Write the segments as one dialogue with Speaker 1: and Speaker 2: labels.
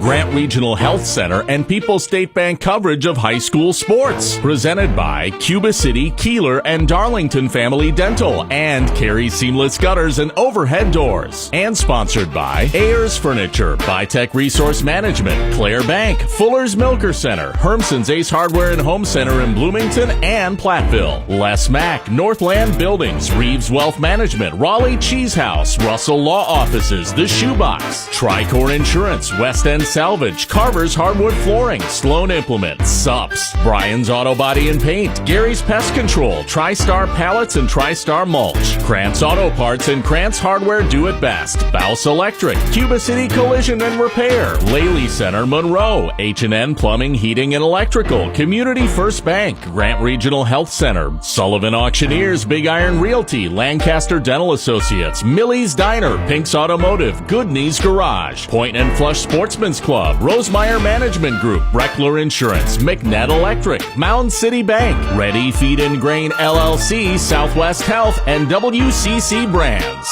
Speaker 1: Grant Regional Health Center and People's State Bank coverage of high school sports. Presented by Cuba City, Kieler, and Darlington Family Dental and Carey Seamless Gutters and Overhead Doors. And sponsored by Ayers Furniture, Bytech Resource Management, Claire Bank, Fuller's Milker Center, Hermson's Ace Hardware and Home Center in Bloomington and Platteville, Les Mack, Northland Buildings, Reeves Wealth Management, Raleigh Cheese House, Russell Law Offices, The Shoebox, Tricor Insurance, West End Salvage, Carver's Hardwood Flooring, Sloan Implements, Sups, Brian's Auto Body and Paint, Gary's Pest Control, TriStar Pallets and TriStar Mulch, Krantz Auto Parts and Krantz Hardware Do It Best, Bouse Electric, Cuba City Collision and Repair, Laley Center, Monroe, H&N Plumbing, Heating and Electrical, Community First Bank, Grant Regional Health Center, Sullivan Auctioneers, Big Iron Realty, Lancaster Dental Associates, Millie's Diner, Pink's Automotive, Good Knees Garage, Point and Flush Sportsman's Club, Rosemeyer Management Group, Breckler Insurance, McNett Electric, Mound City Bank, Ready Feed and Grain LLC, Southwest Health, and WCC Brands.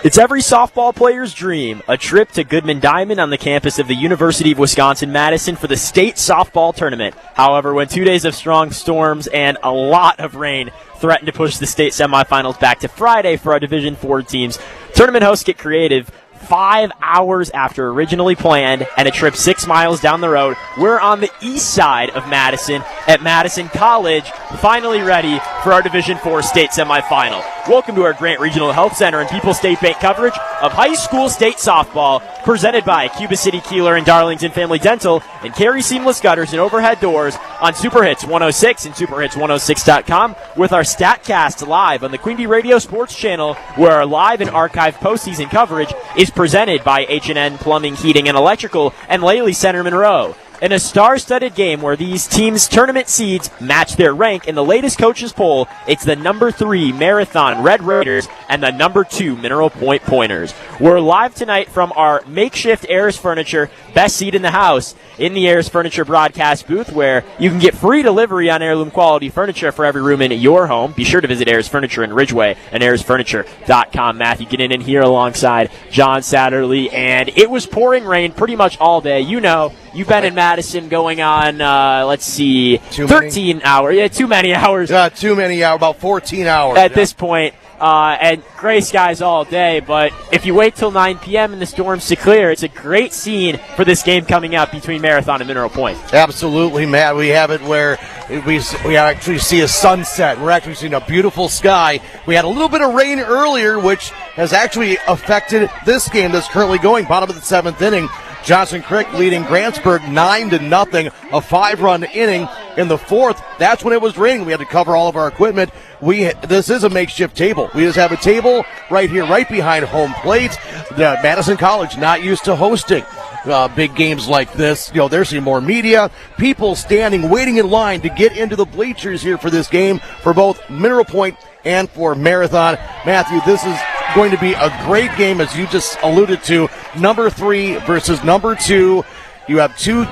Speaker 2: It's every softball player's dream, a trip to Goodman Diamond on the campus of the University of Wisconsin-Madison for the state softball tournament. However, when 2 days of strong storms and a lot of rain threatened to push the state semifinals back to Friday for our Division IV teams, tournament hosts get creative. 5 hours after originally planned and a trip 6 miles down the road, we're on the east side of Madison at Madison College, finally ready for our Division IV state semifinal. Welcome to our Grant Regional Health Center and People's State Bank coverage of high school state softball, presented by Cuba City, Kieler, and Darlington Family Dental, and Carey Seamless Gutters and Overhead Doors on Super Hits 106 and SuperHits106.com, with our StatCast live on the Queen Bee Radio Sports Channel, where our live and archived postseason coverage is presented by H&N Plumbing, Heating, and Electrical, and Laley Center Monroe. In a star-studded game where these teams' tournament seeds match their rank in the latest coaches poll, it's the number 3 Marathon Red Raiders and the number 2 Mineral Point Pointers. We're live tonight from our makeshift Ayers Furniture best seat in the house in the Ayers Furniture broadcast booth, where you can get free delivery on heirloom quality furniture for every room in your home. Be sure to visit Ayers Furniture in Ridgeway and AyersFurniture.com. Matthew getting in here alongside John Satterley, and it was pouring rain pretty much all day. You know, you've been in Madison going on, 13 hours. Yeah, too many hours.
Speaker 3: Too many hours, about 14 hours.
Speaker 2: At this point. And gray skies all day, but if you wait till 9 p.m. and the storms to clear, it's a great scene for this game coming up between Marathon and Mineral Point.
Speaker 3: Absolutely, Matt. We have it where we actually see a sunset. We're actually seeing a beautiful sky. We had a little bit of rain earlier, which has actually affected this game that's currently going. Bottom of the 7th inning. Johnson Creek leading Grantsburg 9-0, a 5-run inning. In the 4th, that's when it was raining. We had to cover all of our equipment. This is a makeshift table. We just have a table right here, right behind home plate. Madison College not used to hosting big games like this. You know, there's some more media, people standing, waiting in line to get into the bleachers here for this game for both Mineral Point and for Marathon. Matthew, this is going to be a great game, as you just alluded to. Number 3 versus number 2. You have 2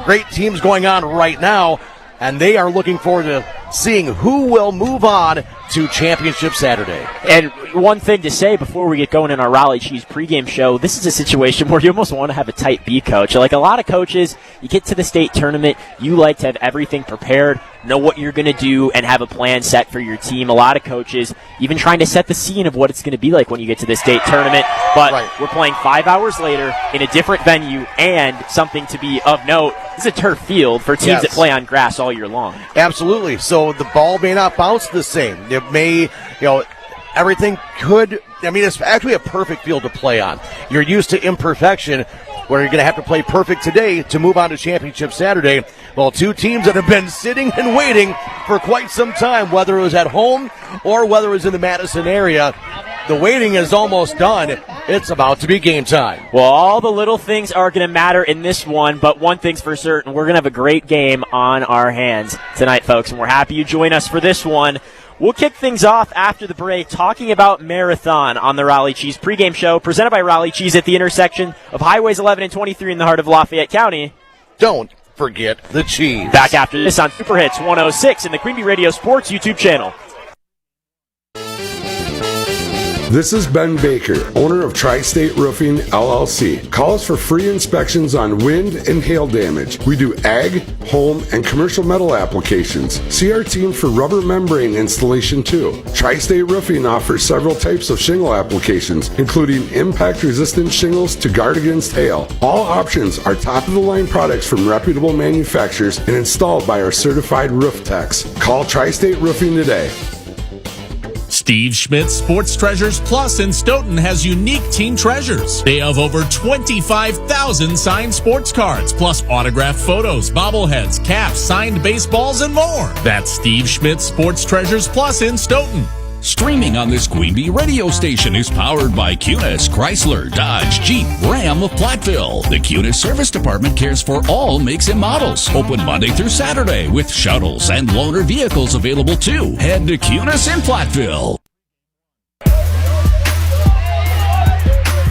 Speaker 3: great teams going on right now, and they are looking forward to seeing who will move on to Championship Saturday.
Speaker 2: And one thing to say before we get going in our Raleigh Cheese pregame show, this is a situation where you almost want to have a tight B coach. Like a lot of coaches, you get to the state tournament, you like to have everything prepared, know what you're going to do, and have a plan set for your team. A lot of coaches even trying to set the scene of what it's going to be like when you get to the state tournament. But We're playing 5 hours later in a different venue, and something to be of note, this is a turf field for teams that play on grass all year long.
Speaker 3: Absolutely. So the ball may not bounce the same. It may, everything could, it's actually a perfect field to play on. You're used to imperfection, where you're going to have to play perfect today to move on to Championship Saturday. Well, 2 teams that have been sitting and waiting for quite some time, whether it was at home or whether it was in the Madison area. The waiting is almost done. It's about to be game time.
Speaker 2: Well, all the little things are going to matter in this one, but one thing's for certain, we're going to have a great game on our hands tonight, folks, and we're happy you join us for this one. We'll kick things off after the break talking about Marathon on the Raleigh Cheese pregame show, presented by Raleigh Cheese at the intersection of Highways 11 and 23 in the heart of Lafayette County.
Speaker 3: Don't forget the cheese.
Speaker 2: Back after this on Super Hits 106 and the Queen Bee Radio Sports YouTube channel.
Speaker 4: This is Ben Baker, owner of Tri-State Roofing, LLC. Call us for free inspections on wind and hail damage. We do ag, home, and commercial metal applications. See our team for rubber membrane installation too. Tri-State Roofing offers several types of shingle applications, including impact-resistant shingles to guard against hail. All options are top-of-the-line products from reputable manufacturers and installed by our certified roof techs. Call Tri-State Roofing today.
Speaker 1: Steve Schmidt's Sports Treasures Plus in Stoughton has unique team treasures. They have over 25,000 signed sports cards, plus autographed photos, bobbleheads, caps, signed baseballs, and more. That's Steve Schmidt's Sports Treasures Plus in Stoughton.
Speaker 5: Streaming on this Queen Bee radio station is powered by Cunis, Chrysler, Dodge, Jeep, Ram of Platteville. The Cunis Service Department cares for all makes and models. Open Monday through Saturday with shuttles and loaner vehicles available too. Head to Cunis in Platteville.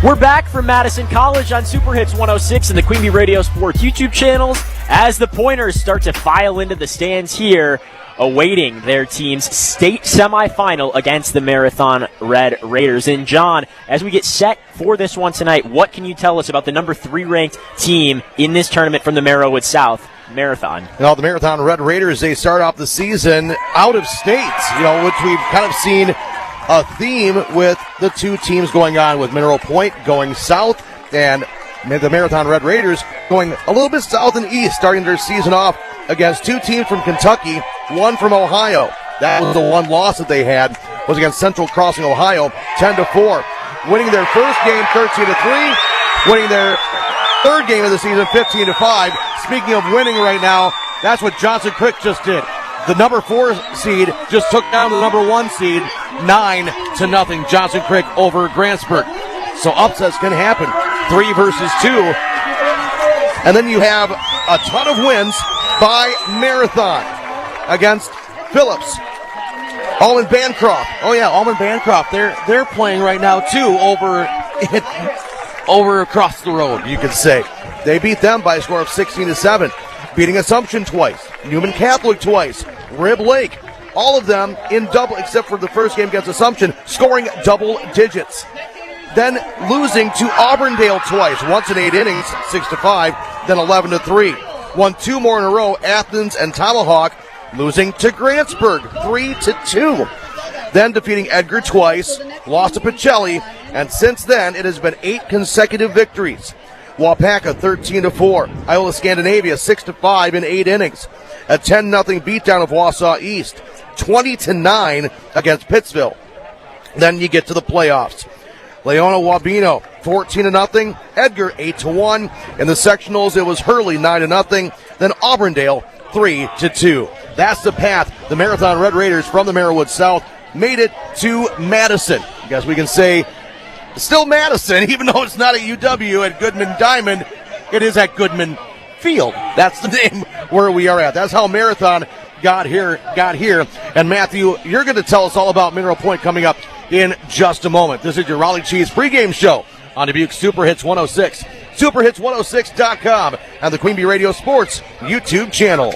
Speaker 2: We're back from Madison College on Super Hits 106 and the Queen Bee Radio Sports YouTube channels as the Pointers start to file into the stands here, awaiting their team's state semifinal against the Marathon Red Raiders. And John, as we get set for this one tonight, what can you tell us about the number 3 ranked team in this tournament from the Merrillwood South Marathon?
Speaker 3: Well, the Marathon Red Raiders, they start off the season out of state, which we've kind of seen a theme with the two teams going on, with Mineral Point going south and the Marathon Red Raiders going a little bit south and east, starting their season off against two teams from Kentucky, one from Ohio. That was the one loss that they had, was against Central Crossing, Ohio, 10-4. Winning their first game 13-3, winning their third game of the season 15-5. Speaking of winning right now, that's what Johnson Creek just did. The number 4 seed just took down the number 1 seed 9-0. Johnson Creek over Grantsburg. So upsets can happen. 3 versus 2. And then you have a ton of wins by Marathon against Phillips. Almond Bancroft. Oh yeah, Almond Bancroft. They're playing right now too over across the road, you could say. They beat them by a score of 16-7. Beating Assumption twice, Newman Catholic twice, Rib Lake, all of them in double, except for the first game against Assumption, scoring double digits. Then losing to Auburndale twice, once in 8 innings, 6-5, then 11-3. Won 2 more in a row, Athens and Tomahawk, losing to Grantsburg, 3-2. Then defeating Edgar twice, lost to Pacelli, and since then it has been 8 consecutive victories. Wapaka 13-4. Iola Scandinavia 6-5 in 8 innings. A 10-0 beatdown of Wausau East. 20-9 against Pittsville. Then you get to the playoffs. Leona Wabeno 14-0. Edgar 8-1. In the sectionals it was Hurley 9-0. Then Auburndale 3-2. That's the path. The Marathon Red Raiders from the Merrillwood South made it to Madison. I guess we can say still Madison, even though it's not at UW at Goodman Diamond, it is at Goodman Field. That's the name where we are at. That's how Marathon got here. And Matthew, you're going to tell us all about Mineral Point coming up in just a moment. This is your Raleigh Cheese pregame show on Dubuque Super Hits 106, superhits106.com, and the Queen Bee Radio Sports YouTube channel.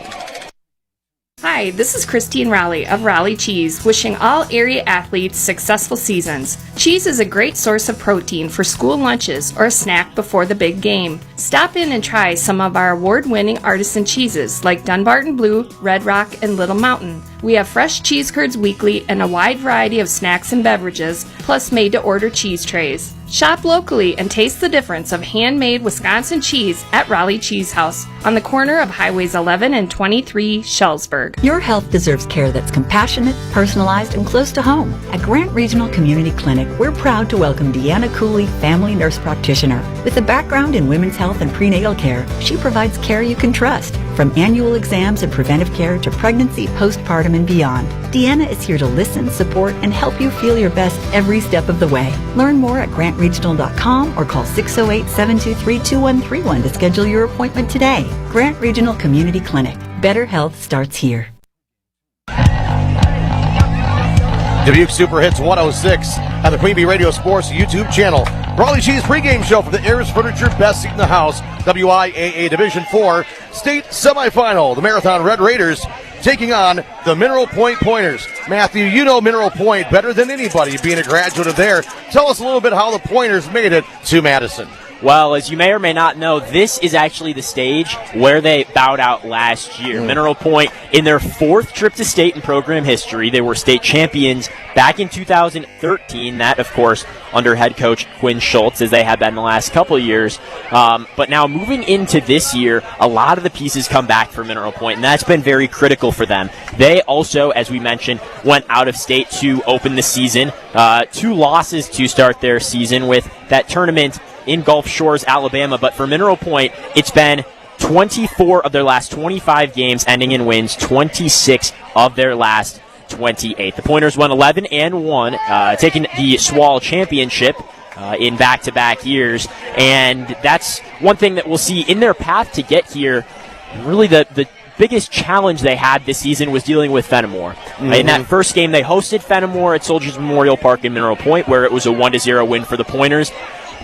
Speaker 6: Hi, this is Christine Raleigh of Raleigh Cheese, wishing all area athletes successful seasons. Cheese is a great source of protein for school lunches or a snack before the big game. Stop in and try some of our award-winning artisan cheeses like Dunbarton Blue, Red Rock, and Little Mountain. We have fresh cheese curds weekly and a wide variety of snacks and beverages, plus made-to-order cheese trays. Shop locally and taste the difference of handmade Wisconsin cheese at Raleigh Cheese House on the corner of Highways 11 and 23, Shellsburg.
Speaker 7: Your health deserves care that's compassionate, personalized, and close to home. At Grant Regional Community Clinic, we're proud to welcome Deanna Cooley, family nurse practitioner. With a background in women's health and prenatal care, she provides care you can trust, from annual exams and preventive care to pregnancy, postpartum, and beyond. Deanna is here to listen, support, and help you feel your best every step of the way. Learn more at grantregional.com or call 608-723-2131 to schedule your appointment today. Grant Regional Community Clinic. Better health starts here.
Speaker 3: Dubuque Super Hits 106 on the Queen Bee Radio Sports YouTube channel. Raleigh Cheese pregame show for the Ayers Furniture Best Seat in the House, WIAA Division 4 State Semifinal. The Marathon Red Raiders taking on the Mineral Point Pointers. Matthew, you know Mineral Point better than anybody, being a graduate of there. Tell us a little bit how the Pointers made it to Madison.
Speaker 2: Well, as you may or may not know, this is actually the stage where they bowed out last year. Mineral Point, in their 4th trip to state in program history, they were state champions back in 2013. That, of course, under head coach Quinn Schultz, as they had been the last couple of years. But now moving into this year, a lot of the pieces come back for Mineral Point, and that's been very critical for them. They also, as we mentioned, went out of state to open the season. 2 losses to start their season with that tournament in Gulf Shores, Alabama. But for Mineral Point, it's been 24 of their last 25 games ending in wins, 26 of their last 28. The Pointers won 11-1, taking the SWAL championship in back-to-back years. And that's one thing that we'll see in their path to get here. Really the biggest challenge they had this season was dealing with Fenimore. In that first game, they hosted Fenimore at Soldiers Memorial Park in Mineral Point, where it was a 1-0 win for the Pointers.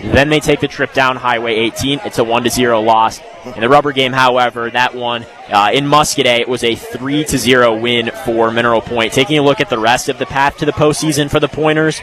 Speaker 2: Then they take the trip down Highway 18. It's a 1-0 loss. In the rubber game, however, that one in Muscadet, it was a 3-0 win for Mineral Point. Taking a look at the rest of the path to the postseason for the Pointers,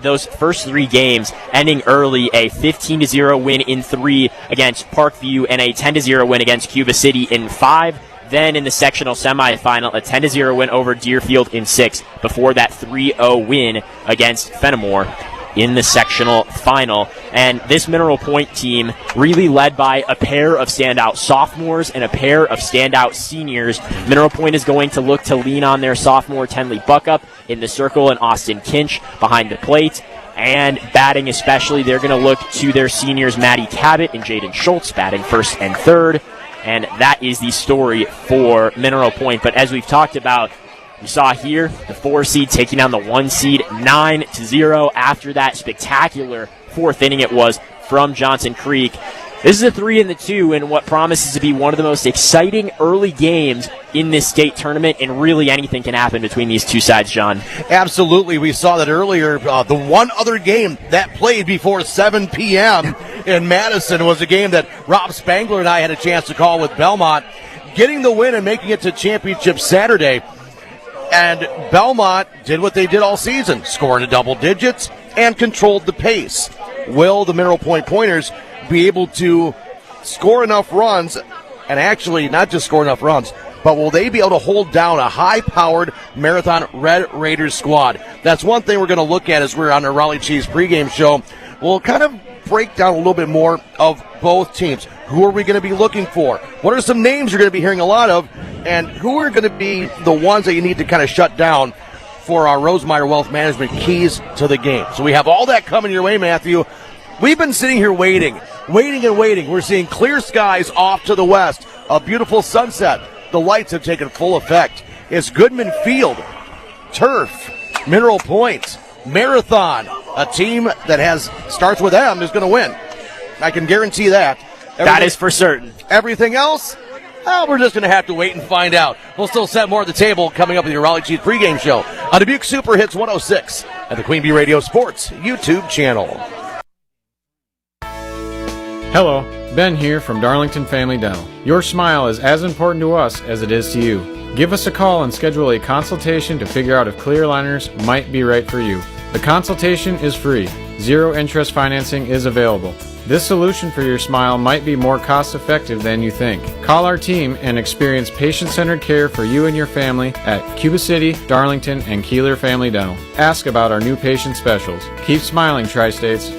Speaker 2: those first 3 games ending early, a 15-0 win in 3 against Parkview and a 10-0 win against Cuba City in 5. Then in the sectional semifinal, a 10-0 win over Deerfield in 6 before that 3-0 win against Fenimore in the sectional final. And this Mineral Point team really led by a pair of standout sophomores and a pair of standout seniors. Mineral Point is going to look to lean on their sophomore Tenley Buckup in the circle and Austin Kinch behind the plate. And batting especially, they're going to look to their seniors Maddie Cabot and Jaden Schultz batting first and third. And that is the story for Mineral Point. But as we've talked about, we saw here the 4 seed taking on the 1 seed 9-0 after that spectacular 4th inning it was from Johnson Creek. This is a 3 and the 2 in what promises to be one of the most exciting early games in this state tournament, and really anything can happen between these two sides, John.
Speaker 3: Absolutely. We saw that earlier. The one other game that played before 7 p.m. in Madison was a game that Rob Spangler and I had a chance to call with Belmont, getting the win and making it to championship Saturday. And Belmont did what they did all season, scored in double digits and controlled the pace. Will the Mineral Point Pointers be able to score enough runs, and actually not just score enough runs, but will they be able to hold down a high-powered Marathon Red Raiders squad? That's one thing we're going to look at as we're on the Raleigh Cheese pregame show. We'll kind of break down a little bit more of both teams. Who are we going to be looking for? What are some names you're going to be hearing a lot of? And who are going to be the ones that you need to kind of shut down for our Rosemeyer Wealth Management keys to the game? So we have all that coming your way, Matthew. We've been sitting here waiting. We're seeing clear skies off to the west, a beautiful sunset. The lights have taken full effect. It's Goodman Field, turf, Mineral Point, Marathon. A team that starts with M is going to win. I can guarantee that.
Speaker 2: That is for certain.
Speaker 3: Everything else, we're just going to have to wait and find out. We'll still set more at the table coming up with your Raleigh Cheese pregame show on Dubuque Super Hits 106 and the Queen Bee Radio Sports YouTube channel.
Speaker 8: Hello, Ben here from Darlington Family Dental. Your smile is as important to us as it is to you. Give us a call and schedule a consultation to figure out if clear aligners might be right for you. The consultation is free. Zero interest financing is available. This solution for your smile might be more cost-effective than you think. Call our team and experience patient-centered care for you and your family at Cuba City, Darlington, and Kieler Family Dental. Ask about our new patient specials. Keep smiling, Tri-States.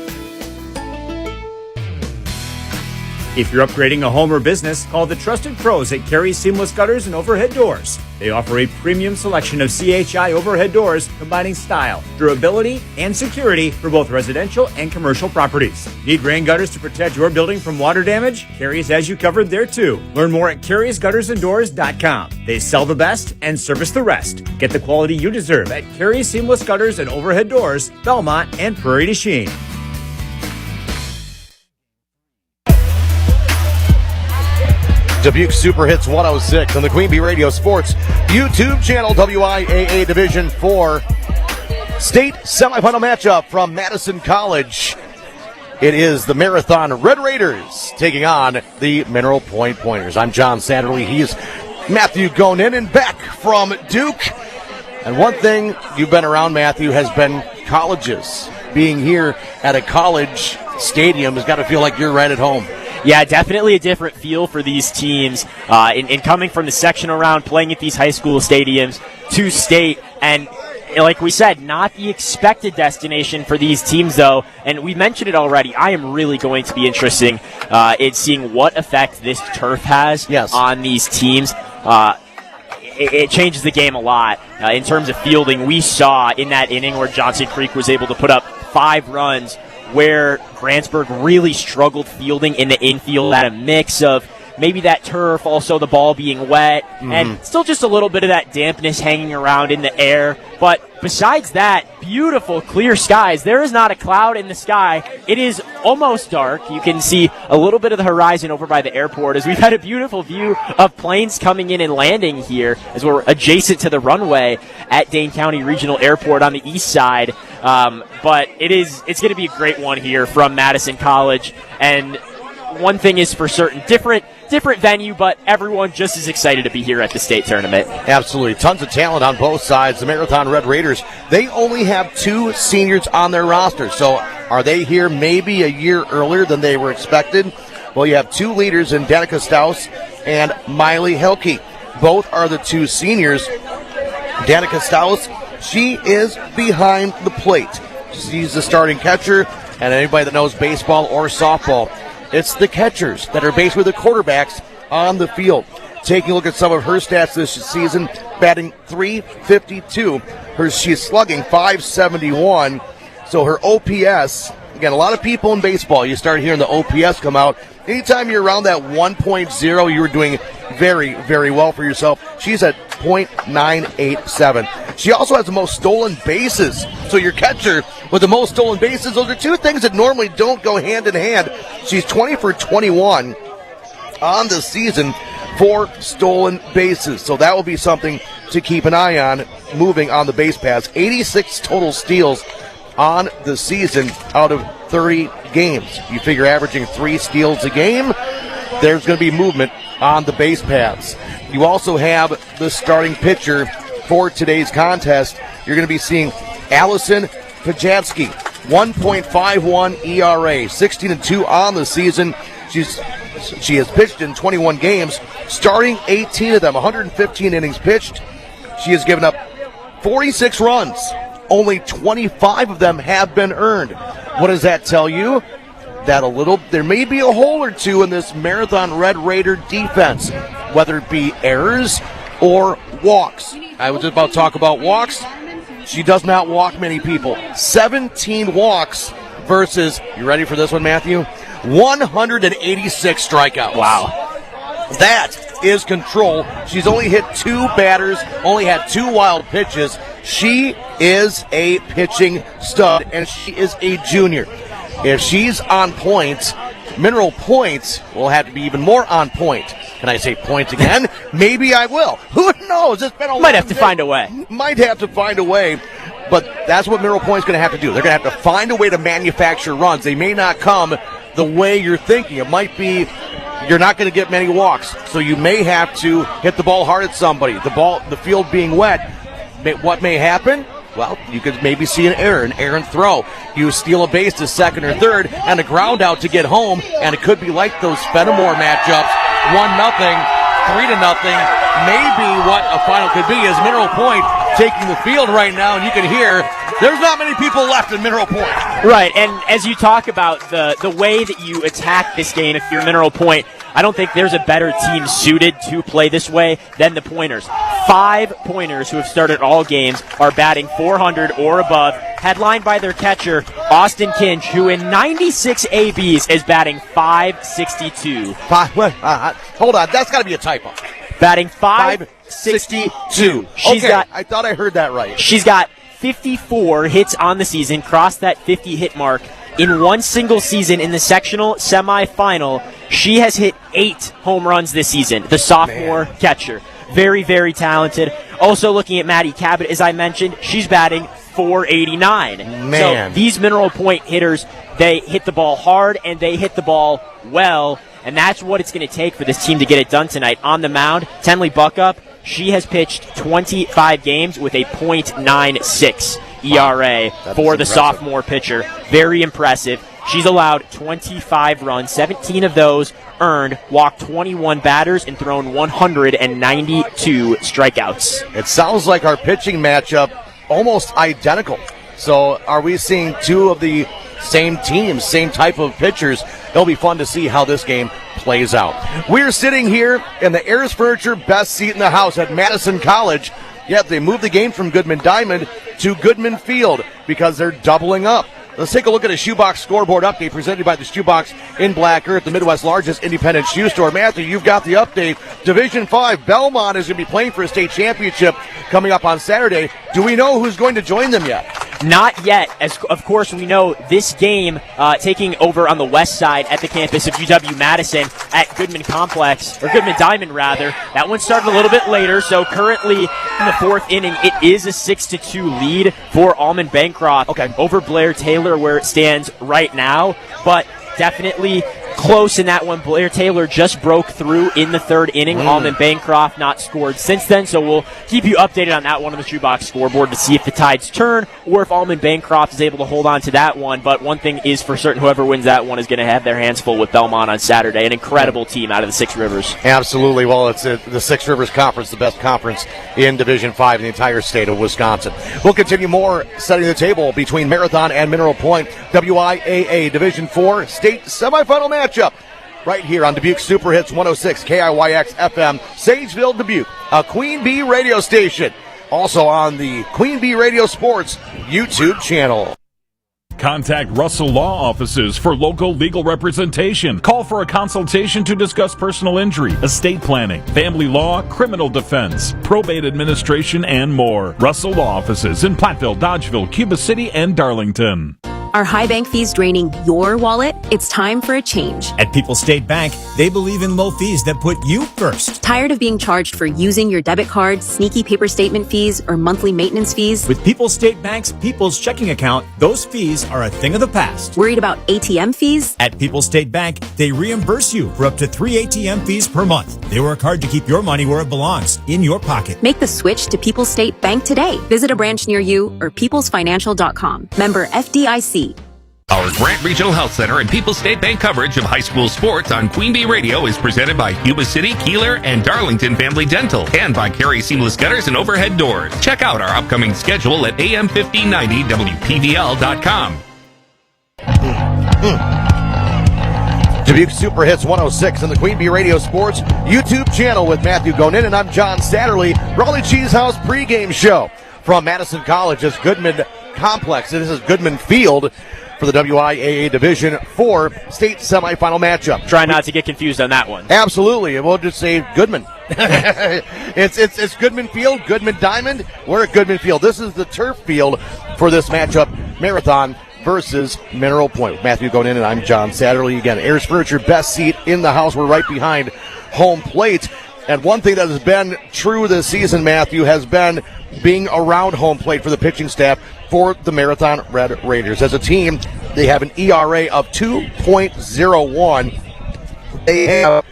Speaker 9: If you're upgrading a home or business, call the trusted pros at Carey Seamless Gutters and Overhead Doors. They offer a premium selection of CHI overhead doors, combining style, durability, and security for both residential and commercial properties. Need rain gutters to protect your building from water damage? Carey's has you covered there too. Learn more at Carey'sGuttersandDoors.com. They sell the best and service the rest. Get the quality you deserve at Carey Seamless Gutters and Overhead Doors, Belmont, and Prairie du Chien.
Speaker 3: Dubuque Super Hits 106 on the Queen Bee Radio Sports YouTube channel. WIAA Division 4 state semifinal matchup from Madison College. It is the Marathon Red Raiders taking on the Mineral Point Pointers. I'm John Satterley. He's Matthew Gonin and back from Duke. And one thing you've been around, Matthew, has been colleges. Being here at a college stadium has got to feel like you're right at home.
Speaker 2: Yeah, definitely a different feel for these teams in coming from the sectional round, playing at these high school stadiums to state. And like we said, not the expected destination for these teams, though. And we mentioned it already. I am really going to be interested in seeing what effect this turf has on these teams. It changes the game a lot. In terms of fielding, we saw in that inning where Johnson Creek was able to put up 5 runs, where Grantsburg really struggled fielding in the infield at a mix of maybe that turf, also the ball being wet, and still just a little bit of that dampness hanging around in the air. But besides that, beautiful clear skies. There is not a cloud in the sky. It is almost dark. You can see a little bit of the horizon over by the airport as we've had a beautiful view of planes coming in and landing here as we're adjacent to the runway at Dane County Regional Airport on the east side. But it's going to be a great one here from Madison College. And one thing is for certain, different venue, but everyone just as excited to be here at the state tournament.
Speaker 3: Absolutely. Tons of talent on both sides. The Marathon Red Raiders, they only have 2 seniors on their roster. So are they here maybe a year earlier than they were expected? Well, you have 2 leaders in Danica Staus and Miley Hilke. Both are the 2 seniors. Danica Staus, she is behind the plate. She's the starting catcher, and anybody that knows baseball or softball, it's the catchers that are basically the quarterbacks on the field. Taking a look at some of her stats this season, batting .352. She's slugging .571. So her OPS, again, a lot of people in baseball, you start hearing the OPS come out. Anytime you're around that 1.0, you're doing very, very well for yourself. She's at .987. She also has the most stolen bases. So your catcher with the most stolen bases, those are 2 things that normally don't go hand in hand. She's 20 for 21 on the season for stolen bases. So that will be something to keep an eye on moving on the base paths. 86 total steals on the season out of 30 games. You figure averaging 3 steals a game, there's going to be movement on the base paths. You also have the starting pitcher for today's contest. You're going to be seeing Allison Pajatsky, 1.51 ERA, 16-2 on the season. She has pitched in 21 games, starting 18 of them, 115 innings pitched. She has given up 46 runs. Only 25 of them have been earned. What does that tell you? That there may be a hole or 2 in this Marathon Red Raider defense, whether it be errors or walks. I was about to talk about walks. She does not walk many people. 17 walks versus, you ready for this one, Matthew? 186 strikeouts.
Speaker 2: Wow.
Speaker 3: That is control. She's only hit 2 batters, only had 2 wild pitches. She is a pitching stud, and she is a junior. If she's on point, Mineral Point will have to be even more on point. Can I say point again? Maybe I will. Who knows? It's been a
Speaker 2: Might have to find a way.
Speaker 3: Might have to find a way. But that's what Mineral Point's going to have to do. They're going to have to find a way to manufacture runs. They may not come the way you're thinking. It might be you're not going to get many walks, so you may have to hit the ball hard at somebody. The field being wet. What may happen? Well, you could maybe see an errant throw. You steal a base to second or third, and a ground out to get home, and it could be like those Fenimore matchups, 1-0, 3-0. Maybe what a final could be is Mineral Point taking the field right now, and you can hear there's not many people left in Mineral Point.
Speaker 2: Right, and as you talk about the way that you attack this game, if you're Mineral Point, I don't think there's a better team suited to play this way than the Pointers. 5 Pointers who have started all games are batting .400 or above, headlined by their catcher, Austin Kinch, who in 96 ABs is batting .562.
Speaker 3: Hold on, that's got to be a typo.
Speaker 2: Batting .562.
Speaker 3: I thought I heard that right.
Speaker 2: She's got 54 hits on the season, crossed that 50 hit mark. In one single season in the sectional semifinal, she has hit 8 home runs this season, the sophomore catcher. Very, very talented. Also looking at Maddie Cabot, as I mentioned, she's batting .489.
Speaker 3: Man.
Speaker 2: So these Mineral Point hitters, they hit the ball hard and they hit the ball well. and that's what it's going to take for this team to get it done tonight. On the mound, Tenley Buckup, she has pitched 25 games with a .96 ERA for the sophomore pitcher. Very impressive. She's allowed 25 runs, 17 of those earned, walked 21 batters, and thrown 192 strikeouts.
Speaker 3: It sounds like our pitching matchup almost identical. So are we seeing two of the same teams, same type of pitchers? It'll be fun to see how this game plays out. We're sitting here in the Ayers Furniture best seat in the house at Madison College. Yet they moved the game from Goodman Diamond to Goodman Field because they're doubling up. Let's take a look at a Shoebox scoreboard update presented by the Shoebox in Black Earth, the Midwest's largest independent shoe store. Matthew, you've got the update. Division 5, Belmont is going to be playing for a state championship coming up on Saturday. Do we know who's going to join them yet?
Speaker 2: Not yet, as of course we know this game taking over on the west side at the campus of UW-Madison at Goodman Complex, or Goodman Diamond rather. That one started a little bit later, so currently in the fourth inning, it is a 6-2 lead for Almond Bancroft over Blair Taylor where it stands right now, but definitely close in that one. Blair Taylor just broke through in the third inning. Almond Bancroft not scored since then, so we'll keep you updated on that one on the Shoebox scoreboard to see if the tides turn or if Almond Bancroft is able to hold on to that one. But one thing is for certain, whoever wins that one is going to have their hands full with Belmont on Saturday. An incredible team out of the Six Rivers.
Speaker 3: Absolutely. Well, it's the Six Rivers Conference, the best conference in Division 5 in the entire state of Wisconsin. We'll continue more setting the table between Marathon and Mineral Point. WIAA Division 4 state semifinal matchup right here on Dubuque Super Hits 106 KIYX FM, Sageville, Dubuque, a Queen Bee radio station. Also on the Queen Bee Radio Sports YouTube channel.
Speaker 10: Contact Russell Law Offices for local legal representation. Call for a consultation to discuss personal injury, estate planning, family law, criminal defense, probate administration, and more. Russell Law Offices in Platteville, Dodgeville, Cuba City, and Darlington.
Speaker 11: Are high bank fees draining your wallet? It's time for a change.
Speaker 12: At People's State Bank, they believe in low fees that put you first.
Speaker 11: Tired of being charged for using your debit card, sneaky paper statement fees, or monthly maintenance fees?
Speaker 12: With People's State Bank's People's Checking Account, those fees are a thing of the past.
Speaker 11: Worried about ATM fees?
Speaker 12: At People's State Bank, they reimburse you for up to 3 ATM fees per month. They work hard to keep your money where it belongs, in your pocket.
Speaker 11: Make the switch to People's State Bank today. Visit a branch near you or peoplesfinancial.com. Member FDIC.
Speaker 13: Our Grant Regional Health Center and People's State Bank coverage of high school sports on Queen Bee Radio is presented by Cuba City, Kieler, and Darlington Family Dental, and by Carey Seamless Gutters and Overhead Doors. Check out our upcoming schedule at am1590wpvl.com.
Speaker 3: Dubuque Super Hits 106 and the Queen Bee Radio Sports YouTube channel with Matthew Gonin, and I'm John Satterley. Raleigh Cheese House pregame show from Madison College's Goodman Complex. This is Goodman Field for the WIAA Division 4 state semifinal matchup.
Speaker 2: Try not to get confused on that one.
Speaker 3: Absolutely. We'll just say Goodman. It's Goodman Field, Goodman Diamond. We're at Goodman Field. This is the turf field for this matchup, Marathon versus Mineral Point. Matthew Gonin and I'm John Satterley. Again, Ayers Furniture, best seat in the house. We're right behind home plate. And one thing that has been true this season, Matthew, has been being around home plate for the pitching staff for the Marathon Red Raiders. As a team, they have an ERA of 2.01. They have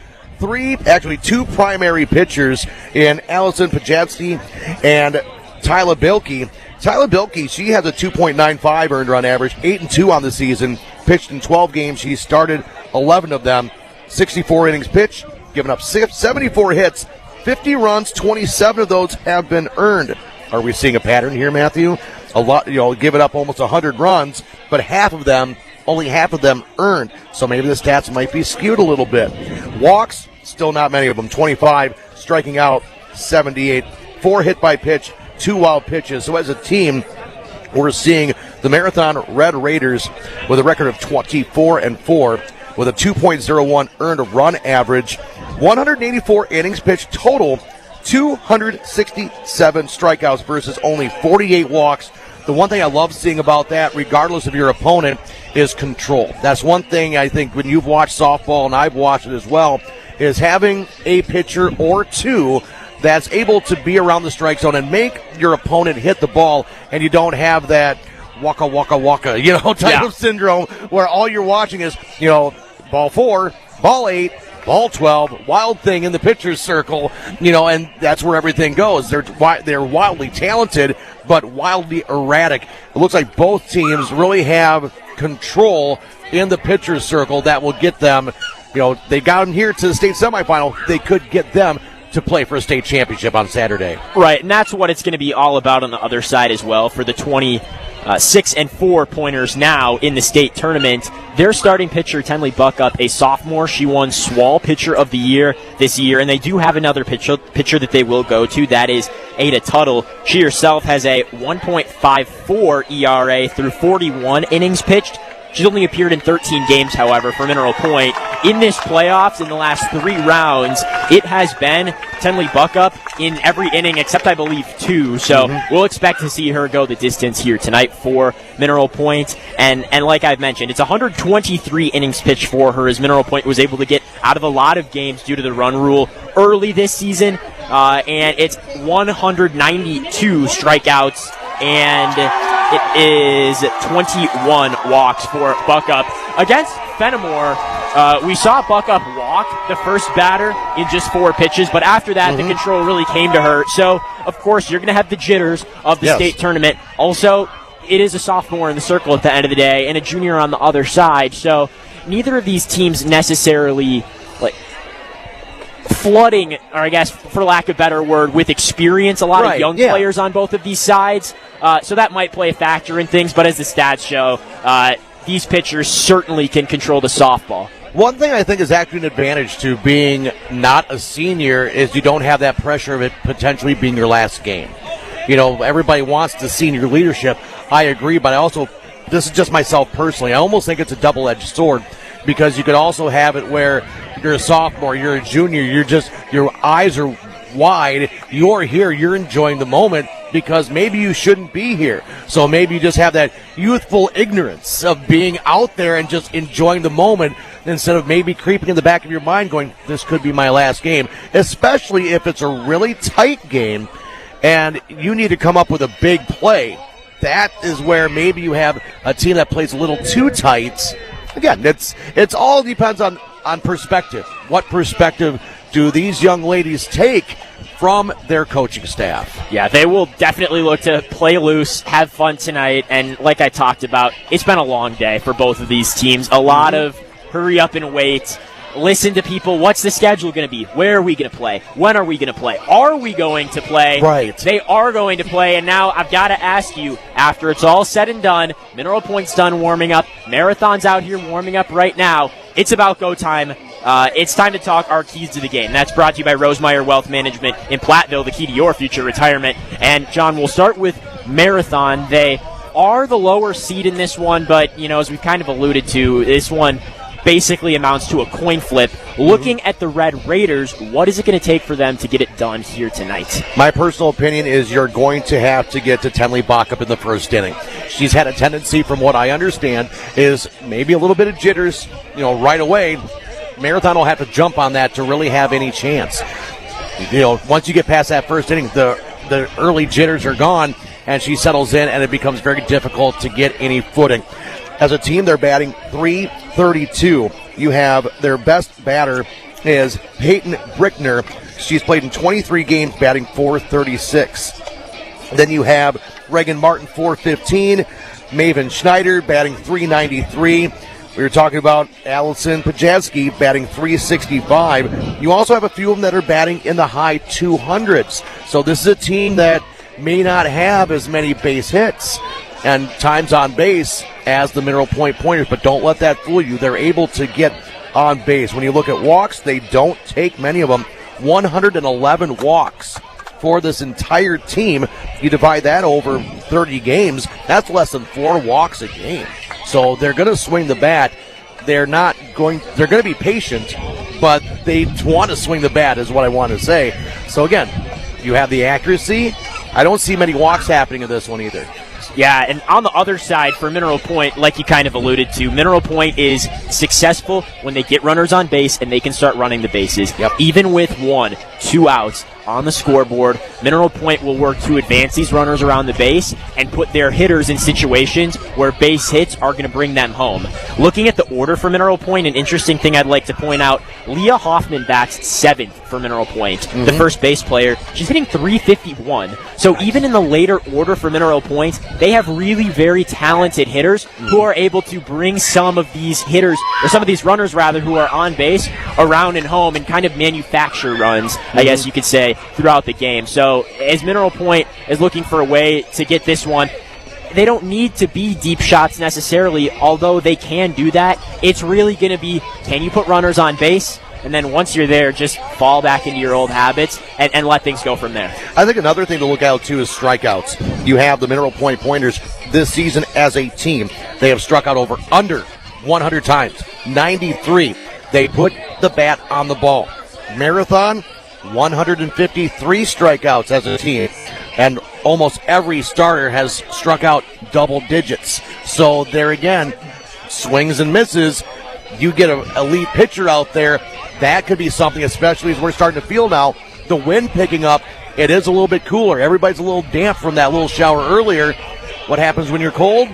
Speaker 3: two primary pitchers in Allison Pajetsky and Tyler Bilkey. Tyler Bilkey, she has a 2.95 earned run average, 8-2 on the season, pitched in 12 games. She started 11 of them, 64 innings pitched, given up 74 hits, 50 runs, 27 of those have been earned. Are we seeing a pattern here, Matthew? A lot, giving up almost 100 runs, but only half of them earned. So maybe the stats might be skewed a little bit. Walks, still not many of them, 25, striking out 78, 4 hit by pitch, 2 wild pitches. So as a team, we're seeing the Marathon Red Raiders with a record of 24-4, with a 2.01 earned run average, 184 innings pitched total, 267 strikeouts versus only 48 walks. The one thing I love seeing about that, regardless of your opponent, is control. That's one thing I think when you've watched softball, and I've watched it as well, is having a pitcher or two that's able to be around the strike zone and make your opponent hit the ball, and you don't have that waka, type of syndrome where all you're watching is, ball 4, ball 8, ball 12, wild thing in the pitcher's circle, and that's where everything goes. They're wildly talented, but wildly erratic. It looks like both teams really have control in the pitcher's circle that will get them, they got them here to the state semifinal. They could get them to play for a state championship on Saturday.
Speaker 2: Right, and that's what it's going to be all about on the other side as well for the 26 and 4 pointers now in the state tournament. Their starting pitcher, Tenley Buckup, a sophomore. She won SWAL Pitcher of the Year this year, and they do have another pitcher that they will go to. That is Ada Tuttle. She herself has a 1.54 ERA through 41 innings pitched. She's only appeared in 13 games, however, for Mineral Point. In this playoffs, in the last 3 rounds, it has been Tenley Buckup in every inning except, I believe, 2. So we'll expect to see her go the distance here tonight for Mineral Point. And like I've mentioned, it's 123 innings pitched for her as Mineral Point was able to get out of a lot of games due to the run rule early this season. And it's 192 strikeouts. And it is 21 walks for Buckup. Against Fenimore, we saw Buckup walk the first batter in just 4 pitches, but after that, the control really came to her. So, of course, you're going to have the jitters of the state tournament. Also, it is a sophomore in the circle at the end of the day and a junior on the other side. So, neither of these teams necessarily flooding, or I guess for lack of a better word, with experience. A lot of young players on both of these sides. So that might play a factor in things, but as the stats show, these pitchers certainly can control the softball.
Speaker 3: One thing I think is actually an advantage to being not a senior is you don't have that pressure of it potentially being your last game. Everybody wants the senior leadership. I agree, but this is just myself personally, I almost think it's a double-edged sword because you could also have it where you're a sophomore, you're a junior, your eyes are wide, you're here, you're enjoying the moment because maybe you shouldn't be here. So maybe you just have that youthful ignorance of being out there and just enjoying the moment instead of maybe creeping in the back of your mind going, this could be my last game, especially if it's a really tight game and you need to come up with a big play. That is where maybe you have a team that plays a little too tight. Again, it's all depends on perspective. What perspective do these young ladies take from their coaching staff?
Speaker 2: Yeah, they will definitely look to play loose, have fun tonight, and like I talked about, it's been a long day for both of these teams. A lot of hurry up and wait. Listen to people. What's the schedule going to be? Where are we going to play? When are we going to play? Are we going to play?
Speaker 3: Right.
Speaker 2: They are going to play, and now I've got to ask you, after it's all said and done, Mineral Point's done warming up, Marathon's out here warming up right now, it's about go time. It's time to talk our keys to the game. That's brought to you by Rosemeyer Wealth Management in Platteville, the key to your future retirement. And, John, we'll start with Marathon. They are the lower seed in this one, but, as we've kind of alluded to, this one basically amounts to a coin flip. Looking at the Red Raiders, what is it going to take for them to get it done here tonight?
Speaker 3: My personal opinion is you're going to have to get to Tenley Buckup in the first inning. She's had a tendency, from what I understand, is maybe a little bit of jitters, right away. Marathon will have to jump on that to really have any chance. Once you get past that first inning, the early jitters are gone, and she settles in, and it becomes very difficult to get any footing. As a team, they're batting .332. You have their best batter is Peyton Brickner. She's played in 23 games, batting .436. Then you have Reagan Martin, .415. Maven Schneider, batting .393. We were talking about Allison Pajewski, batting .365. You also have a few of them that are batting in the high 200s. So this is a team that may not have as many base hits and times on base as the Mineral Point Pointers, but don't let that fool you. They're able to get on base. When you look at walks, they don't take many of them. 111 walks for this entire team. You divide that over 30 games, that's less than 4 walks a game. So they're going to swing the bat. They're going to be patient, but they want to swing the bat is what I want to say. So again, you have the accuracy. I don't see many walks happening in this one either.
Speaker 2: Yeah, and on the other side for Mineral Point, like you kind of alluded to, Mineral Point is successful when they get runners on base and they can start running the bases. Even with 1, 2 outs, on the scoreboard. Mineral Point will work to advance these runners around the base and put their hitters in situations where base hits are going to bring them home. Looking at the order for Mineral Point, an interesting thing I'd like to point out, Leah Hoffman bats 7th for Mineral Point, the first base player. She's hitting .351. So even in the later order for Mineral Point, they have really very talented hitters who are able to bring some of these hitters, or some of these runners rather, who are on base around and home and kind of manufacture runs, I guess you could say, throughout the game. So as Mineral Point is looking for a way to get this one, they don't need to be deep shots necessarily, although they can do that. It's really going to be, can you put runners on base? And then once you're there, just fall back into your old habits and let things go from there.
Speaker 3: I think another thing to look out, too, is strikeouts. You have the Mineral Point Pointers this season as a team. They have struck out under 100 times, 93. They put the bat on the ball. Marathon, 153 strikeouts as a team. And almost every starter has struck out double digits. So there again, swings and misses. You get an elite pitcher out there, that could be something, especially as we're starting to feel now, the wind picking up, it is a little bit cooler. Everybody's a little damp from that little shower earlier. What happens when you're cold?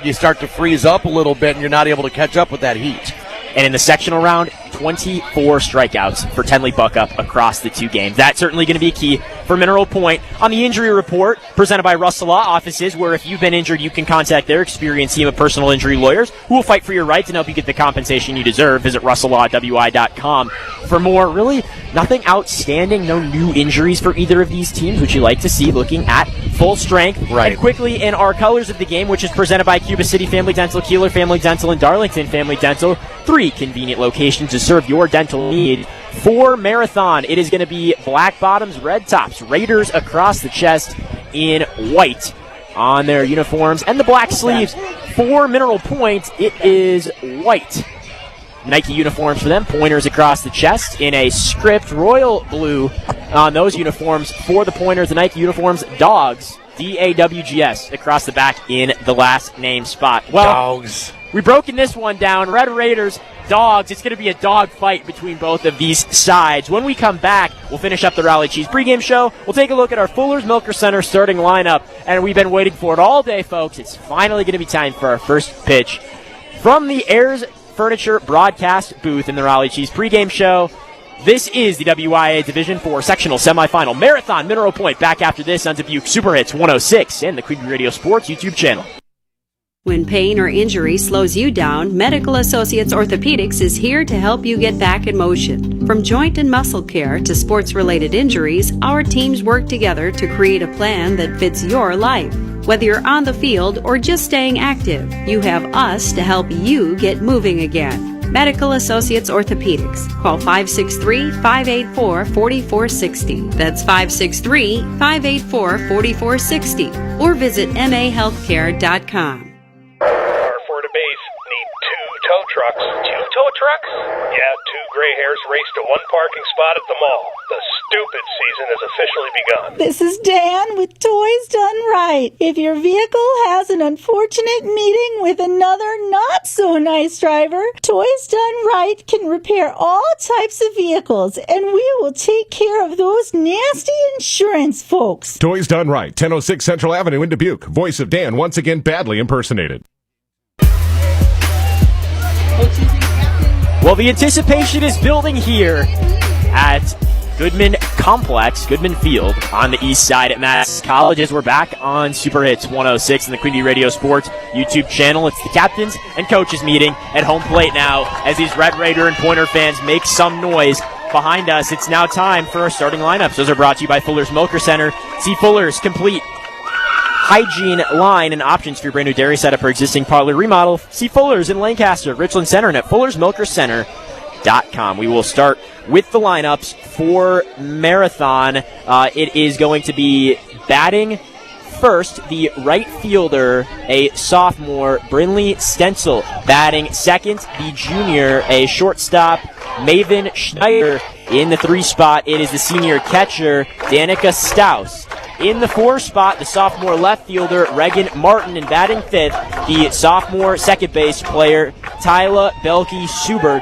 Speaker 3: You start to freeze up a little bit and you're not able to catch up with that heat.
Speaker 2: And in the sectional round, 24 strikeouts for Tenley Buckup across the two games. That's certainly going to be key for Mineral Point. On the injury report, presented by Russell Law Offices, where if you've been injured, you can contact their experienced team of personal injury lawyers who will fight for your rights and help you get the compensation you deserve. Visit russelllaw.wi.com for more. Really, nothing outstanding, no new injuries for either of these teams, which you like to see, looking at full strength.
Speaker 3: Right.
Speaker 2: And quickly, in our colors of the game, which is presented by Cuba City Family Dental, Kieler Family Dental, and Darlington Family Dental, 3 convenient locations to serve your dental need. For Marathon, it is going to be black bottoms, red tops, Raiders across the chest in white on their uniforms, and the black sleeves. For Mineral Point, it is white Nike uniforms for them, pointers across the chest in a script royal blue on those uniforms. For the Pointers, the Nike uniforms, dogs, DAWGS, across the back in the last name spot. Well,
Speaker 3: Dogs.
Speaker 2: We've broken this one down. Red Raiders, dogs. It's going to be a dog fight between both of these sides. When we come back, we'll finish up the Rally Cheese pregame show. We'll take a look at our Fuller's Milker Center starting lineup, and we've been waiting for it all day, folks. It's finally going to be time for our first pitch from the Ayers Furniture broadcast booth in the Rally Cheese pregame show. This is the WIAA Division 4 sectional semifinal. Marathon Mineral Point back after this on Dubuque Super Hits 106 and the Queen Radio Sports YouTube channel.
Speaker 14: When pain or injury slows you down, Medical Associates Orthopedics is here to help you get back in motion. From joint and muscle care to sports-related injuries, our teams work together to create a plan that fits your life. Whether you're on the field or just staying active, you have us to help you get moving again. Medical Associates Orthopedics. Call 563-584-4460. That's 563-584-4460. Or visit mahealthcare.com.
Speaker 15: For the base, need 2 tow trucks. 2 tow trucks? Yeah, 2 gray hairs race to 1 parking spot at the mall. The stupid season has officially begun.
Speaker 16: This is Dan with Toys Done Right. If your vehicle has an unfortunate meeting with another not-so-nice driver, Toys Done Right can repair all types of vehicles, and we will take care of those nasty insurance folks.
Speaker 17: Toys Done Right, 1006 Central Avenue in Dubuque. Voice of Dan, once again badly impersonated.
Speaker 2: Well, the anticipation is building here at Goodman Complex, Goodman Field on the east side at Mass College as we're back on Super Hits 106 and the Queen Bee Radio Sports YouTube channel. It's the captains and coaches meeting at home plate now as these Red Raider and Pointer fans make some noise behind us. It's now time for our starting lineups. Those are brought to you by Fuller's Milker Center. See Fuller's complete hygiene line and options for your brand new dairy setup or existing parlor remodel. See Fuller's in Lancaster, Richland Center, and at Fuller'sMilkerCenter.com. We will start with the lineups for Marathon. It is going to be batting first, the right fielder, a sophomore, Brinley Stencil. Batting second, the junior, a shortstop, Maven Schneider. In the 3 spot, it is the senior catcher, Danica Staus. In the 4 spot, the sophomore left fielder, Regan Martin. And batting 5th, the sophomore second base player, Tyla Belke Subert.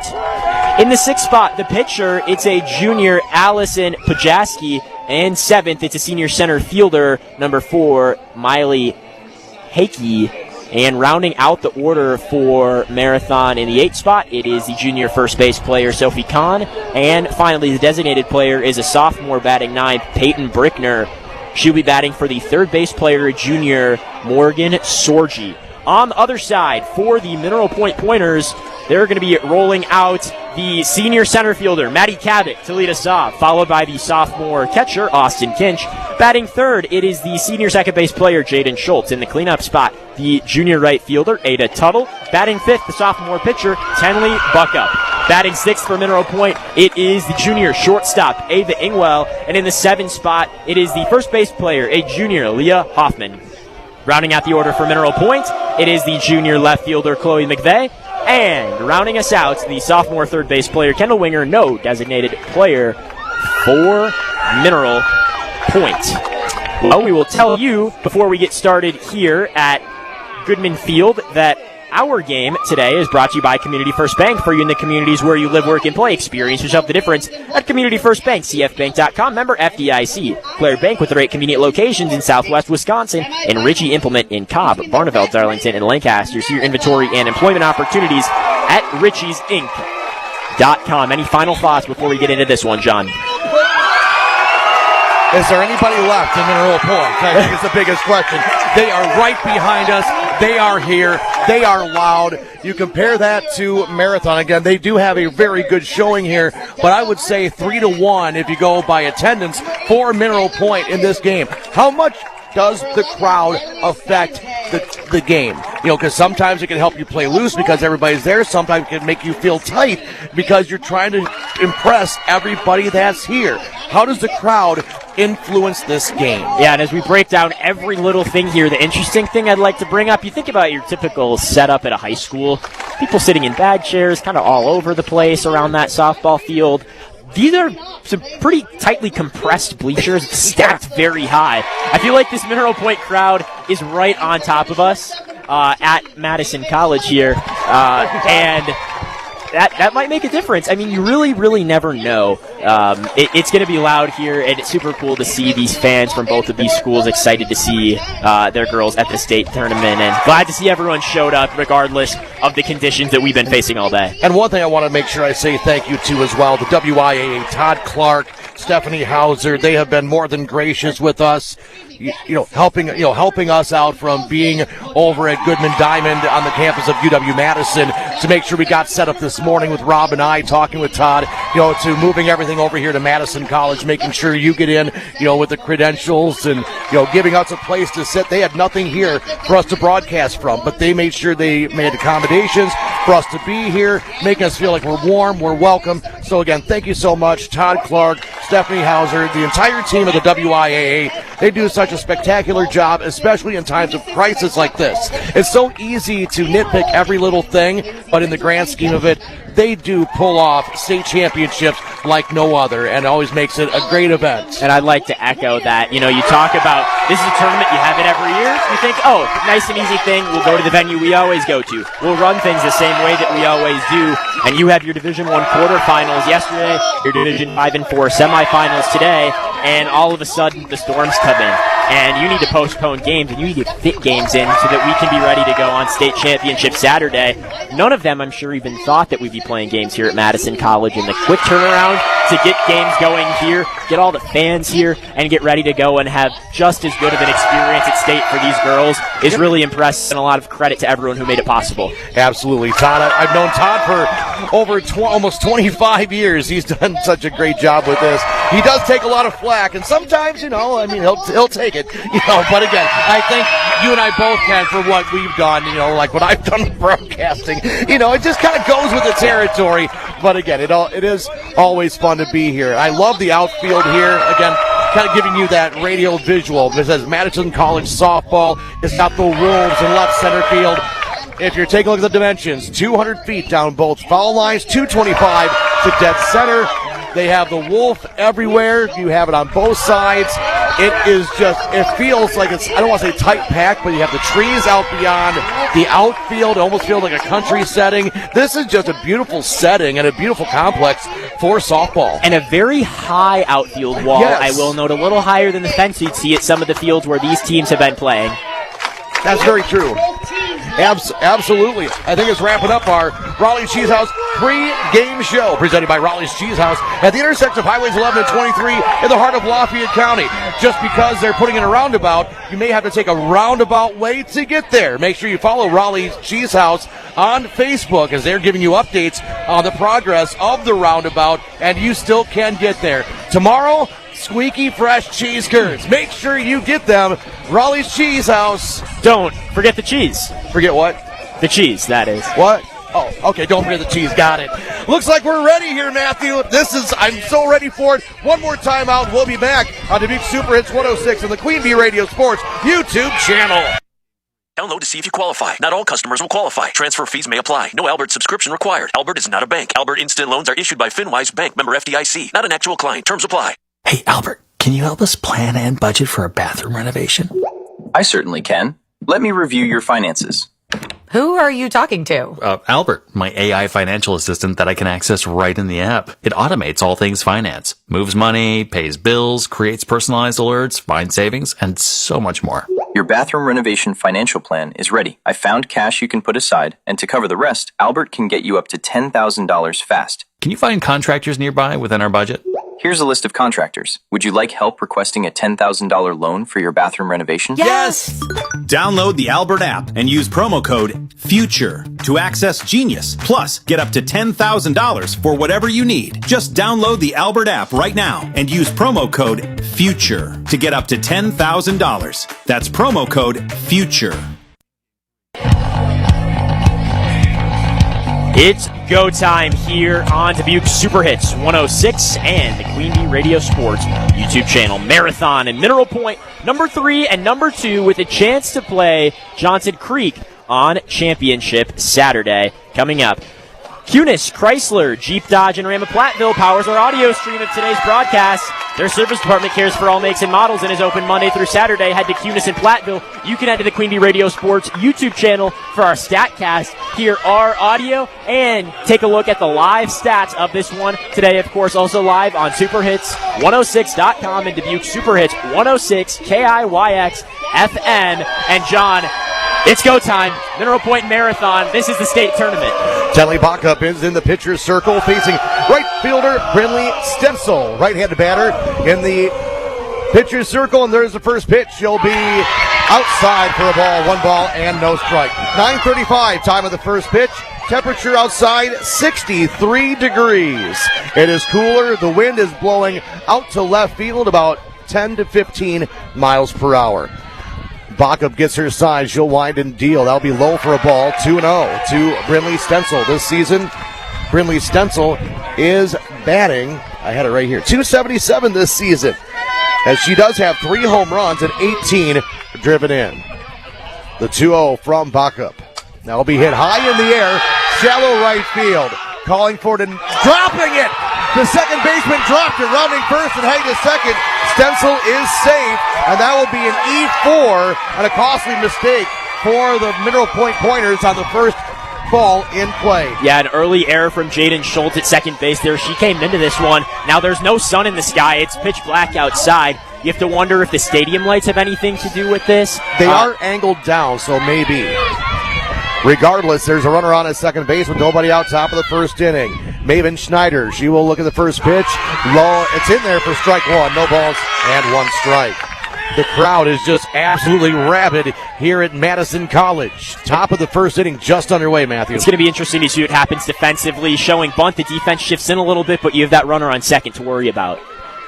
Speaker 2: In the 6th spot, the pitcher, it's a junior, Allison Pajaski. And 7th, it's a senior center fielder, number 4, Miley Hakey. And rounding out the order for Marathon in the 8th spot, it is the junior first base player, Sophie Kahn. And finally, the designated player is a sophomore batting 9th, Peyton Brickner. She'll be batting for the third base player, junior Morgan Sorgi. On the other side, for the Mineral Point Pointers, they're going to be rolling out the senior center fielder, Maddie Cabot, to lead us off, followed by the sophomore catcher, Austin Kinch. Batting third, it is the senior second base player, Jaden Schultz. In the cleanup spot, the junior right fielder, Ada Tuttle. Batting fifth, the sophomore pitcher, Tenley Buckup. Batting sixth for Mineral Point, it is the junior shortstop, Ava Ingwell. And in the 7th spot, it is the first base player, a junior, Leah Hoffman. Rounding out the order for Mineral Point, it is the junior left fielder, Chloe McVeigh. And rounding us out, the sophomore third base player, Kendall Winger, no designated player for Mineral Point. Well, we will tell you before we get started here at Goodman Field that our game today is brought to you by Community First Bank. For you in the communities where you live, work, and play, experience yourself the difference at Community First Bank. CFBank.com, member FDIC. Claire Bank with 8 convenient locations in southwest Wisconsin, and Ritchie Implement in Cobb, Barneveld, Darlington, and Lancaster. See your inventory and employment opportunities at RitchiesInc.com. Any final thoughts before we get into this one, John?
Speaker 3: Is there anybody left in Mineral Point? I think is the biggest question. They are right behind us. They are here. They are loud. You compare that to Marathon. Again, they do have a very good showing here, but I would say 3-1 if you go by attendance for Mineral Point in this game. How much does the crowd affect the game? You know, because sometimes it can help you play loose because everybody's there. Sometimes it can make you feel tight because you're trying to impress everybody that's here. How does the crowd influence this game?
Speaker 2: Yeah, and as we break down every little thing here, the interesting thing I'd like to bring up, you think about your typical setup at a high school, people sitting in bag chairs kind of all over the place around that softball field. These are some pretty tightly compressed bleachers, stacked very high. I feel like this Mineral Point crowd is right on top of us at Madison College here, and that might make a difference. I mean, you really never know. It's going to be loud here, and it's super cool to see these fans from both of these schools excited to see their girls at the state tournament, and glad to see everyone showed up regardless of the conditions that we've been facing all day.
Speaker 3: And one thing I want to make sure I say thank you to as well, the WIAA, Todd Clark, Stephanie Hauser, they have been more than gracious with us, helping us out from being over at Goodman Diamond on the campus of UW-Madison to make sure we got set up this morning with Rob and I, talking with Todd, to moving everything over here to Madison College, making sure you get in, with the credentials and, giving us a place to sit. They had nothing here for us to broadcast from, but they made sure they made accommodations for us to be here, making us feel like we're warm, we're welcome. So again, thank you so much, Todd Clark, Stephanie Hauser, the entire team of the WIAA. They do such a spectacular job, especially in times of crisis like this. It's so easy to nitpick every little thing, but in the grand scheme of it, they do pull off state championships like no other, and always makes it a great event.
Speaker 2: And I'd like to echo that. You talk about this is a tournament, you have it every year. You think, nice and easy thing. We'll go to the venue we always go to. We'll run things the same way that we always do. And you have your Division I quarterfinals yesterday, your Division 5 and 4 semifinals today, and all of a sudden the storms come in. And you need to postpone games, and you need to fit games in so that we can be ready to go on state championship Saturday. None of them, I'm sure, even thought that we'd be playing games here at Madison College. And the quick turnaround to get games going here, get all the fans here, and get ready to go and have just as good of an experience at state for these girls is really impressive, and a lot of credit to everyone who made it possible.
Speaker 3: Absolutely, Todd. I've known Todd for over almost 25 years. He's done such a great job with this. He does take a lot of flack, and sometimes, he'll take it. But again, I think you and I both can for what we've done, like what I've done with broadcasting. It just kind of goes with the territory. But again, it is always fun to be here. I love the outfield here. Again, kind of giving you that radio visual. It says Madison College softball. It's got the Wolves in left center field. If you're taking a look at the dimensions, 200 feet down both foul lines, 225 to dead center. They have the Wolf everywhere. You have it on both sides. it feels like it's, I don't want to say tight packed, but you have the trees out beyond the outfield. It almost feels like a country setting. This is just a beautiful setting and a beautiful complex for softball.
Speaker 2: And a very high outfield wall.
Speaker 3: Yes.
Speaker 2: I will note a little higher than the fence you'd see at some of the fields where these teams have been playing.
Speaker 3: That's very true. Absolutely. I think it's wrapping up our Raleigh Cheese House pre-game show presented by Raleigh's Cheese House at the intersection of Highways 11 and 23 in the heart of Lafayette County. Just because they're putting in a roundabout, you may have to take a roundabout way to get there. Make sure you follow Raleigh's Cheese House on Facebook as they're giving you updates on the progress of the roundabout, and you still can get there. Tomorrow, squeaky fresh cheese curds. Make sure you get them. Raleigh's Cheese House.
Speaker 2: Don't forget the cheese.
Speaker 3: Forget what?
Speaker 2: The cheese, that is.
Speaker 3: What? Oh, okay, don't forget the cheese. Got it. Looks like we're ready here, Matthew. I'm so ready for it. One more time out. We'll be back on Dubuque Super Hits 106 on the Queen Bee Radio Sports YouTube channel.
Speaker 18: Download to see if you qualify. Not all customers will qualify. Transfer fees may apply. No Albert subscription required. Albert is not a bank. Albert Instant Loans are issued by FinWise Bank, member FDIC. Not an actual client. Terms apply.
Speaker 19: Hey, Albert, can you help us plan and budget for a bathroom renovation?
Speaker 20: I certainly can. Let me review your finances.
Speaker 21: Who are you talking to?
Speaker 19: Albert, my AI financial assistant that I can access right in the app. It automates all things finance, moves money, pays bills, creates personalized alerts, finds savings, and so much more.
Speaker 20: Your bathroom renovation financial plan is ready. I found cash you can put aside, and to cover the rest, Albert can get you up to $10,000 fast.
Speaker 19: Can you find contractors nearby within our budget?
Speaker 20: Here's a list of contractors. Would you like help requesting a $10,000 loan for your bathroom renovation?
Speaker 21: Yes!
Speaker 12: Download the Albert app and use promo code FUTURE to access Genius. Plus, get up to $10,000 for whatever you need. Just download the Albert app right now and use promo code FUTURE to get up to $10,000. That's promo code FUTURE.
Speaker 2: It's go time here on Dubuque Super Hits 106 and the Queen Bee Radio Sports YouTube channel. Marathon and Mineral Point, number 3 and number 2 with a chance to play Johnson Creek on Championship Saturday coming up. Cunis, Chrysler, Jeep, Dodge, and Ram of Platteville powers our audio stream of today's broadcast. Their service department cares for all makes and models and is open Monday through Saturday. Head to Cunis and Platteville. You can head to the Queen Bee Radio Sports YouTube channel for our StatCast, hear our audio, and take a look at the live stats of this one. Today, of course, also live on SuperHits106.com and Dubuque Super Hits 106 KIYX FM. And John, it's go time. Mineral Point Marathon. This is the state tournament.
Speaker 3: Tenley Backup is in the pitcher's circle facing right fielder Brinley Stencil. Right-handed batter in the pitcher's circle, and there's the first pitch. She'll be outside for a ball, 1 ball and no strike. 9:35, time of the first pitch. Temperature outside 63 degrees. It is cooler. The wind is blowing out to left field about 10 to 15 miles per hour. Backup gets her side. She'll wind and deal. That'll be low for a ball. 2-0 to Brinley Stencil. This season, Brinley Stencil is batting, I had it right here, 277 this season, as she does have 3 home runs and 18 driven in. The 2-0 from Backup. That'll be hit high in the air, shallow right field. Calling for it and dropping it. The second baseman dropped it, rounding first and heading to second. Stencil is safe, and that will be an E4 and a costly mistake for the Mineral Point Pointers on the first ball in play.
Speaker 2: Yeah, an early error from Jaden Schultz at second base there. She came into this one. Now there's no sun in the sky. It's pitch black outside. You have to wonder if the stadium lights have anything to do with this.
Speaker 3: They are angled down, so maybe. Regardless, there's a runner on at second base with nobody out top of the first inning. Maven Schneider, she will look at the first pitch. Low, it's in there for strike 1. No balls and 1 strike. The crowd is just absolutely rabid here at Madison College. Top of the first inning just underway, Matthew.
Speaker 2: It's going to be interesting to see what happens defensively. Showing bunt, the defense shifts in a little bit, but you have that runner on second to worry about.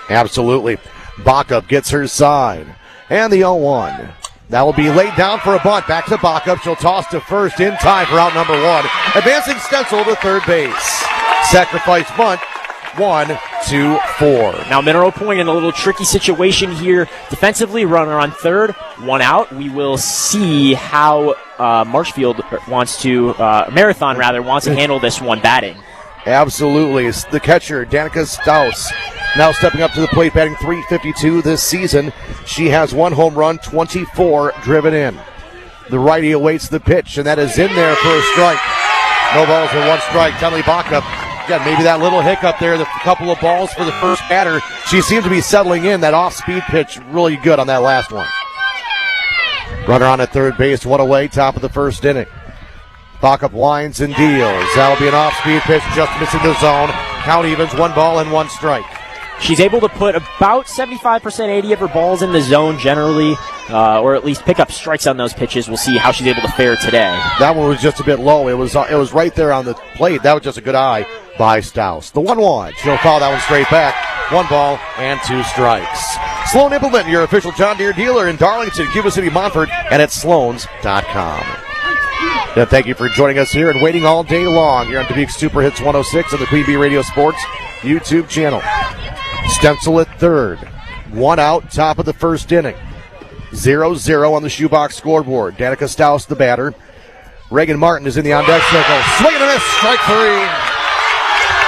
Speaker 3: Absolutely. Backup gets her side. And the 0-1. That will be laid down for a bunt. Back to Backup. She'll toss to first in time for out number 1. Advancing Stencil to third base. Sacrifice bunt. 1-2-4.
Speaker 2: Now Mineral Point in a little tricky situation here. Defensively, runner on third, 1 out. We will see how Marshfield wants to, wants to handle this one batting.
Speaker 3: Absolutely. The catcher, Danica Staus, now stepping up to the plate, batting .352 this season. She has 1 home run, 24 driven in. The righty awaits the pitch, and that is in there for a strike. No balls and 1 strike. Tenley Backup. Again, maybe that little hiccup there, the couple of balls for the first batter. She seems to be settling in. That off-speed pitch really good on that last one. Runner on at third base, 1 away, top of the first inning. Backup winds and deals. That'll be an off-speed pitch, just missing the zone. Count evens, 1 ball and 1 strike.
Speaker 2: She's able to put about 75%, 80 of her balls in the zone generally, or at least pick up strikes on those pitches. We'll see how she's able to fare today.
Speaker 3: That one was just a bit low. It was right there on the plate. That was just a good eye by Stouse. The 1-1. She'll foul that one straight back. 1 ball and 2 strikes. Sloan Implement, your official John Deere dealer in Darlington, Cuba City, Montfort, and at Sloans.com. And thank you for joining us here and waiting all day long here on Dubuque Super Hits 106 on the Queen Bee Radio Sports YouTube channel. Stencil at third. 1 out, top of the first inning. 0-0 on the shoebox scoreboard. Danica Stouse, the batter. Reagan Martin is in the on-deck circle. Swing and a miss, strike 3.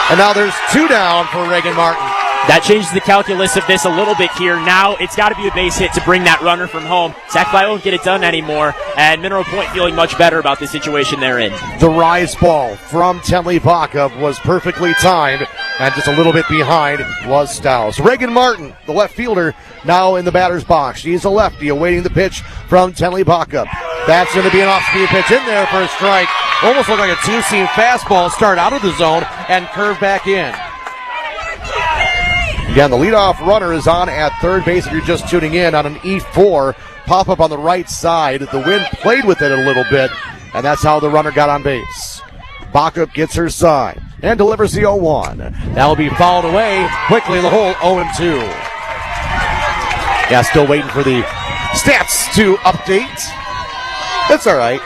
Speaker 3: And now there's 2 down for Reagan Martin.
Speaker 2: That changes the calculus of this a little bit here. Now it's got to be a base hit to bring that runner from home. Sackfly won't get it done anymore, and Mineral Point feeling much better about the situation they're in.
Speaker 3: The rise ball from Tenley Backup was perfectly timed, and just a little bit behind was Stouse. Reagan Martin, the left fielder, now in the batter's box. She's a lefty awaiting the pitch from Tenley Backup. That's going to be an off-speed pitch in there for a strike. Almost looked like a 2-seam fastball, start out of the zone and curve back in. Again, the leadoff runner is on at third base if you're just tuning in on an E4 pop-up on the right side. The wind played with it a little bit, and that's how the runner got on base. Backup gets her side and delivers the 0-1. That'll be fouled away quickly in the hole, 0-2. Yeah, still waiting for the stats to update. That's all right.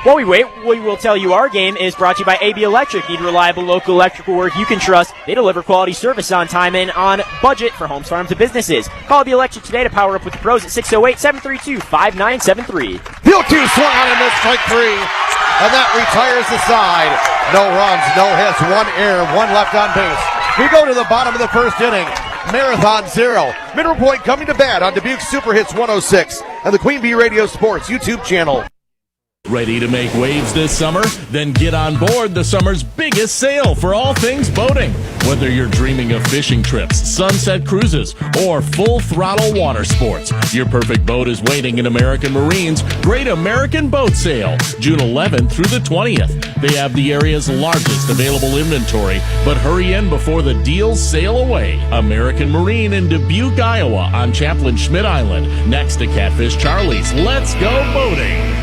Speaker 2: While we wait, we will tell you our game is brought to you by AB Electric. Need reliable local electrical work you can trust. They deliver quality service on time and on budget for homes, farms, and businesses. Call AB Electric today to power up with the pros at 608-732-5973.
Speaker 3: Field 2 swung on and missed, strike 3. And that retires the side. No runs, no hits, 1 error, 1 left on base. We go to the bottom of the first inning. Marathon 0. Mineral Point coming to bat on Dubuque Super Hits 106 and the Queen Bee Radio Sports YouTube channel.
Speaker 1: Ready to make waves this summer? Then get on board the summer's biggest sale for all things boating. Whether you're dreaming of fishing trips, sunset cruises, or full-throttle water sports, your perfect boat is waiting in American Marine's Great American Boat Sale, June 11th through the 20th. They have the area's largest available inventory, but hurry in before the deals sail away. American Marine in Dubuque, Iowa on Chaplain Schmidt Island, next to Catfish Charlie's. Let's go boating!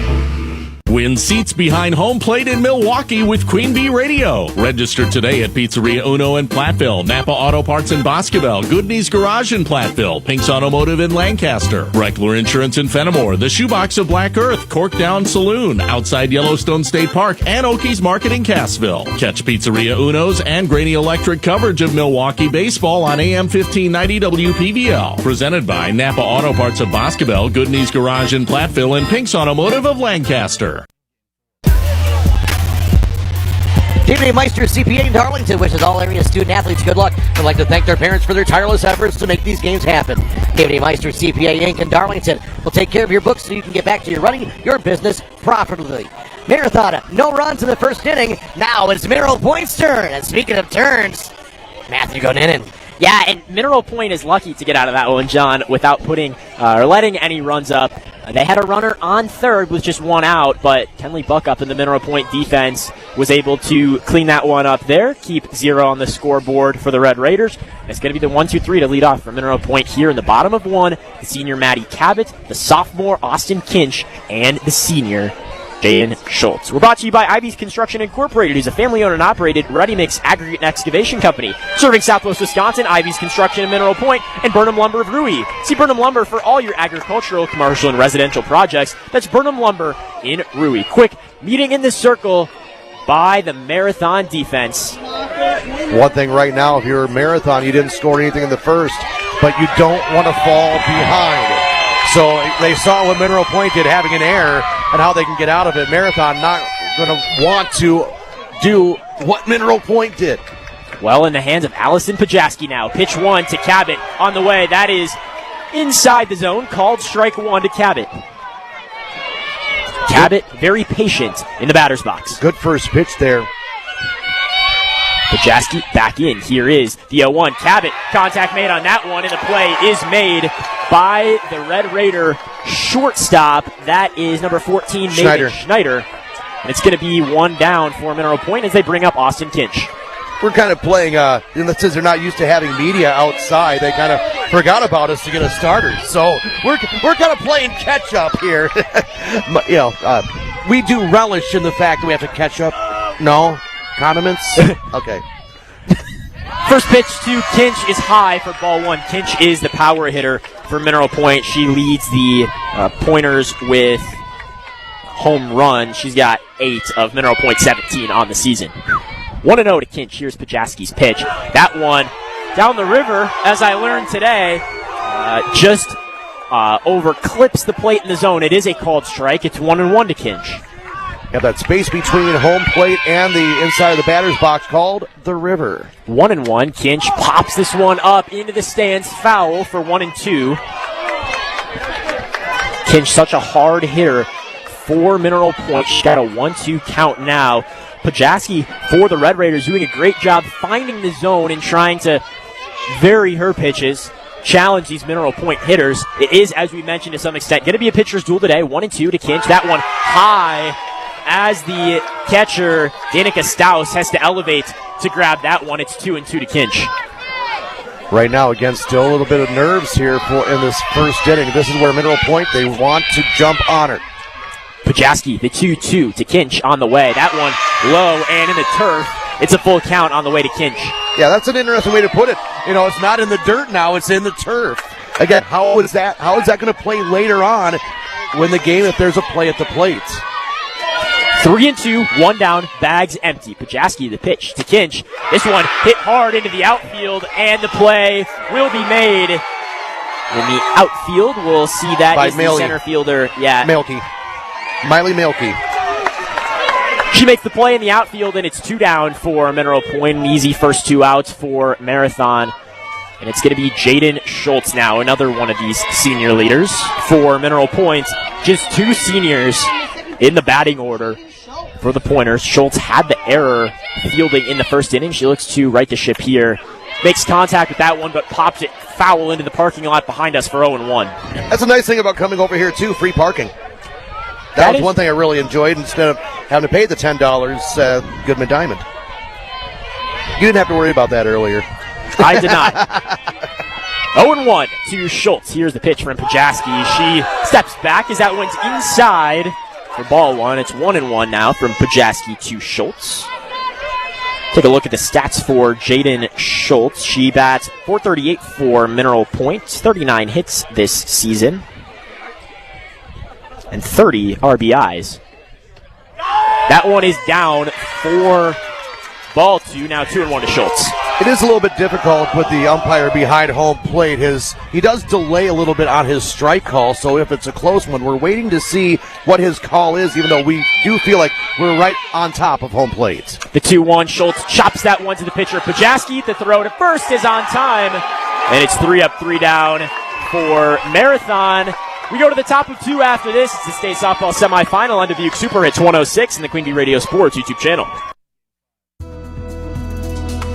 Speaker 1: Win seats behind home plate in Milwaukee with Queen Bee Radio. Register today at Pizzeria Uno in Platteville, Napa Auto Parts in Boscoville, Goodney's Garage in Platteville, Pink's Automotive in Lancaster, Reckler Insurance in Fenimore, The Shoebox of Black Earth, Cork Down Saloon, outside Yellowstone State Park, and Okies Market in Cassville. Catch Pizzeria Uno's and Graney Electric coverage of Milwaukee baseball on AM 1590 WPVL. Presented by Napa Auto Parts of Boscoville, Goodney's Garage in Platteville, and Pink's Automotive of Lancaster.
Speaker 4: David A. Meister, CPA in Darlington, wishes all area student athletes good luck. Would like to thank their parents for their tireless efforts to make these games happen. David A. Meister, CPA Inc. in Darlington will take care of your books so you can get back to your running your business profitably. Marathon, no runs in the first inning. Now it's Mineral Point's turn. And speaking of turns, Matthew Gonenin.
Speaker 2: Yeah, and Mineral Point is lucky to get out of that one, John, without putting or letting any runs up. They had a runner on third with just 1 out, but Tenley Backup in the Mineral Point defense was able to clean that one up there, keep 0 on the scoreboard for the Red Raiders. It's going to be the 1-2-3 to lead off for Mineral Point here in the bottom of 1. The senior Maddie Cabot, the sophomore Austin Kinch, and the senior Jaden Schultz. We're brought to you by Ivy's Construction Incorporated, who's a family-owned and operated ready-mix aggregate and excavation company. Serving Southwest Wisconsin, Ivy's Construction in Mineral Point, and Burnham Lumber of Rui. See Burnham Lumber for all your agricultural, commercial, and residential projects. That's Burnham Lumber in Rui. Quick meeting in the circle by the Marathon defense.
Speaker 3: One thing right now, if you're a Marathon, you didn't score anything in the first, but you don't want to fall behind. So they saw what Mineral Point did, having an error, and how they can get out of it. Marathon not going to want to do what Mineral Point did.
Speaker 2: Well, in the hands of Allison Pajaski now. Pitch 1 to Cabot on the way. That is inside the zone. Called strike 1 to Cabot. Cabot very patient in the batter's box.
Speaker 3: Good first pitch there.
Speaker 2: Pajaski back in. Here is the 0-1. Cabot, contact made on that one, and the play is made by the Red Raider shortstop. That is number 14, Nathan Schneider. And it's going to be one down for Mineral Point as they bring up Austin Kinch.
Speaker 3: We're kind of playing, since they're not used to having media outside, they kind of forgot about us to get us started. So we're kind of playing catch up here. We do relish in the fact that we have to catch up. No? Condiments? Okay.
Speaker 2: First pitch to Kinch is high for ball 1. Kinch is the power hitter for Mineral Point. She leads the Pointers with home run. She's got 8 of Mineral Point 17 on the season. 1-0 to Kinch. Here's Pajaski's pitch. That one down the river, as I learned today, just over clips the plate in the zone. It is a called strike. It's 1-1 to Kinch.
Speaker 3: Got that space between home plate and the inside of the batter's box called the river.
Speaker 2: 1-1. Kinch pops this one up into the stands. Foul for 1-2. Kinch, such a hard hitter for Mineral Point. She's got a 1-2 count now. Pajaski for the Red Raiders doing a great job finding the zone and trying to vary her pitches, challenge these Mineral Point hitters. It is, as we mentioned to some extent, going to be a pitcher's duel today. 1-2 to Kinch. That one high as the catcher, Danica Staus, has to elevate to grab that one. It's 2-2 to Kinch.
Speaker 3: Right now, again, still a little bit of nerves here in this first inning. This is where Mineral Point, they want to jump on her.
Speaker 2: Pajaski, the 2-2 to Kinch on the way. That one low and in the turf. It's a full count on the way to Kinch.
Speaker 3: Yeah, that's an interesting way to put it. It's not in the dirt now, it's in the turf. Again, how is that going to play later on when the game, if there's a play at the plate?
Speaker 2: 3-2, 1 down, bags empty. Pajaski, the pitch to Kinch. This one hit hard into the outfield, and the play will be made in the outfield. We'll see that
Speaker 3: by
Speaker 2: is the center fielder. Yeah,
Speaker 3: Miley Mielke.
Speaker 2: She makes the play in the outfield, and it's 2 down for Mineral Point. An easy first 2 outs for Marathon. And it's going to be Jaden Schultz now, another one of these senior leaders for Mineral Point. Just 2 seniors in the batting order for the Pointers. Schultz had the error fielding in the first inning. She looks to right the ship here. Makes contact with that one, but pops it foul into the parking lot behind us for 0-1.
Speaker 3: That's a nice thing about coming over here, too, free parking. That was one thing I really enjoyed instead of having to pay the $10 Goodman Diamond. You didn't have to worry about that earlier.
Speaker 2: I did not. 0-1 to Schultz. Here's the pitch from Pajaski. She steps back as that went inside for ball 1. It's 1-1 now from Pajaski to Schultz. Take a look at the stats for Jaden Schultz. She bats .438 for Mineral Point, 39 hits this season, and 30 RBIs. That one is down for ball 2. Now 2-1 to Schultz.
Speaker 3: It is a little bit difficult with the umpire behind home plate. He does delay a little bit on his strike call, so if it's a close one, we're waiting to see what his call is, even though we do feel like we're right on top of home plate.
Speaker 2: The 2-1, Schultz chops that one to the pitcher. Pajaski, the throw to first is on time, and it's 3 up, 3 down for Marathon. We go to the top of 2 after this. It's the state softball semifinal on Dubuque Super Hits 106 and the Queen Bee Radio Sports YouTube channel.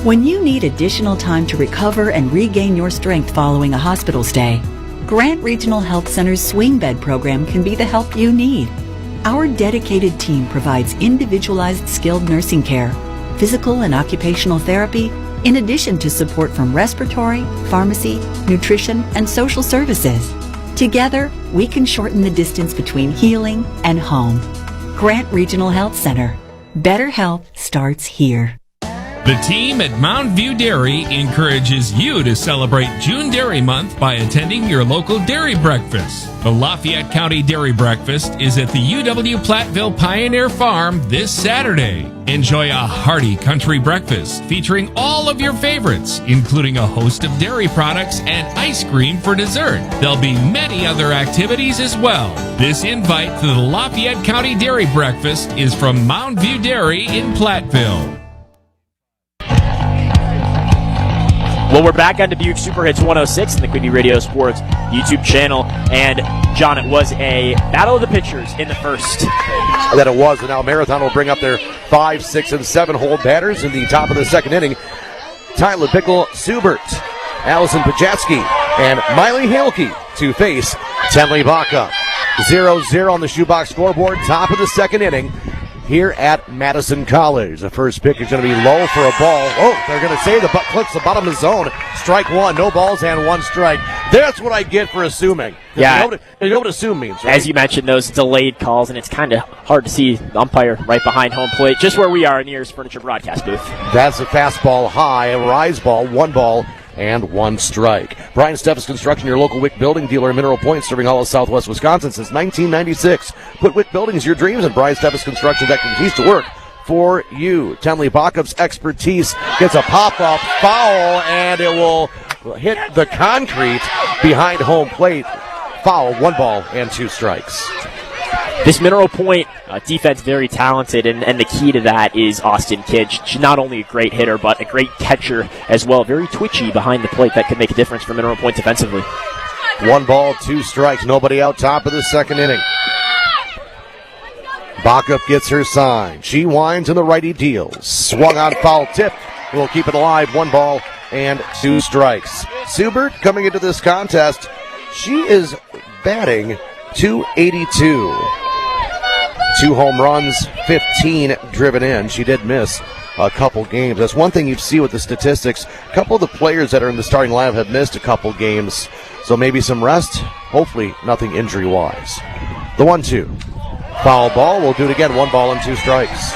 Speaker 7: When you need additional time to recover and regain your strength following a hospital stay, Grant Regional Health Center's Swing Bed program can be the help you need. Our dedicated team provides individualized skilled nursing care, physical and occupational therapy, in addition to support from respiratory, pharmacy, nutrition, and social services. Together, we can shorten the distance between healing and home. Grant Regional Health Center. Better health starts here.
Speaker 13: The team at Mountain View Dairy encourages you to celebrate June Dairy Month by attending your local dairy breakfast. The Lafayette County Dairy Breakfast is at the UW Platteville Pioneer Farm this Saturday. Enjoy a hearty country breakfast featuring all of your favorites, including a host of dairy products and ice cream for dessert. There'll be many other activities as well. This invite to the Lafayette County Dairy Breakfast is from Mountain View Dairy in Platteville.
Speaker 2: Well, we're back on Dubuque Super Hits 106 in the Queen Bee Radio Sports YouTube channel. And, John, it was a battle of the pitchers in the first.
Speaker 3: That it was, and now Marathon will bring up their 5, 6, and 7 hold batters in the top of the second inning. Tyler Pickle, Subert, Allison Pajatsky, and Miley Halke to face Tenley Baca. 0-0 on the shoebox scoreboard, top of the second inning here at Madison College. The first pitch is going to be low for a ball. Oh, they're going to say the butt clips the bottom of the zone. Strike one, no balls and one strike. That's what I get for assuming.
Speaker 2: Yeah.
Speaker 3: You know what assume means, right?
Speaker 2: As you mentioned, those delayed calls, and it's kind of hard to see the umpire right behind home plate, just where we are in the Ears Furniture broadcast booth.
Speaker 3: That's a fastball high, a rise ball, 1 ball and 1 strike. Brian Steffes Construction, your local Wick Building dealer in Mineral Point, serving all of Southwest Wisconsin since 1996. Put Wick Buildings your dreams and Brian Steffes Construction's expertise to work for you. Tenley Bacup's expertise gets a pop-up foul, and it will hit the concrete behind home plate. Foul, 1 ball and 2 strikes.
Speaker 2: This Mineral Point defense very talented, and the key to that is Austin Kidd. She's not only a great hitter, but a great catcher as well. Very twitchy behind the plate. That could make a difference for Mineral Point defensively.
Speaker 3: 1 ball, 2 strikes. Nobody out, top of the second inning. Bacup gets her sign. She winds and the righty deals. Swung on foul tip. Will keep it alive. 1 ball and 2 strikes. Subert coming into this contest. She is batting .282. 2 home runs, 15 driven in. She did miss a couple games. That's one thing you see with the statistics. A couple of the players that are in the starting lineup have missed a couple games, so maybe some rest. Hopefully nothing injury-wise. The 1-2. Foul ball. We'll do it again. 1 ball and 2 strikes.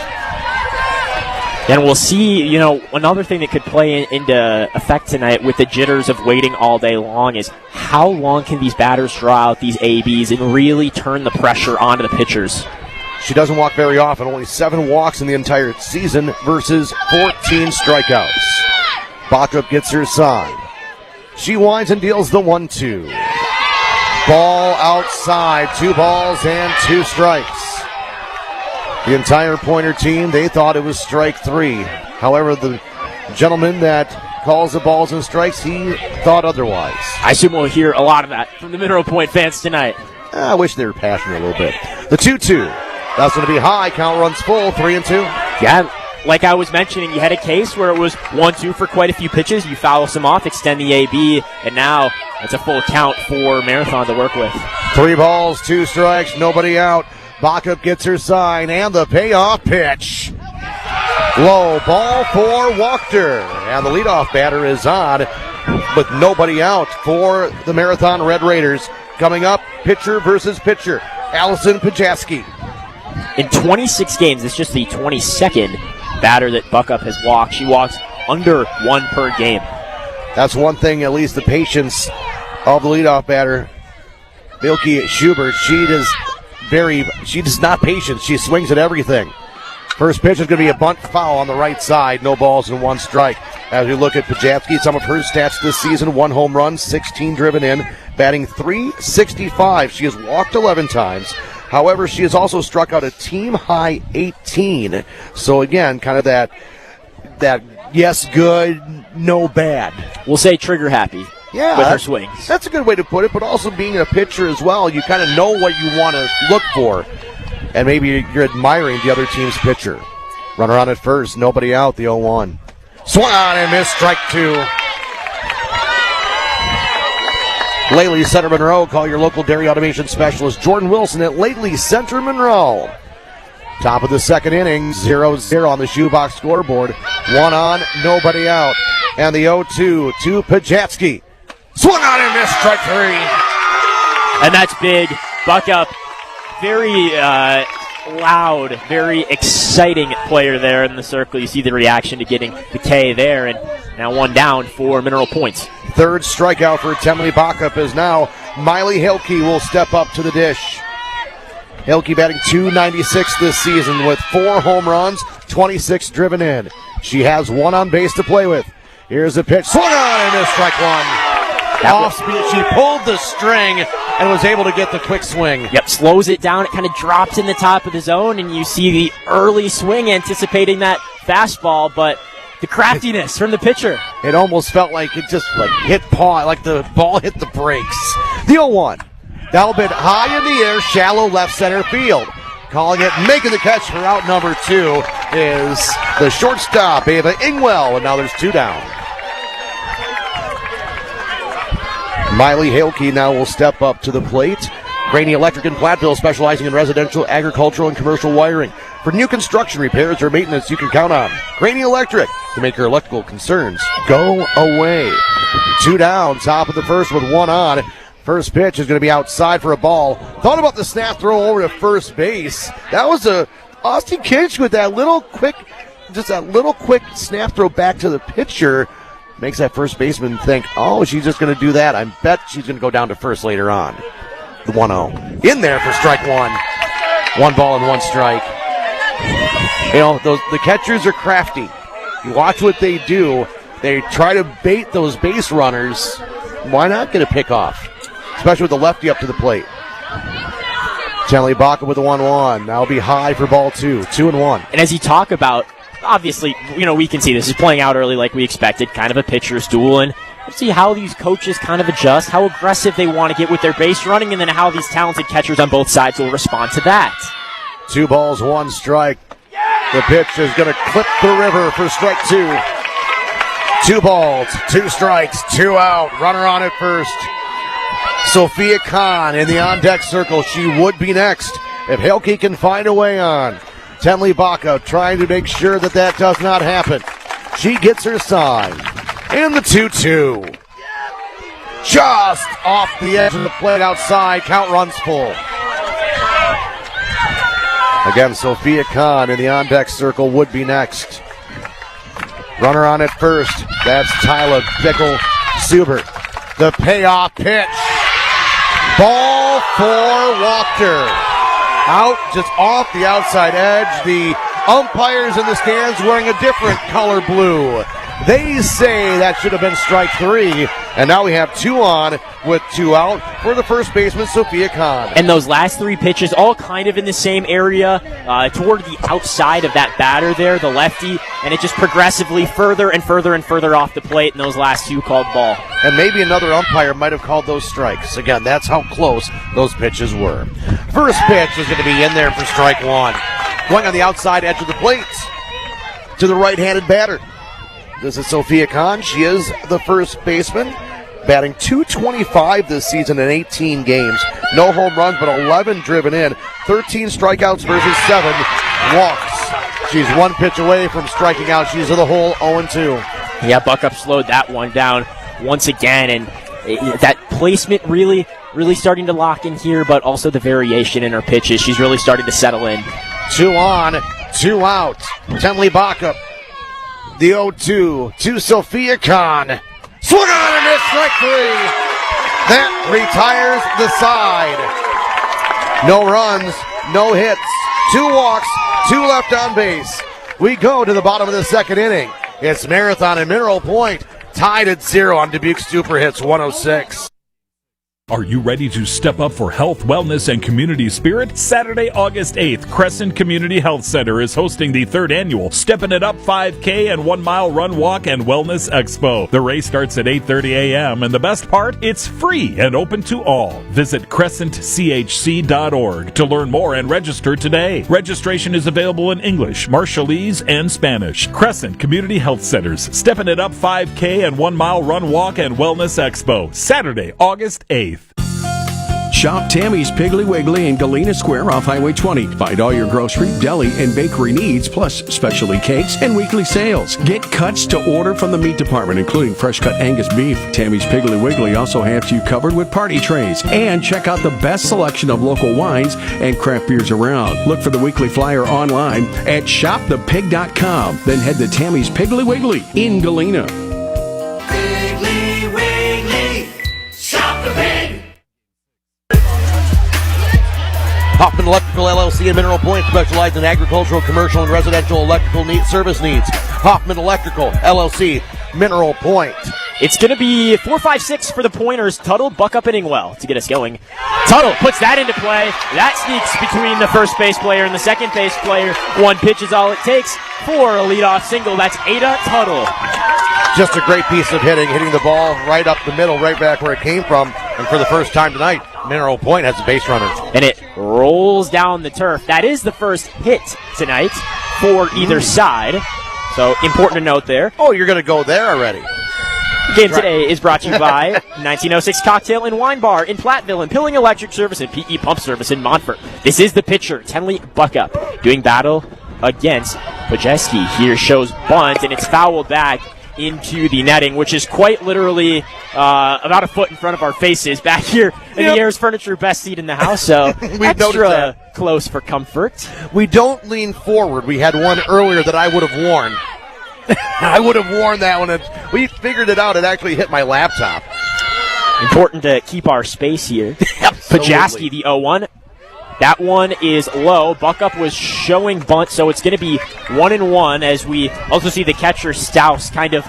Speaker 2: And we'll see, another thing that could play into effect tonight with the jitters of waiting all day long is how long can these batters draw out these ABs and really turn the pressure onto the pitchers.
Speaker 3: She doesn't walk very often, only 7 walks in the entire season versus 14 strikeouts. Bacup gets her sign. She winds and deals the 1-2. Ball outside, 2 balls and 2 strikes. The entire Pointer team, they thought it was strike 3. However, the gentleman that calls the balls and strikes, he thought otherwise.
Speaker 2: I assume we'll hear a lot of that from the Mineral Point fans tonight.
Speaker 3: I wish they were passionate a little bit. The 2-2. That's going to be high. Count runs full, 3-2.
Speaker 2: Yeah, like I was mentioning, you had a case where it was 1-2 for quite a few pitches. You foul some off, extend the AB, and now it's a full count for Marathon to work with.
Speaker 3: 3 balls, 2 strikes, nobody out. Bacup gets her sign, and the payoff pitch. Low ball for Wachter. And the leadoff batter is on with nobody out for the Marathon Red Raiders. Coming up, pitcher versus pitcher. Allison Pajatsky.
Speaker 2: In 26 games, it's just the 22nd batter that Bacup has walked. She walks under 1 per game.
Speaker 3: That's one thing, at least the patience of the leadoff batter, Bilke Schubert. She does not patience. She swings at everything. First pitch is going to be a bunt foul on the right side. No balls and 1 strike. As we look at Pajatsky, some of her stats this season: 1 home run, 16 driven in, batting .365. She has walked 11 times. However, she has also struck out a team-high 18. So again, kind of that yes, good, no bad.
Speaker 2: We'll say trigger happy.
Speaker 3: Yeah,
Speaker 2: with her swings.
Speaker 3: That's a good way to put it, but also being a pitcher as well, you kind of know what you want to look for. And maybe you're admiring the other team's pitcher. Runner on at first, nobody out, the 0-1. Swung on and missed, strike 2. Lately Center Monroe, call your local dairy automation specialist Jordan Wilson at Lately Center Monroe. Top of the second inning, 0-0 on the shoebox scoreboard. 1 on, nobody out. And the 0-2 to Pajatsky. Swung on and missed, strike 3.
Speaker 2: And that's big. Bacup, very loud, very exciting player there in the circle. You see the reaction to getting the K there, and now 1 down for Mineral Point.
Speaker 3: Third strikeout for Tenley Bacup is now Miley Halke will step up to the dish. Halke batting .296 this season with 4 home runs, 26 driven in. She has 1 on base to play with. Here's a pitch, swung on and missed, strike 1. Off speed, she pulled the string and was able to get the quick swing.
Speaker 2: Yep, slows it down. It kind of drops in the top of the zone, and you see the early swing anticipating that fastball, but The craftiness from the pitcher.
Speaker 3: It almost felt like it just hit paw, like the ball hit the brakes. The 0-1. That'll be high in the air, shallow left center field. Calling it, making the catch for out number 2 is the shortstop, Ava Ingwell, and now there's 2 down. Miley Halke now will step up to the plate. Graney Electric in Platteville, specializing in residential, agricultural, and commercial wiring. For new construction, repairs, or maintenance, you can count on Graney Electric to make your electrical concerns go away. 2 down, top of the first with 1 on. First pitch is going to be outside for a ball. Thought about the snap throw over to first base. That was Austin Kinch with that little quick snap throw back to the pitcher. Makes that first baseman think, oh, she's just going to do that. I bet she's going to go down to first later on. The 1-0. In there for strike 1. 1 ball and 1 strike. You know, the catchers are crafty. You watch what they do. They try to bait those base runners. Why not get a pick off? Especially with the lefty up to the plate. Chanley Baca with the 1-1. That'll be high for ball 2. 2-1.
Speaker 2: And as you talk about, obviously, we can see this is playing out early like we expected, kind of a pitcher's duel, and we'll see how these coaches kind of adjust, how aggressive they want to get with their base running, and then how these talented catchers on both sides will respond to that.
Speaker 3: 2 balls, 1 strike. The pitch is going to clip the river for strike 2. 2 balls, 2 strikes, 2 out. Runner on at first. Sophia Kahn in the on-deck circle. She would be next if Halke can find a way on. Tenley Baca trying to make sure that does not happen. She gets her sign. And the 2-2. Just off the edge of the plate outside. Count runs full. Again, Sophia Kahn in the on-deck circle would be next. Runner on at first. That's Tyler Bickle-Subert. The payoff pitch. Ball for Walker. Out, just off the outside edge. The umpires in the stands wearing a different color blue. They say that should have been strike 3. And now we have 2 on with 2 out for the first baseman, Sophia Kahn.
Speaker 2: And those last 3 pitches all kind of in the same area, toward the outside of that batter there, the lefty, and it just progressively further and further and further off the plate, and those last 2 called ball.
Speaker 3: And maybe another umpire might have called those strikes. Again, that's how close those pitches were. First pitch is going to be in there for strike 1. Going on the outside edge of the plate to the right-handed batter. This is Sophia Kahn. She is the first baseman, batting .225 this season in 18 games. No home runs, but 11 driven in. 13 strikeouts versus 7 walks. She's 1 pitch away from striking out. She's in the hole 0-2.
Speaker 2: Yeah, Buckup slowed that one down once again, and that placement really starting to lock in here, but also the variation in her pitches. She's really starting to settle in.
Speaker 3: 2 on, 2 out. Tenley Baca. The 0-2 to Sophia Kahn. Swung on and missed, strike 3. That retires the side. No runs, no hits, 2 walks, 2 left on base. We go to the bottom of the second inning. It's Marathon and Mineral Point tied at 0 on Dubuque Super Hits 106.
Speaker 10: Are you ready to step up for health, wellness, and community spirit? Saturday, August 8th, Crescent Community Health Center is hosting the 3rd annual Steppin' It Up 5K and 1 mile run, walk, and wellness expo. The race starts at 8:30 a.m., and the best part, it's free and open to all. Visit crescentchc.org to learn more and register today. Registration is available in English, Marshallese, and Spanish. Crescent Community Health Center's Steppin' It Up 5K and 1 mile run, walk, and wellness expo. Saturday, August 8th.
Speaker 5: Shop Tammy's Piggly Wiggly in Galena Square off Highway 20. Find all your grocery, deli, and bakery needs, plus specialty cakes and weekly sales. Get cuts to order from the meat department, including fresh-cut Angus beef. Tammy's Piggly Wiggly also has you covered with party trays. And check out the best selection of local wines and craft beers around. Look for the weekly flyer online at shopthepig.com. Then head to Tammy's Piggly Wiggly in Galena.
Speaker 22: Piggly Wiggly, shop the pig.
Speaker 3: Hoffman Electrical LLC in Mineral Point specializes in agricultural, commercial, and residential electrical service needs. Hoffman Electrical LLC, Mineral Point.
Speaker 2: It's going to be 4-5-6 for the Pointers. Tuttle, Buckup, and Ingwell to get us going. Tuttle puts that into play. That sneaks between the first base player and the second base player. One pitch is all it takes for a leadoff single. That's Ada Tuttle.
Speaker 3: Just a great piece of hitting the ball right up the middle, right back where it came from. And for the first time tonight, Mineral Point has a base runner.
Speaker 2: And it rolls down the turf. That is the first hit tonight for either side. So important to note there.
Speaker 3: Oh, you're going to go there already.
Speaker 2: The game today is brought to you by 1906 Cocktail and Wine Bar in Platteville and Pilling Electric Service and PE Pump Service in Montfort. This is the pitcher, Tenley Buckup, doing battle against Pajeski. Here shows bunt, and it's fouled back into the netting, which is quite literally about a foot in front of our faces back here in the Ayers Furniture best seat in the house, so extra close for comfort.
Speaker 3: We don't lean forward. We had one earlier that I would have worn. I would have worn that one. We figured it out. It actually hit my laptop.
Speaker 2: Important to keep our space here. Pajaski, the 0-1. That one is low. Buckup was showing bunt, so it's going to be 1-1 as we also see the catcher, Stouse, kind of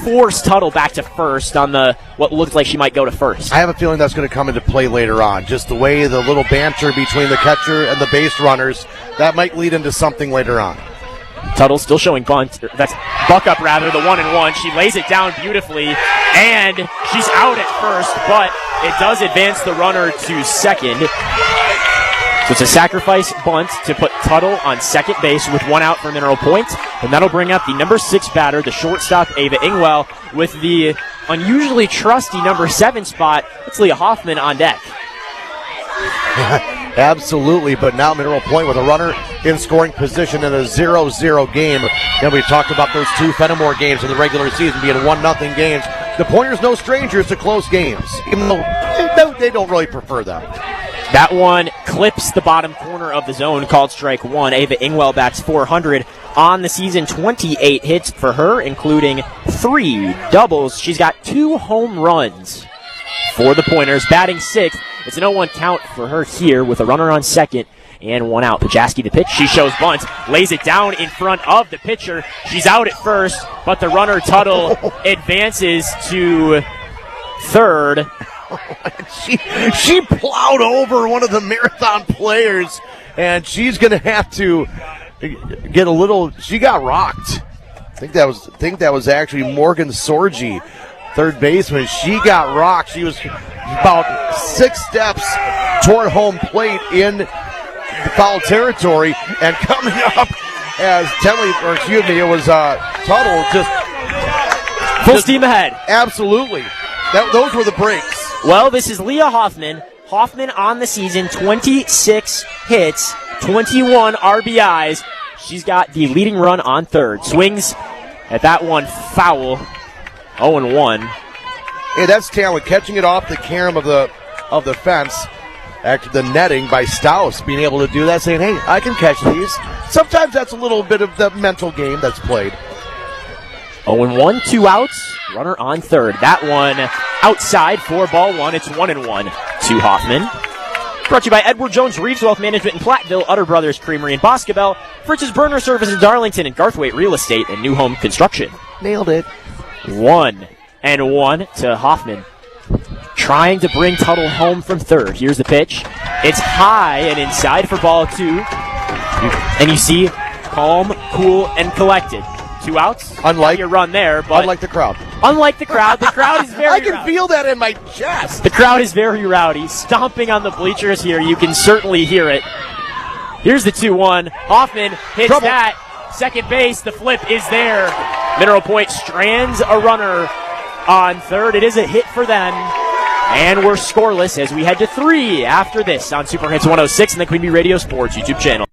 Speaker 2: force Tuttle back to first on the what looked like she might go to first.
Speaker 3: I have a feeling that's going to come into play later on. Just the way the little banter between the catcher and the base runners, that might lead into something later on.
Speaker 2: Tuttle still showing bunt. That's Buckup, rather, the 1-1. She lays it down beautifully, and she's out at first, but it does advance the runner to second. So it's a sacrifice bunt to put Tuttle on second base with one out for Mineral Point, and that'll bring up the number 6 batter, the shortstop, Ava Ingwell, with the unusually trusty number 7 spot. It's Leah Hoffman on deck.
Speaker 3: Absolutely, but now Mineral Point with a runner in scoring position in a 0-0 game. And we talked about those 2 Fenimore games in the regular season being 1-0 games. The Pointers no strangers to close games, even though they don't really prefer them.
Speaker 2: That one clips the bottom corner of the zone, called strike 1. Ava Ingwell bats .400 on the season, 28 hits for her, including 3 doubles. She's got 2 home runs for the Pointers, batting 6th. It's an 0-1 count for her here with a runner on second and 1 out. Pajaski the pitch. She shows bunt, lays it down in front of the pitcher. She's out at first, but the runner, Tuttle, advances to third.
Speaker 3: She plowed over one of the Marathon players, and she's going to have to get a little. She got rocked. I think that was actually Morgan Sorgi, third baseman. She got rocked. She was about 6 steps toward home plate in the foul territory, and coming up as it was Tuttle just
Speaker 2: full steam ahead.
Speaker 3: Absolutely. Those were the breaks.
Speaker 2: Well, this is Leah Hoffman. Hoffman on the season, 26 hits, 21 RBIs. She's got the leading run on third. Swings at that one foul. 0-1.
Speaker 3: Hey, that's talent. Catching it off the carom of the fence. Actually, the netting by Stouse, being able to do that, saying, hey, I can catch these. Sometimes that's a little bit of the mental game that's played.
Speaker 2: 0-1, 2 outs. Runner on third. That one outside for ball 1. It's 1-1 to Hoffman. Brought to you by Edward Jones Reeves Wealth Management in Platteville, Utter Brothers Creamery in Boscobel, Fritz's Burner Service in Darlington, and Garthwaite Real Estate and New Home Construction.
Speaker 3: Nailed it.
Speaker 2: 1-1 to Hoffman. Trying to bring Tuttle home from third. Here's the pitch. It's high and inside for ball 2. And you see calm, cool, and collected. 2 outs.
Speaker 3: Unlike
Speaker 2: your run there, but
Speaker 3: unlike the crowd.
Speaker 2: The crowd is very
Speaker 3: I can
Speaker 2: rowdy.
Speaker 3: feel that in my chest.
Speaker 2: The crowd is very rowdy. Stomping on the bleachers here. You can certainly hear it. Here's the 2-1. Hoffman hits that. Second base. The flip is there. Mineral Point strands a runner on third. It is a hit for them. And we're scoreless as we head to 3 after this on Super Hits 106 and the Queen Bee Radio Sports YouTube channel.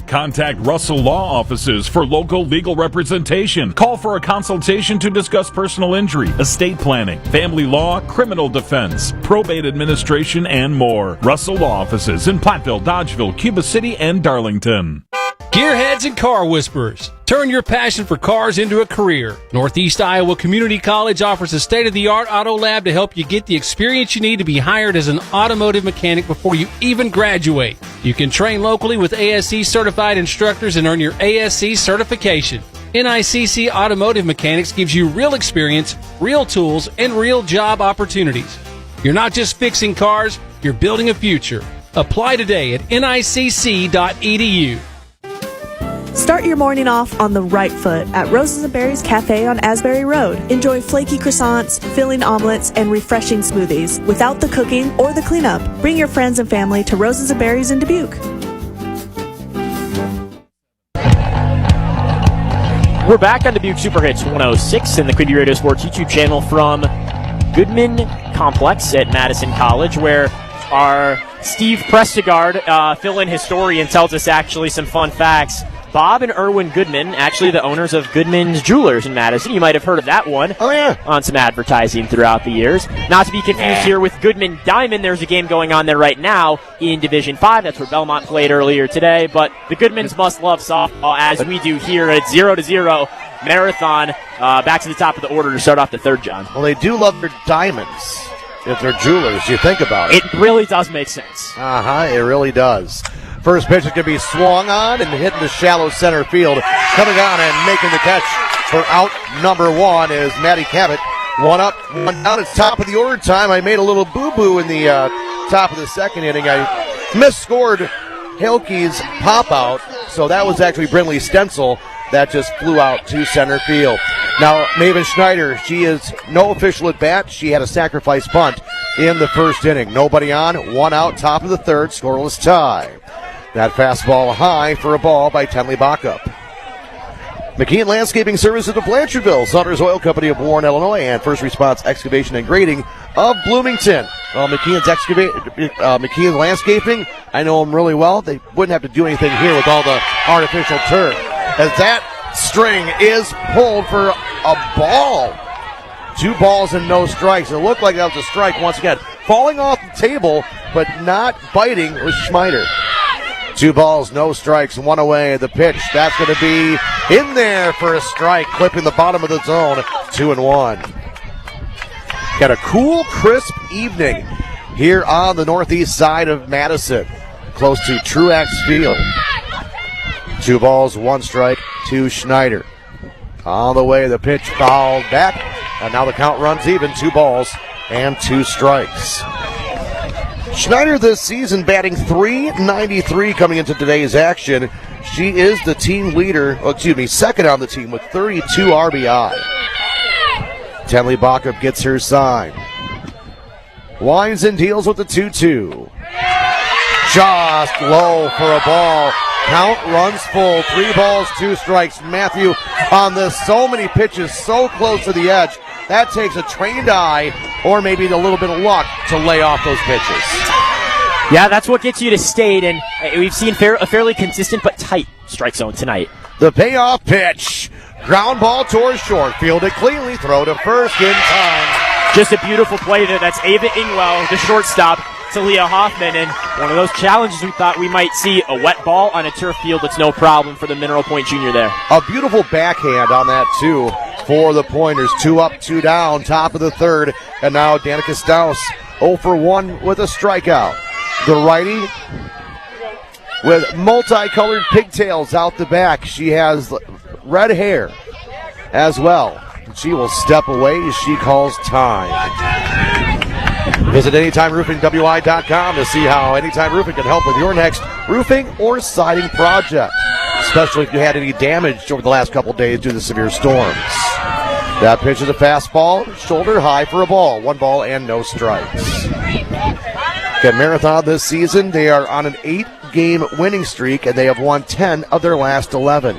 Speaker 10: Contact Russell Law Offices for local legal representation. Call for a consultation to discuss personal injury, estate planning, family law, criminal defense, probate administration, and more. Russell Law Offices in Platteville, Dodgeville, Cuba City, and Darlington.
Speaker 6: Gearheads and car whisperers. Turn your passion for cars into a career. Northeast Iowa Community College offers a state-of-the-art auto lab to help you get the experience you need to be hired as an automotive mechanic before you even graduate. You can train locally with ASE certified instructors and earn your ASE certification. NICC Automotive Mechanics gives you real experience, real tools, and real job opportunities. You're not just fixing cars, you're building a future. Apply today at nicc.edu.
Speaker 8: Start your morning off on the right foot at Roses and Berries Cafe on Asbury Road. Enjoy flaky croissants, filling omelets, and refreshing smoothies without the cooking or the cleanup. Bring your friends and family to Roses and Berries in Dubuque.
Speaker 2: We're back on Dubuque Super Hits 106 and the Queen Bee Radio Sports YouTube channel from Goodman Complex at Madison College, where our Steve Prestegard, fill-in historian, tells us actually some fun facts. Bob and Erwin Goodman, actually the owners of Goodman's Jewelers in Madison. You might have heard of that one.
Speaker 3: Oh, yeah.
Speaker 2: On some advertising throughout the years. Not to be confused here with Goodman Diamond. There's a game going on there right now in Division 5. That's where Belmont played earlier today. But the Goodmans must love softball, as we do here at 0-0 Marathon. Back to the top of the order to start off the third, John.
Speaker 3: Well, they do love their diamonds. If they're jewelers, you think about it.
Speaker 2: It really does make sense.
Speaker 3: It really does. First pitch is going to be swung on and hitting the shallow center field. Coming on and making the catch for out number one is Matty Cabot. One up, one down. It's top of the order time. I made a little boo-boo in the top of the second inning. I misscored Hilke's pop-out, so that was actually Brinley Stencil that just flew out to center field. Now, Maven Schneider, she is no official at bat. She had a sacrifice bunt in the first inning. Nobody on, one out, top of the third, scoreless tie. That fastball high for a ball by Tenley Backup. McKeon Landscaping Services of Blanchardville, Sutter's Oil Company of Warren, Illinois, and First Response Excavation and Grading of Bloomington. McKeon's Landscaping, I know them really well. They wouldn't have to do anything here with all the artificial turf. As that string is pulled for a ball. 2 balls and no strikes. It looked like that was a strike once again. Falling off the table, but not biting was Schmeider. 2 balls, no strikes, 1 away. The pitch, that's going to be in there for a strike, clipping the bottom of the zone, 2-1. Got a cool, crisp evening here on the northeast side of Madison, close to Truax Field. 2 balls, 1 strike to Schneider. On the way, the pitch fouled back, and now the count runs even, 2 balls and 2 strikes. Schneider this season batting .393 coming into today's action. She is the team leader, second on the team with 32 RBI. Tenley Backup gets her sign. Winds and deals with the 2-2. Just low for a ball. Count runs full. 3 balls, 2 strikes. Matthew on this. So many pitches, so close to the edge. That takes a trained eye or maybe a little bit of luck to lay off those pitches.
Speaker 2: Yeah, that's what gets you to state, and we've seen a fairly consistent but tight strike zone tonight.
Speaker 3: The payoff pitch. Ground ball towards short. Field it cleanly. Throw to first in time.
Speaker 2: Just a beautiful play there. That's Ava Ingwell, the shortstop, to Leah Hoffman, and one of those challenges we thought we might see, a wet ball on a turf field. It's no problem for the Mineral Point Junior there.
Speaker 3: A beautiful backhand on that, too, for the Pointers. 2 up, 2 down, top of the third, and now Danica Staus 0 for 1 with a strikeout. The righty with multicolored pigtails out the back. She has red hair as well. She will step away as she calls time. Visit AnytimeRoofingWI.com to see how Anytime Roofing can help with your next roofing or siding project, especially if you had any damage over the last couple days due to severe storms. That pitch is a fastball, shoulder high for a ball. 1 ball and no strikes. At Marathon this season, they are on an 8-game winning streak, and they have won 10 of their last 11.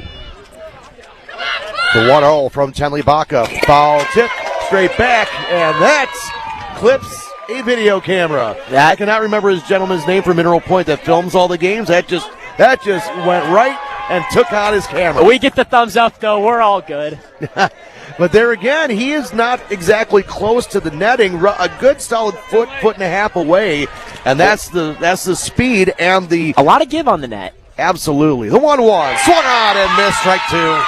Speaker 3: The 1-0 from Tenley Backup. Foul tip, straight back, and that clips a video camera. I cannot remember his gentleman's name from Mineral Point that films all the games. That just went right and took out his camera.
Speaker 2: We get the thumbs up, though. We're all good.
Speaker 3: But there again, he is not exactly close to the netting. A good solid foot and a half away, and that's the speed and the...
Speaker 2: A lot of give on the net.
Speaker 3: Absolutely. The 1-1. Swung on and missed, strike 2.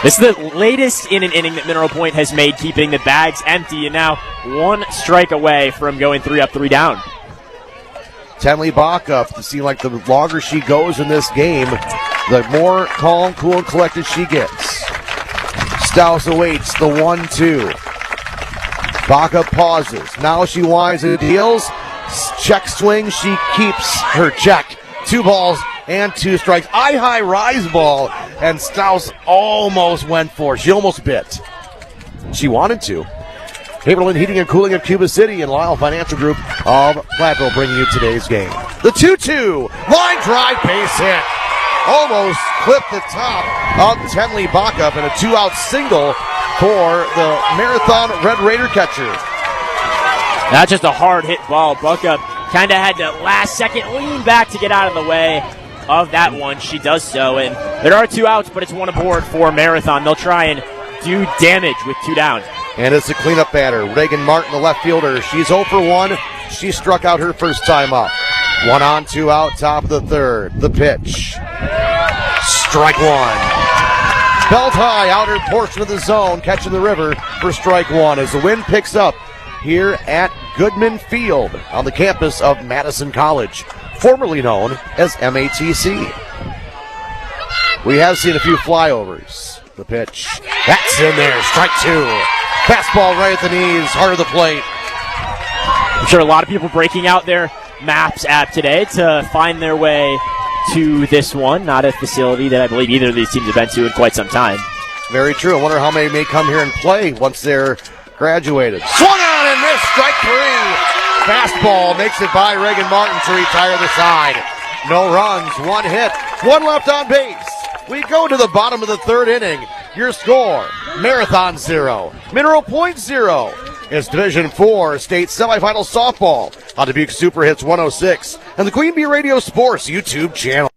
Speaker 2: This is the latest in an inning that Mineral Point has made, keeping the bags empty, and now 1 strike away from going 3 up, 3 down.
Speaker 3: Tenley Backup, to seem like the longer she goes in this game, the more calm, cool, and collected she gets. Stouse awaits the 1-2. Baca pauses. Now she winds and deals. Check swing. She keeps her check. 2 balls and 2 strikes. High rise ball. And Stouse almost went for it. She almost bit. She wanted to. Haberlin Heating and Cooling of Cuba City and Lyle Financial Group of Platteville bringing you today's game. The 2-2. Line drive base hit. Almost clipped the top of Tenley Baca and a 2-out single for the Marathon Red Raider catcher.
Speaker 2: That's just a hard hit ball. Baca kind of had to last second lean back to get out of the way of that one. She does so, and there are 2 outs, but it's 1 aboard for Marathon. They'll try and do damage with 2 down.
Speaker 3: And it's a cleanup batter. Reagan Martin, the left fielder. She's 0 for 1. She struck out her first time up. 1 on, 2 out, top of the third. The pitch. Strike 1. Belt high, outer portion of the zone, catching the river for strike 1 as the wind picks up here at Goodman Field on the campus of Madison College, formerly known as MATC. We have seen a few flyovers. The pitch. That's in there. Strike 2. Fastball right at the knees, heart of the plate.
Speaker 2: I'm sure a lot of people breaking out their Maps app today to find their way to this one. Not a facility that I believe either of these teams have been to in quite some time.
Speaker 3: Very true. I wonder how many may come here and play once they're graduated. Swung on and missed. Strike 3. Fastball makes it by Reagan Martin to retire the side. No runs, 1 hit, 1 left on base. We go to the bottom of the 3rd inning. Your score, Marathon 0, Mineral Point 0. It's Division 4 State Semifinal Softball on Dubuque Super Hits 106 and the Queen Bee Radio Sports YouTube channel.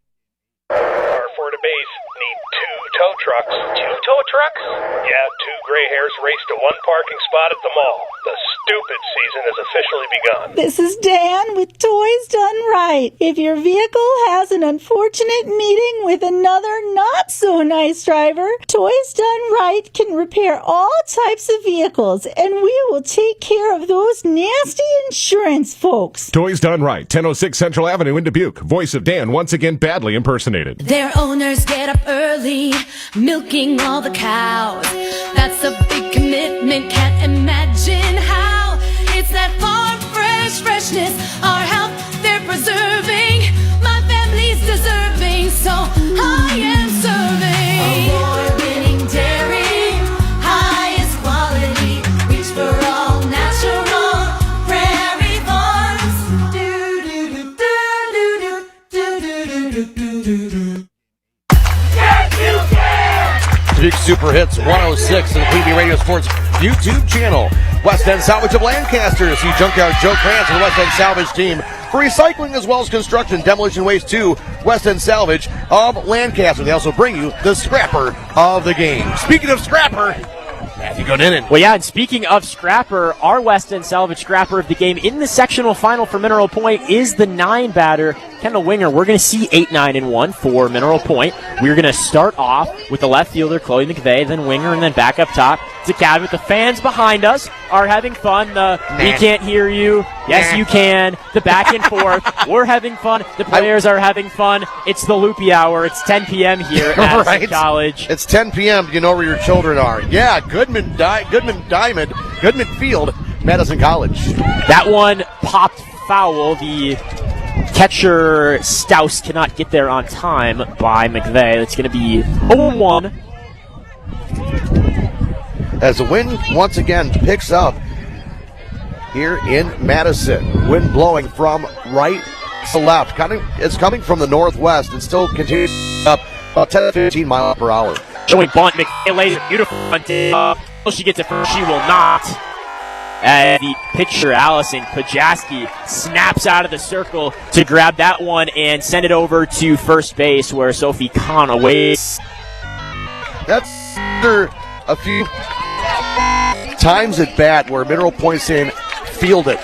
Speaker 15: For the base, need 2 tow trucks. 2 tow trucks? Yeah, 2 gray hairs race to 1 parking spot at the mall. The stupid season has officially begun.
Speaker 16: This is Dan with Toys Done Right. If your vehicle has an unfortunate meeting with another not-so-nice driver, Toys Done Right can repair all types of vehicles, and we will take care of those nasty insurance folks.
Speaker 17: Toys Done Right, 1006 Central Avenue in Dubuque. Voice of Dan, once again badly impersonated.
Speaker 9: Their owners get up early, milking all the cows. That's a big commitment, can't imagine how. It's that farm fresh freshness, our health they're preserving. My family's deserving, so I am serving. Award-winning dairy, highest quality, reach for all natural prairie farms.
Speaker 3: Dubuque Super Hits 106 and the Queen Bee Radio Sports YouTube channel. West End Salvage of Lancaster. See Junkyard Joe Krantz and the West End Salvage team for recycling as well as construction, demolition waste too. West End Salvage of Lancaster. They also bring you the Scrapper of the game. Speaking of Scrapper, Matthew Goodinen.
Speaker 2: Well, yeah, and speaking of Scrapper, our West End Salvage Scrapper of the game in the sectional final for Mineral Point is the 9 batter, Kendall Winger. We're going to see 8-9-1 for Mineral Point. We're going to start off with the left fielder, Chloe McVeigh, then Winger, and then back up top to Cabot. The fans behind us are having fun. We can't hear you. Yes, you can. The back and forth. We're having fun. The players are having fun. It's the loopy hour. It's 10 p.m. here at Madison College.
Speaker 3: It's 10 p.m. Do you know where your children are? Yeah, Goodman Field, Madison College.
Speaker 2: That one popped foul. The catcher Stouse cannot get there on time by McVeigh. It's going to be 0-1.
Speaker 3: As the wind once again picks up here in Madison. Wind blowing from right to left. It's coming from the northwest and still continues up about 10 to 15 miles per hour.
Speaker 2: Showing bunt. McVeigh lays it beautiful bunt. Will she get it first? She will not. And the pitcher, Allison Pajaski, snaps out of the circle to grab that one and send it over to first base where Sophie Kahn awaits.
Speaker 3: That's after a few times at bat where Mineral Point's saying, field it,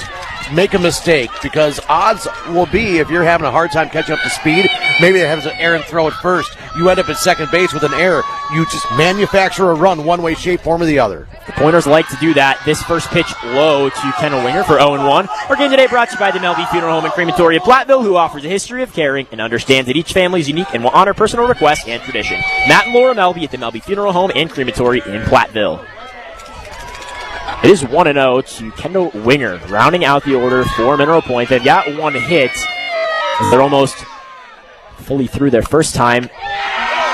Speaker 3: make a mistake, because odds will be if you're having a hard time catching up to speed, maybe it has an errant throw at first. You end up at second base with an error. You just manufacture a run one way, shape, form, or the other.
Speaker 2: The Pointers like to do that. This first pitch low to Kendall Winger for 0-1. Our game today brought to you by the Melby Funeral Home and Crematory of Platteville, who offers a history of caring and understands that each family is unique and will honor personal requests and tradition. Matt and Laura Melby at the Melby Funeral Home and Crematory in Platteville. It is 1-0 to Kendall Winger, rounding out the order for Mineral Point. They've got one hit. They're almost fully through their first time.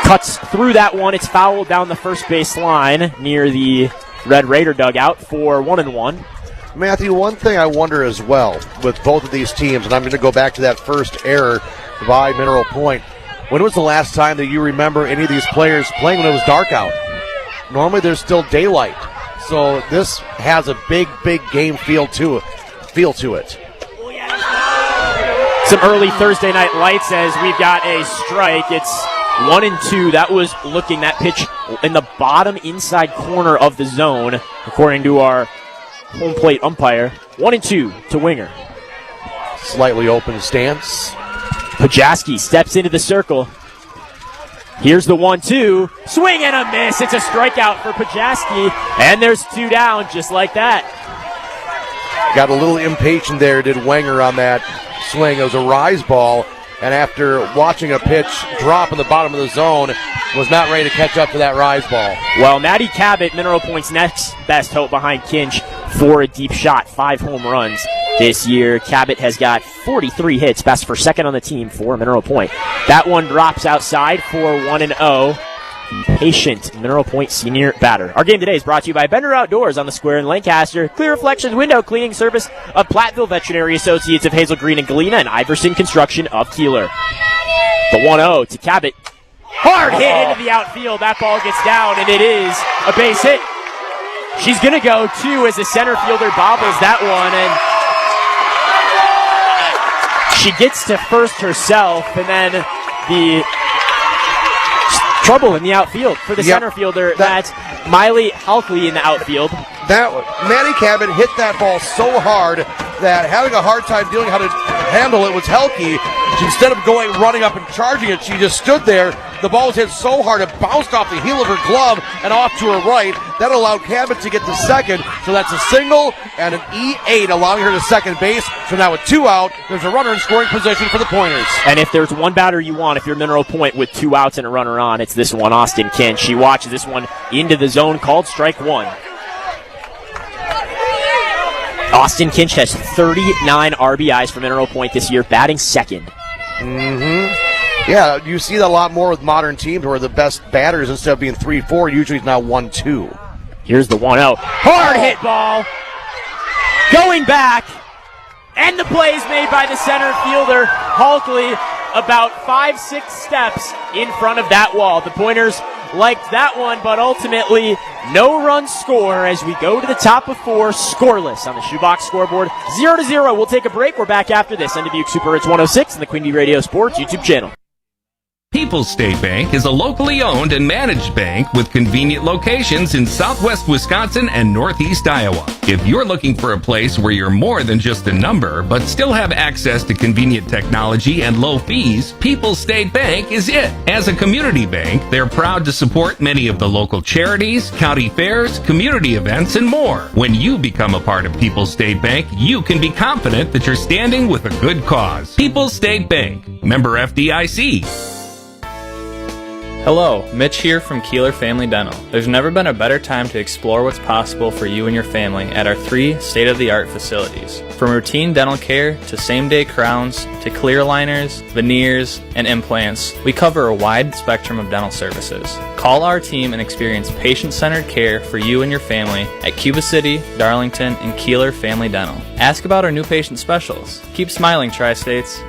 Speaker 2: Cuts through that one. It's fouled down the first base line near the Red Raider dugout for 1-1.
Speaker 3: Matthew, one thing I wonder as well with both of these teams, and I'm going to go back to that first error by Mineral Point. When was the last time that you remember any of these players playing when it was dark out? Normally there's still daylight. So this has a big game feel to it.
Speaker 2: Some early Thursday night lights as we've got a strike. It's 1-2. That was looking that pitch in the bottom inside corner of the zone, according to our home plate umpire. 1-2 to Winger.
Speaker 3: Slightly open stance.
Speaker 2: Pajaski steps into the circle. Here's the 1-2. Swing and a miss. It's a strikeout for Pajaski. And there's two down just like that.
Speaker 3: Got a little impatient there, did Wenger, on that swing. It was a rise ball. And after watching a pitch drop in the bottom of the zone, was not ready to catch up to that rise ball.
Speaker 2: Well, Matty Cabot, Mineral Point's next best hope behind Kinch for a deep shot. 5 home runs this year. Cabot has got 43 hits, best for second on the team for Mineral Point. That one drops outside for 1-0. Patient Mineral Point senior batter. Our game today is brought to you by Bender Outdoors on the Square in Lancaster, Clear Reflections window cleaning service of Platteville Veterinary Associates of Hazel Green and Galena, and Iverson Construction of Kieler. The 1-0 to Cabot. Hard hit into the outfield. That ball gets down, and it is a base hit. She's going to go, too, as the center fielder bobbles that one, and she gets to first herself, and then the trouble in the outfield for the center fielder. That's Miley Halkley in the outfield.
Speaker 3: Maddie Cabot hit that ball so hard that having a hard time dealing how to handle it was Halkley. Instead of running up and charging it, she just stood there. The ball was hit so hard it bounced off the heel of her glove and off to her right. That allowed Cabot to get to second. So that's a single and an E8, allowing her to second base. So now with 2 out, there's a runner in scoring position for the Pointers.
Speaker 2: And if there's one batter you want, if you're Mineral Point with 2 outs and a runner on, it's this one, Austin Kinch. She watches this one into the zone, called strike 1. Austin Kinch has 39 RBIs for Mineral Point this year, batting second.
Speaker 3: Yeah, you see that a lot more with modern teams where the best batters, instead of being 3-4, usually is now 1-2.
Speaker 2: Here's the 1-0. Hard hit ball. Going back. And the play is made by the center fielder, Halkley, about 5-6 steps in front of that wall. The Pointers liked that one, but ultimately no run score as we go to the top of 4, scoreless on the shoebox scoreboard. 0-0. We'll take a break. We're back after this on Dubuque Super Hits 106 and the Queen Bee Radio Sports YouTube channel.
Speaker 13: People's State Bank is a locally owned and managed bank with convenient locations in southwest Wisconsin and northeast Iowa. If you're looking for a place where you're more than just a number, but still have access to convenient technology and low fees, People's State Bank is it. As a community bank, they're proud to support many of the local charities, county fairs, community events, and more. When you become a part of People's State Bank, you can be confident that you're standing with a good cause. People's State Bank, member FDIC.
Speaker 11: Hello, Mitch here from Kieler Family Dental. There's never been a better time to explore what's possible for you and your family at our 3 state-of-the-art facilities. From routine dental care to same-day crowns to clear aligners, veneers, and implants, we cover a wide spectrum of dental services. Call our team and experience patient-centered care for you and your family at Cuba City, Darlington, and Kieler Family Dental. Ask about our new patient specials. Keep smiling, Tri-States.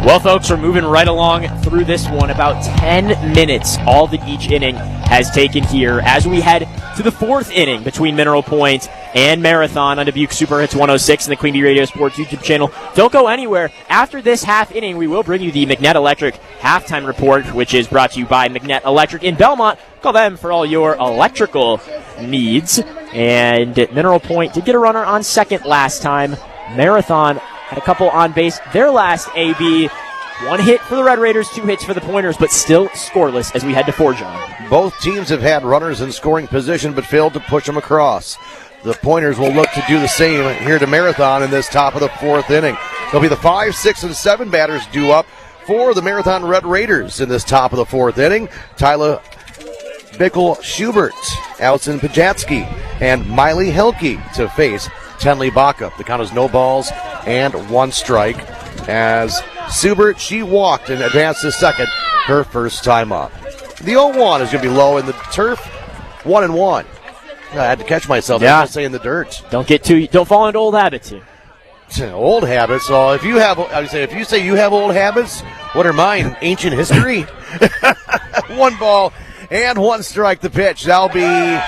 Speaker 2: Well, folks, we're moving right along through this one. About 10 minutes, all that each inning has taken here as we head to the 4th inning between Mineral Point and Marathon on Dubuque Super Hits 106 and the Queen Bee Radio Sports YouTube channel. Don't go anywhere. After this half inning, we will bring you the McNett Electric halftime report, which is brought to you by McNett Electric in Belmont. Call them for all your electrical needs. And Mineral Point did get a runner on second last time. Marathon had a couple on base. Their last AB, 1 hit for the Red Raiders, 2 hits for the Pointers, but still scoreless as we head to Fort John.
Speaker 3: Both teams have had runners in scoring position but failed to push them across. The Pointers will look to do the same here to Marathon in this top of the 4th inning. There'll be the 5, 6, and 7 batters due up for the Marathon Red Raiders in this top of the 4th inning. Tyler Bickle Schubert, Allison Pajatsky, and Miley Helke to face Tenley Baca. The count is no balls and 1 strike as Schubert, she walked and advanced to second her first time up. The 0-1 is going to be low in the turf, 1-1. I had to catch myself.
Speaker 2: Yeah.
Speaker 3: I was saying the dirt.
Speaker 2: Don't fall into old habits here.
Speaker 3: Old habits. So if you say you have old habits, what are mine? Ancient history. 1 ball and 1 strike. The pitch. That'll be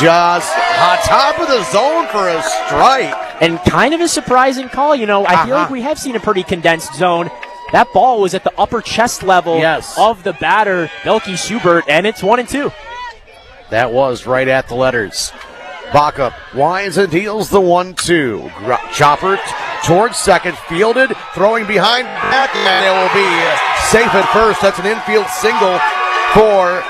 Speaker 3: just on top of the zone for a strike.
Speaker 2: And kind of a surprising call. I feel like we have seen a pretty condensed zone. That ball was at the upper chest level of the batter, Belky Schubert, and it's 1-2.
Speaker 3: That was right at the letters. Baca winds and deals the 1-2. Chopper towards second, fielded, throwing behind back, and it will be safe at first. That's an infield single for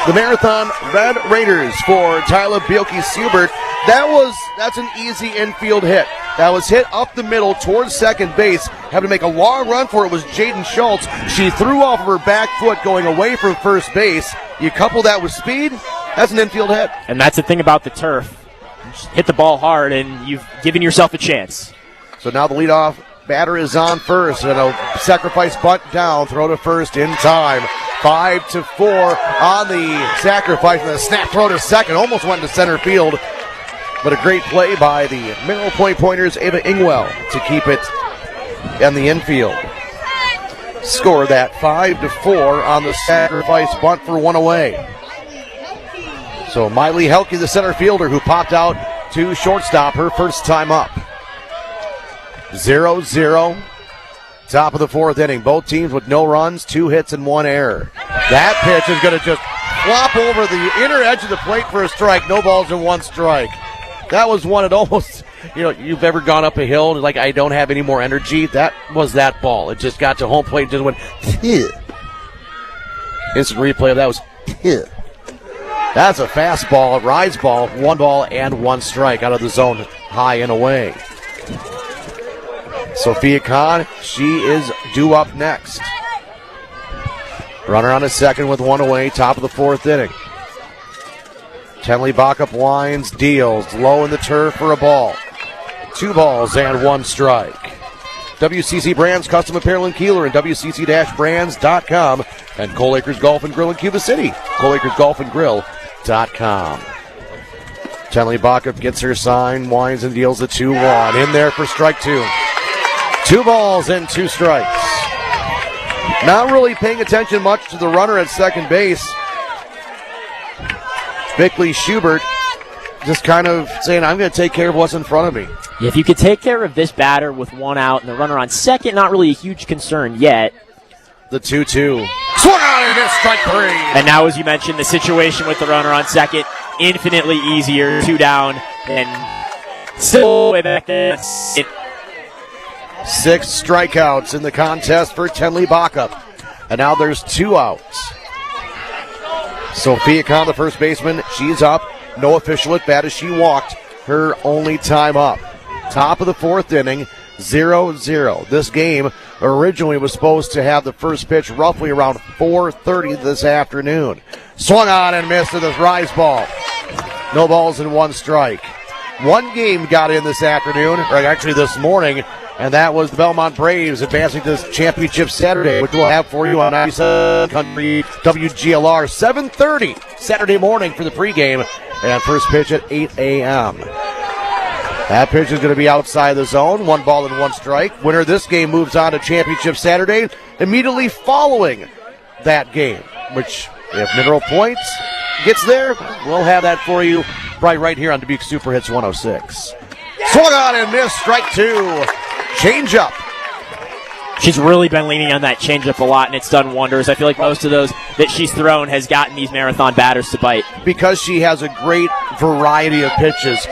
Speaker 3: the Marathon Red Raiders for Tyler Bielke Schubert. That's an easy infield hit. That was hit up the middle towards second base. Having to make a long run for it was Jaden Schultz. She threw off of her back foot going away from first base. You couple that with speed, that's an infield hit.
Speaker 2: And that's the thing about the turf. You just hit the ball hard and you've given yourself a chance.
Speaker 3: So now the leadoff batter is on first, and a sacrifice bunt down, throw to first in time. 5-4 on the sacrifice, and a snap throw to second. Almost went to center field, but a great play by the Mineral Point Pointers, Ava Ingwell, to keep it in the infield. Score that 5-4 on the sacrifice bunt for 1 away. So Miley Helke, the center fielder, who popped out to shortstop her first time up. 0-0. Top of the 4th inning. Both teams with no runs, 2 hits, and 1 error. That pitch is going to just flop over the inner edge of the plate for a strike. No balls and 1 strike. That was one. It almost, you've ever gone up a hill and like, I don't have any more energy. That was that ball. It just got to home plate and just went, Phew. Instant replay of that was, Phew. That's a fastball, a rise ball, 1 ball and 1 strike out of the zone, high and away. Sophia Kahn, she is due up next. Runner on a second with 1 away, top of the 4th inning. Tenley Baca winds, deals, low in the turf for a ball. 2 balls and 1 strike. WCC Brands Custom Apparel in Kieler and WCC-Brands.com and Cole Acres Golf and Grill in Cuba City. ColeAcresGolfandGrill.com. Tenley Baca gets her sign, winds and deals the 2-1. In there for strike 2. 2 balls and 2 strikes. Not really paying attention much to the runner at second base. Bickley Schubert just kind of saying, I'm going to take care of what's in front of me.
Speaker 2: Yeah, if you could take care of this batter with 1 out and the runner on second, not really a huge concern yet.
Speaker 3: The 2-2. Swung on and missed, strike 3.
Speaker 2: And now, as you mentioned, the situation with the runner on second, infinitely easier. 2 down and still way back there.
Speaker 3: 6 strikeouts in the contest for Tenley Baca. And now there's 2 outs. Sophia Kahn, the first baseman, she's up. No official at bat as she walked her only time up. Top of the 4th inning, 0-0. This game originally was supposed to have the first pitch roughly around 4:30 this afternoon. Swung on and missed to the rise ball. No balls and 1 strike. 1 game got in this afternoon, or actually this morning, and that was the Belmont Braves advancing to this championship Saturday, which we'll have for you on 97 Country WGLR, 7:30 Saturday morning for the pregame, and first pitch at 8 a.m. That pitch is going to be outside the zone, 1 ball and 1 strike. Winner of this game moves on to championship Saturday, immediately following that game, which, if Mineral Point gets there, we'll have that for you right here on Dubuque Super Hits 106. Swung on and missed, strike 2. Change up.
Speaker 2: She's really been leaning on that changeup a lot, and it's done wonders. I feel like most of those that she's thrown has gotten these marathon batters to bite.
Speaker 3: Because she has a great variety of pitches.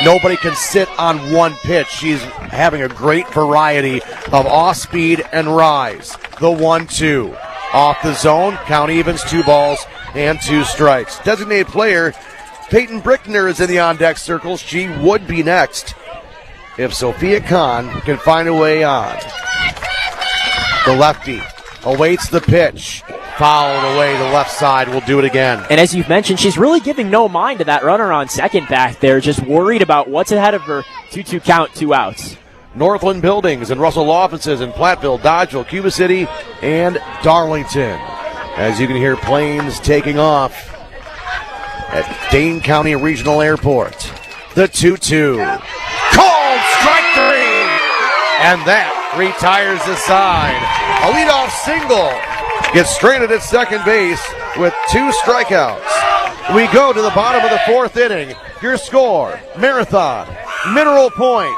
Speaker 3: Nobody can sit on one pitch. She's having a great variety of off-speed and rise. The 1-2. Off the zone, count evens, 2 balls and 2 strikes. Designated player Peyton Brickner is in the on-deck circles. She would be next if Sophia Kahn can find a way on. The lefty awaits the pitch. Fouled away to left side. Will do it again.
Speaker 2: And as you've mentioned, she's really giving no mind to that runner on second back there, just worried about what's ahead of her. 2-2 count, 2 outs.
Speaker 3: Northland Buildings and Russell Law Offices in Platteville, Dodgeville, Cuba City, and Darlington. As you can hear planes taking off at Dane County Regional Airport. The 2-2. Called strike 3! And that retires the side. A leadoff single. Gets stranded at second base with 2 strikeouts. We go to the bottom of the 4th inning. Your score, Marathon, Mineral Point,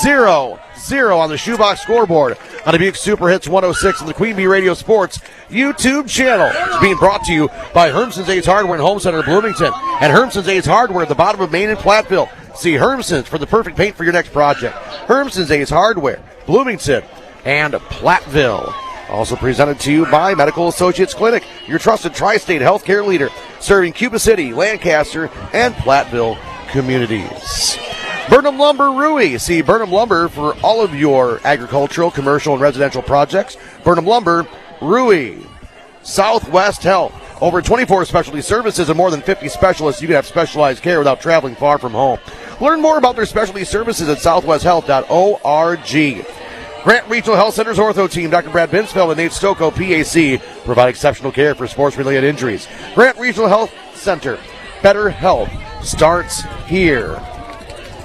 Speaker 3: 0-0 on the shoebox scoreboard on Dubuque Super Hits 106 and the Queen Bee Radio Sports YouTube channel. It's being brought to you by Hermson's Ace Hardware and Home Center Bloomington and Hermson's Ace Hardware at the bottom of Main and Platteville. See Hermson's for the perfect paint for your next project. Hermson's Ace Hardware, Bloomington, and Platteville. Also presented to you by Medical Associates Clinic, your trusted tri-state healthcare leader, serving Cuba City, Lancaster, and Platteville communities. Burnham Lumber Rui. See Burnham Lumber for all of your agricultural, commercial, and residential projects. Burnham Lumber Rui. Southwest Health. Over 24 specialty services and more than 50 specialists. You can have specialized care without traveling far from home. Learn more about their specialty services at southwesthealth.org. Grant Regional Health Center's ortho team, Dr. Brad Binsfeld and Nate Stocco, PAC, provide exceptional care for sports-related injuries. Grant Regional Health Center, better health starts here.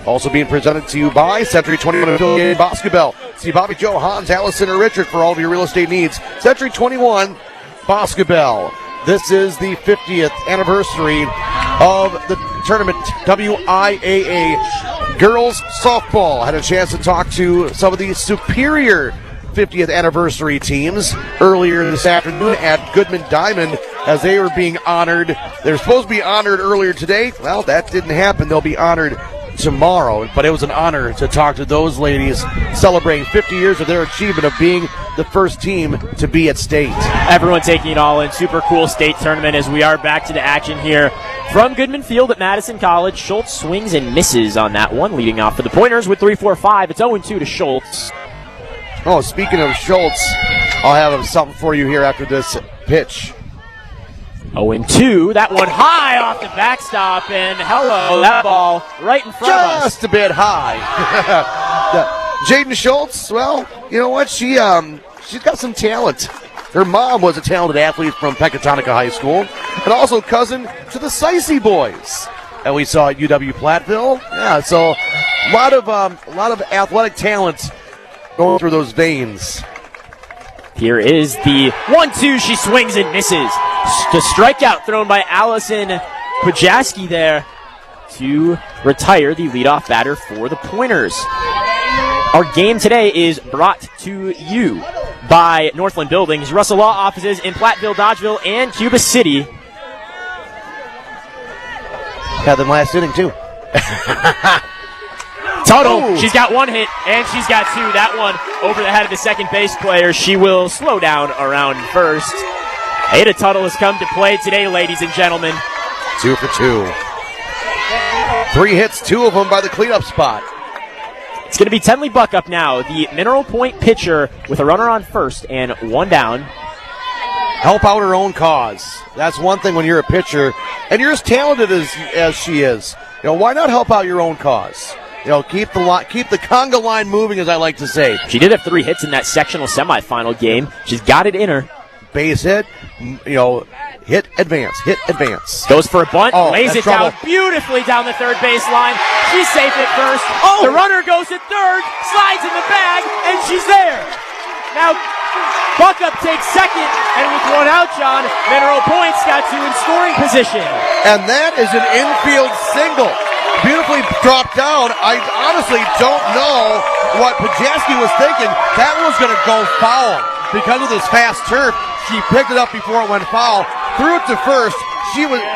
Speaker 3: Also being presented to you by Century 21 affiliated Basketball. See Bobby Joe, Hans, Allison, or Richard for all of your real estate needs. Century 21 Basketball. This is the 50th anniversary of the tournament. WIAA Girls Softball. Had a chance to talk to some of the superior 50th anniversary teams earlier this afternoon at Goodman Diamond as they were being honored. They were supposed to be honored earlier today. Well, that didn't happen. They'll be honored tomorrow, but it was an honor to talk to those ladies celebrating 50 years of their achievement of being the first team to be at state.
Speaker 2: Everyone taking it all in. Super cool state tournament as we are back to the action here from Goodman Field at Madison College. Schultz swings and misses on that one, leading off for the Pointers with 3-4-5. It's 0-2 to Schultz.
Speaker 3: Oh, speaking of Schultz, I'll have something for you here after this pitch.
Speaker 2: 0-2, that one high off the backstop, and hello, that ball right in front of us.
Speaker 3: Just a bit high. Jaden Schultz, well, you know what? She's got some talent. Her mom was a talented athlete from Pecatonica High School, and also cousin to the Sicey boys that we saw at UW Platteville. Yeah, so a lot of athletic talent going through those veins.
Speaker 2: Here is the 1-2. She swings and misses. The strikeout thrown by Allison Pajaski there to retire the leadoff batter for the Pointers. Our game today is brought to you by Northland Buildings, Russell Law Offices in Platteville, Dodgeville, and Cuba City.
Speaker 3: Had them last inning, too.
Speaker 2: Tuttle, she's got one hit, and she's got two. That one over the head of the second base player. She will slow down around first. Ada Tuttle has come to play today, ladies and gentlemen.
Speaker 3: 2 for 2. 3 hits, 2 of them by the cleanup spot.
Speaker 2: It's going to be Tenley Buck up now, the Mineral Point pitcher with a runner on first and one down.
Speaker 3: Help out her own cause. That's one thing when you're a pitcher, and you're as talented as she is. You know, why not help out your own cause? You know, keep the conga line moving, as I like to say.
Speaker 2: She did have 3 hits in that sectional semifinal game. She's got it in her.
Speaker 3: Base hit, hit, advance.
Speaker 2: Goes for a bunt, lays it down beautifully down the third baseline. She's safe at first. The runner goes at third, slides in the bag, and she's there. Now, Buckup takes second, and with one out, John, Mineral Point's got 2 in scoring position.
Speaker 3: And that is an infield single. beautifully dropped down. I honestly don't know what Pajaski was thinking. That was going to go foul. Because of this fast turf, she picked it up before it went foul, threw it to first.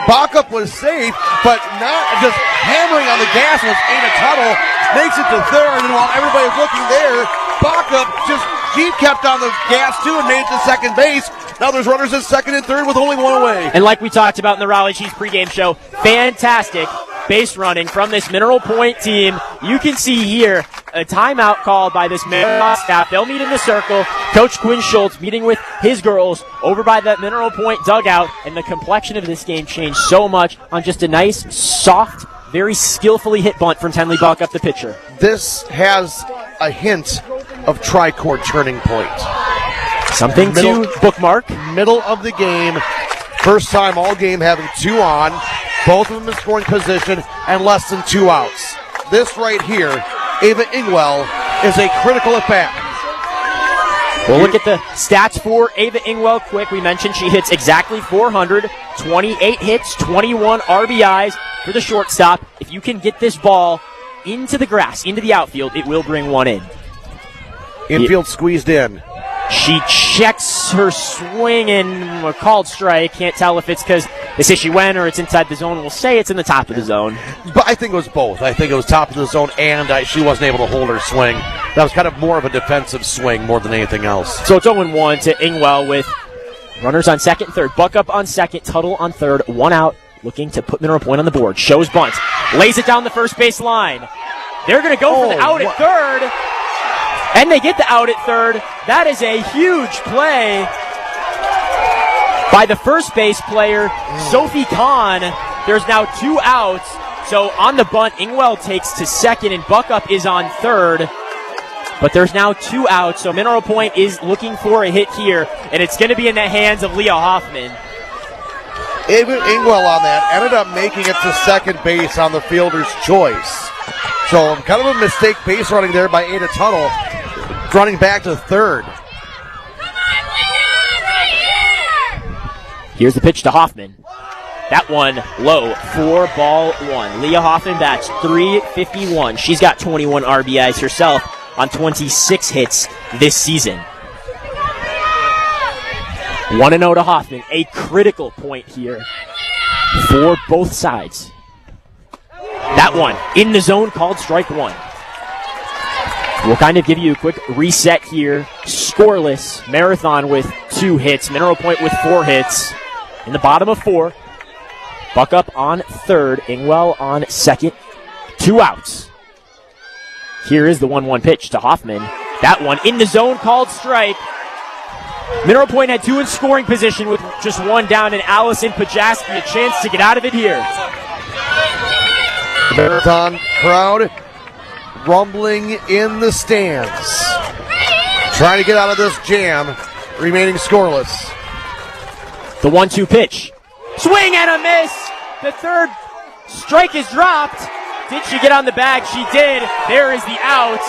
Speaker 3: Backup was safe, but not just hammering on the gas was Ada Tuttle, makes it to third, and while everybody was looking there, Backup she kept on the gas too and made it to second base. Now there's runners at second and third with only one away.
Speaker 2: And like we talked about in the Raleigh Cheese pregame show, fantastic base running from this Mineral Point team. You can see here a timeout called by this Marathon staff. They'll meet in the circle. Coach Quinn Schultz meeting with his girls over by that Mineral Point dugout, and the complexion of this game changed so much on just a nice, soft, very skillfully hit bunt from Tenley Buck-up, the pitcher.
Speaker 3: This has a hint of tricord turning point.
Speaker 2: Something to bookmark.
Speaker 3: Middle of the game. First time all game having 2 on. Both of them in scoring position and less than 2 outs. This right here, Ava Ingwell, is a critical at bat.
Speaker 2: We'll look at the stats for Ava Ingwell quick. We mentioned she hits exactly 400, 28 hits, 21 RBIs for the shortstop. If you can get this ball into the grass, into the outfield, it will bring one in.
Speaker 3: Infield squeezed in.
Speaker 2: She checks her swing and a called strike. Can't tell if it's because they say she went or it's inside the zone. We'll say it's in the top of the zone.
Speaker 3: But I think it was both. I think it was top of the zone and she wasn't able to hold her swing. That was kind of more of a defensive swing more than anything else.
Speaker 2: So it's 0-1 to Ingwell with runners on second and third. Buck-up on second, Tuttle on third. 1 out, looking to put Mineral Point on the board. Shows bunt. Lays it down the first base line. They're going to go for the out at third. And they get the out at third. That is a huge play by the first base player, Sophie Kahn. There's now 2 outs. So on the bunt, Ingwell takes to second and Buck-up is on third. But there's now 2 outs, so Mineral Point is looking for a hit here, and it's going to be in the hands of Leah Hoffman.
Speaker 3: Ingwell on that ended up making it to second base on the fielder's choice. So kind of a mistake base running there by Ada Tuttle, running back to third.
Speaker 2: Here's the pitch to Hoffman. That one low, 4-1. Leah Hoffman bats .351. She's got 21 RBIs herself on 26 hits this season. 1-0 to Hoffman, a critical point here for both sides. That one in the zone, called strike 1. We'll kind of give you a quick reset here. Scoreless, Marathon with 2 hits, Mineral Point with 4 hits. In the bottom of 4, Buck-up on third, Ingwell on second. 2 outs. Here is the 1-1 pitch to Hoffman. That one in the zone, called strike. Mineral Point had 2 in scoring position with just 1 down, and Allison Pajaski a chance to get out of it here.
Speaker 3: The Marathon crowd rumbling in the stands, trying to get out of this jam, remaining scoreless.
Speaker 2: The 1-2 pitch. Swing and a miss! The third strike is dropped. Did she get on the bag? She did. There is the out.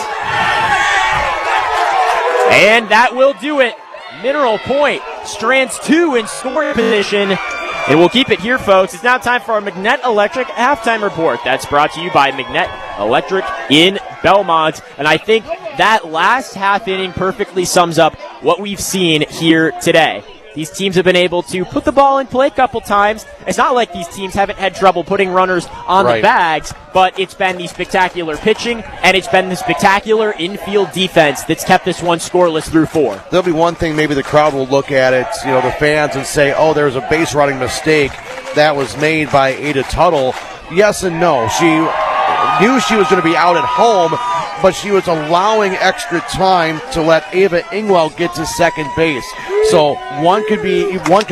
Speaker 2: And that will do it. Mineral Point strands 2 in scoring position. And we'll keep it here, folks. It's now time for our Magnet Electric halftime report. That's brought to you by Magnet Electric in Belmont. And I think that last half inning perfectly sums up what we've seen here today. These teams have been able to put the ball in play a couple times. It's not like these teams haven't had trouble putting runners on the bags, but it's been the spectacular pitching, and it's been the spectacular infield defense that's kept this one scoreless through 4.
Speaker 3: There'll be one thing, maybe the crowd will look at it, the fans, and say, oh, there's a base running mistake that was made by Ada Tuttle. Yes and no. She knew she was going to be out at home, but she was allowing extra time to let Ava Ingwell get to second base. So one could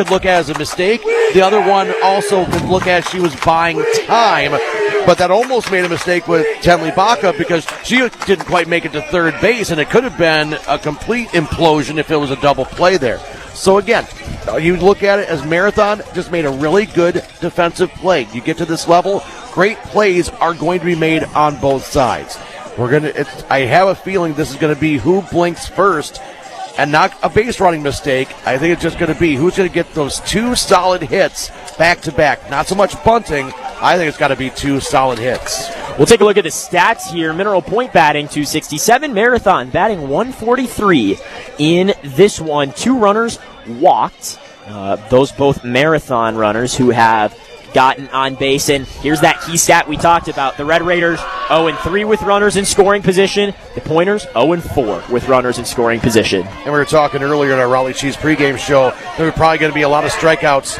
Speaker 3: look at as a mistake. The other one also could look at she was buying time. But that almost made a mistake with Tenley Buck-up because she didn't quite make it to third base, and it could have been a complete implosion if it was a double play there. So again, you look at it as Marathon just made a really good defensive play. You get to this level, great plays are going to be made on both sides. I have a feeling this is going to be who blinks first, and not a base running mistake. I think it's just going to be who's going to get those 2 solid hits back to back. Not so much bunting, I think it's got to be 2 solid hits.
Speaker 2: We'll take a look at the stats here. Mineral Point batting 267, Marathon batting 143 in this one. 2 runners walked. Those both Marathon runners who have gotten on base. And here's that key stat we talked about. The Red Raiders 0-3 with runners in scoring position. The Pointers 0-4 with runners in scoring position.
Speaker 3: And we were talking earlier in our Raleigh Cheese pregame show, there were probably going to be a lot of strikeouts.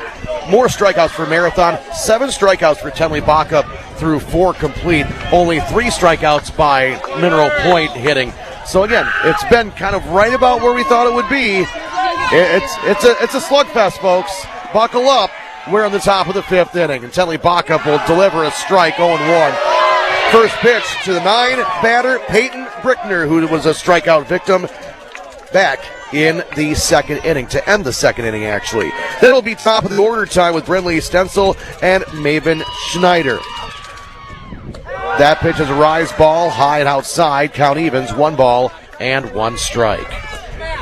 Speaker 3: More strikeouts for Marathon. 7 strikeouts for Tenley Backup through 4 complete. Only 3 strikeouts by Mineral Point hitting. So again, it's been kind of right about where we thought it would be. It's a slugfest, folks. Buckle up. We're on the top of the 5th inning, and Tenley Backup will deliver a strike 0-1. First pitch to the 9 batter, Peyton Brickner, who was a strikeout victim, back in the 2nd inning, to end the 2nd inning, actually. Then it'll be top of the order time with Brinley Stencil and Maven Schneider. That pitch is a rise ball, high and outside, count evens, 1 ball and 1 strike.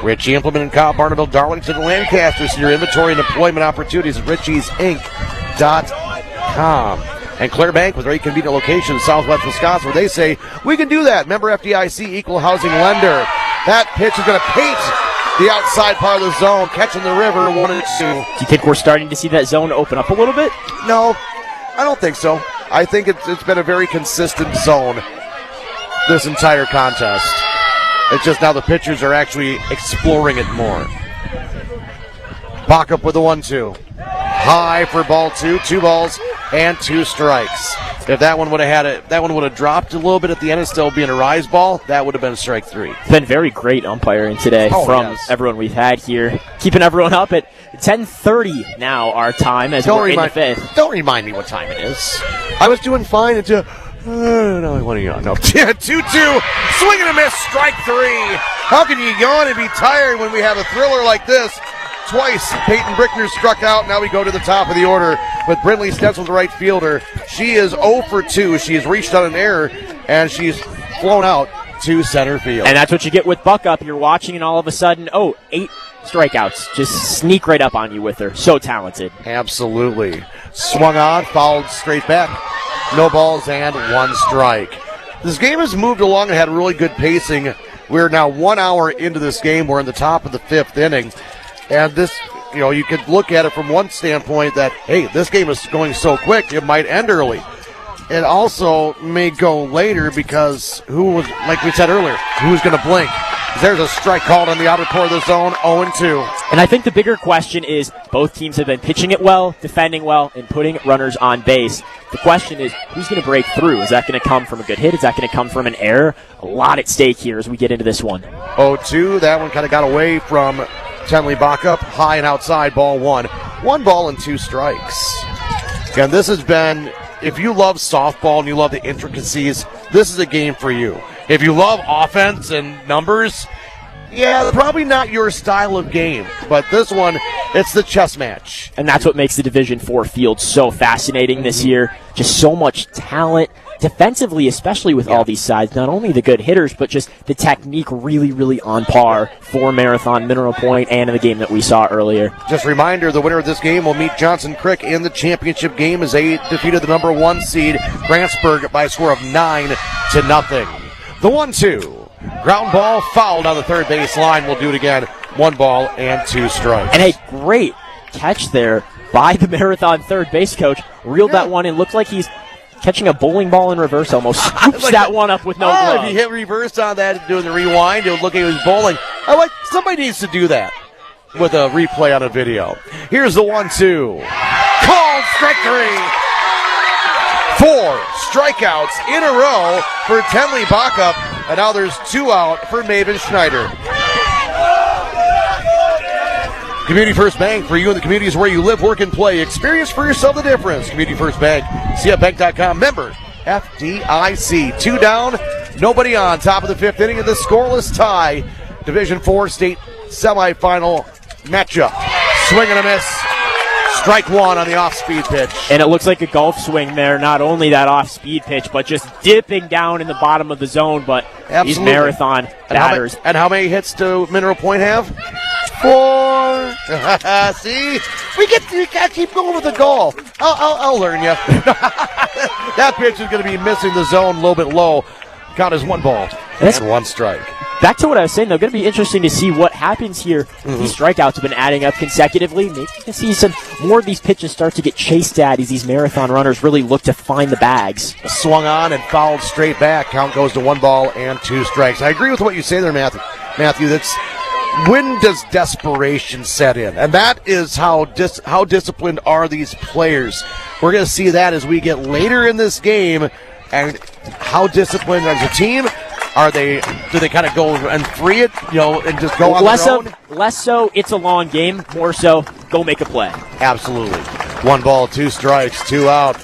Speaker 3: Ritchie Implement and Cobb, Barneville, Darlington, and Lancaster. See your inventory and employment opportunities at ritchiesinc.com. And Claire Bank with a very convenient location in southwest Wisconsin, where they say, we can do that. Member FDIC, equal housing lender. That pitch is going to paint the outside part of the zone, catching the river, 1-2.
Speaker 2: Do you think we're starting to see that zone open up a little bit?
Speaker 3: No, I don't think so. I think it's been a very consistent zone this entire contest. It's just now the pitchers are actually exploring it more. Backup with the 1-2. High for ball 2, 2 balls and 2 strikes. If that one would have dropped a little bit at the end and still being a rise ball, that would have been strike 3.
Speaker 2: It's been very great umpiring today from everyone we've had here. Keeping everyone up at 10:30 now our time as we're in the 5th.
Speaker 3: Don't remind me what time it is. I was doing fine until... no, what are you on? No. 2-2. Swing and a miss. Strike 3. How can you yawn and be tired when we have a thriller like this? Twice, Peyton Brickner struck out. Now we go to the top of the order with Brinley Stencil, the right fielder. She is 0 for 2. She has reached on an error, and she's flown out to center field.
Speaker 2: And that's what you get with Buckup. You're watching, and all of a sudden, 8 strikeouts. Just sneak right up on you with her. So talented.
Speaker 3: Absolutely. Swung on, fouled straight back. No balls and 1 strike. This game has moved along and had really good pacing. We're now 1 hour into this game. We're in the top of the 5th inning. And this, you could look at it from one standpoint that, hey, this game is going so quick, it might end early. It also may go later because like we said earlier, who's going to blink? There's a strike called on the outer core of the zone, 0-2.
Speaker 2: And I think the bigger question is both teams have been pitching it well, defending well, and putting runners on base. The question is, who's going to break through? Is that going to come from a good hit? Is that going to come from an error? A lot at stake here as we get into this one.
Speaker 3: 0-2, that one kind of got away from Tenley Backup, high and outside, ball 1. 1 ball and 2 strikes. And this has been, if you love softball and you love the intricacies, this is a game for you. If you love offense and numbers, yeah, probably not your style of game. But this one, it's the chess match.
Speaker 2: And that's what makes the Division IV field so fascinating this year. Just so much talent. Defensively, especially with all these sides, not only the good hitters, but just the technique really, really on par for Marathon, Mineral Point, and in the game that we saw earlier.
Speaker 3: Just a reminder, the winner of this game will meet Johnson Crick in the championship game as they defeated the number 1 seed, Grantsburg, by a score of 9-0. The 1-2. Ground ball fouled on the third base line. We'll do it again. 1 ball and 2 strikes.
Speaker 2: And a great catch there by the Marathon third base coach. Reeled that one in. Looked like he's catching a bowling ball in reverse almost. Scoops like that one up with no glove.
Speaker 3: If you hit reverse on that, doing the rewind, it would look like he was bowling. Somebody needs to do that with a replay on a video. Here's the 1-2. Called strike 3. 4 strikeouts in a row for Tenley Backup, and now there's 2 out for Maven Schneider. Community First Bank, for you and the communities where you live, work, and play. Experience for yourself the difference. Community First Bank, cfbank.com, member FDIC. 2 down, nobody on. Top of the 5th inning of the scoreless tie. Division IV state semifinal matchup. Swing and a miss. Strike 1 on the off-speed pitch.
Speaker 2: And it looks like a golf swing there. Not only that off-speed pitch, but just dipping down in the bottom of the zone. But these Marathon batters.
Speaker 3: And how many hits do Mineral Point have? 4. See? You gotta keep going with the goal. I'll learn you. That pitch is going to be missing the zone a little bit low. Count as 1 ball and 1 strike.
Speaker 2: Back to what I was saying, though, going to be interesting to see what happens here. These strikeouts have been adding up consecutively. Maybe to see some more of these pitches start to get chased at as these marathon runners really look to find the bags.
Speaker 3: Swung on and fouled straight back. Count goes to 1 ball and 2 strikes. I agree with what you say there, Matthew. That's when does desperation set in? And that is how disciplined are these players. We're going to see that as we get later in this game, and how disciplined as a team. Do they kind of go and free it, and just go on their own?
Speaker 2: Less so, it's a long game. More so, go make a play.
Speaker 3: Absolutely. 1 ball, 2 strikes, 2 out.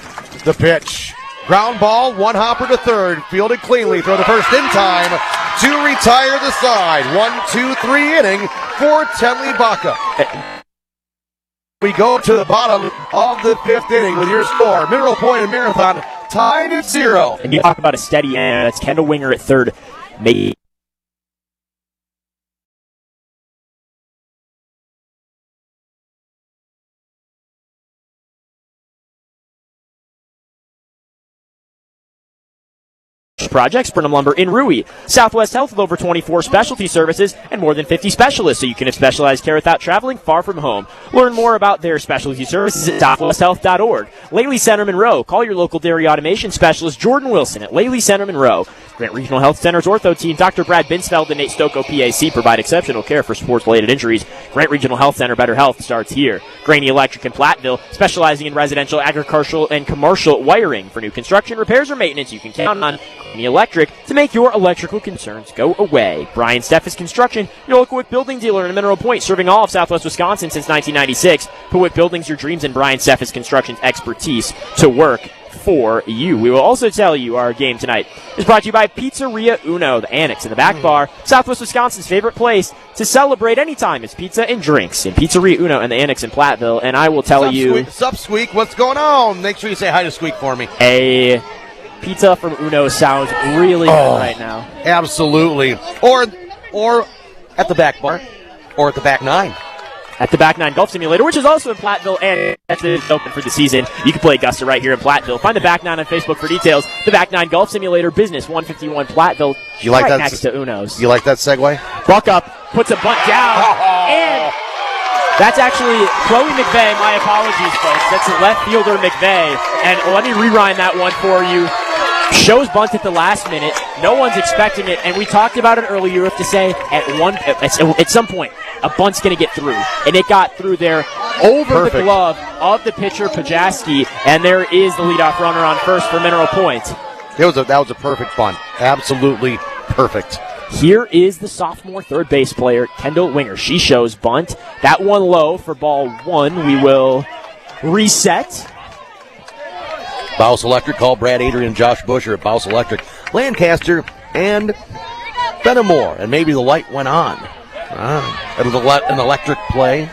Speaker 3: The pitch. Ground ball, 1 hopper to third. Fielded cleanly. Throw the first in time to retire the side. 1-2-3 inning for Tenley Baca. We go to the bottom of the 5th inning with your score. Mineral Point and Marathon tied at 0.
Speaker 2: And you talk about a steady end. That's Kendall Winger at third. Maybe projects, Burnham Lumber in Rui, Southwest Health with over 24 specialty services and more than 50 specialists, so you can have specialized care without traveling far from home. Learn more about their specialty services at southwesthealth.org. Laley Center Monroe. Call your local dairy automation specialist Jordan Wilson at Laley Center Monroe. Grant Regional Health Center's ortho team, Dr. Brad Binsfeld and Nate Stocco, PAC, provide exceptional care for sports-related injuries. Grant Regional Health Center, better health starts here. Graney Electric in Platteville, specializing in residential, agricultural, and commercial wiring. For new construction, repairs, or maintenance, you can count on Graney Electric to make your electrical concerns go away. Brian Steffes Construction, your local Wick building dealer in Mineral Point, serving all of Southwest Wisconsin since 1996. Put Wick Buildings, your dreams, and Brian Steffes Construction's expertise to work for you. We will also tell you our game tonight is brought to you by Pizzeria Uno, the Annex in the back bar, Southwest Wisconsin's favorite place to celebrate anytime is pizza and drinks in Pizzeria Uno and the Annex in Platteville. And I will tell you,
Speaker 3: Sup, Squeak, what's going on? Make sure you say hi to Squeak for me.
Speaker 2: A pizza from Uno sounds really good right now.
Speaker 3: Absolutely. Or at the back bar, or at the back 9.
Speaker 2: At the Back 9 Golf Simulator, which is also in Platteville, and it's open for the season. You can play Augusta right here in Platteville. Find the Back 9 on Facebook for details. The Back 9 Golf Simulator, Business 151 Platteville,
Speaker 3: you like
Speaker 2: right
Speaker 3: that
Speaker 2: next to Uno's.
Speaker 3: You like that segue?
Speaker 2: Buck up, puts a bunt down, and that's actually Chloe McVeigh. My apologies, folks. That's left fielder McVeigh. And let me rewind that one for you. Shows bunt at the last minute. No one's expecting it, and we talked about it earlier. You have to say at some point a bunt's going to get through, and it got through there over the glove of the pitcher Pajaski, and there is the leadoff runner on first for Mineral Point.
Speaker 3: That was a perfect bunt, absolutely perfect.
Speaker 2: Here is the sophomore third base player Kendall Winger. She shows bunt. That one low for ball 1. We will reset.
Speaker 3: Bouse Electric, call Brad Adrian, Josh Busher at Bouse Electric, Lancaster, and Benamore. And maybe the light went on. It was an electric play.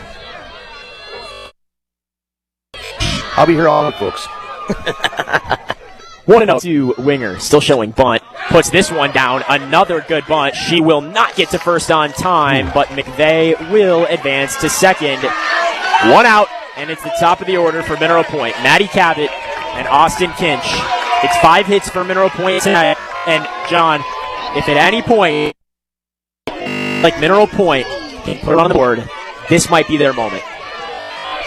Speaker 3: I'll be here all night, folks.
Speaker 2: 1-2 Winger, still showing bunt. Puts this one down. Another good bunt. She will not get to first on time, but McVeigh will advance to second. 1 out, and it's the top of the order for Mineral Point. Maddie Cabot and Austin Kinch. It's 5 hits for Mineral Point tonight. And, John, if at any point, like Mineral Point, can put it on the board, this might be their moment.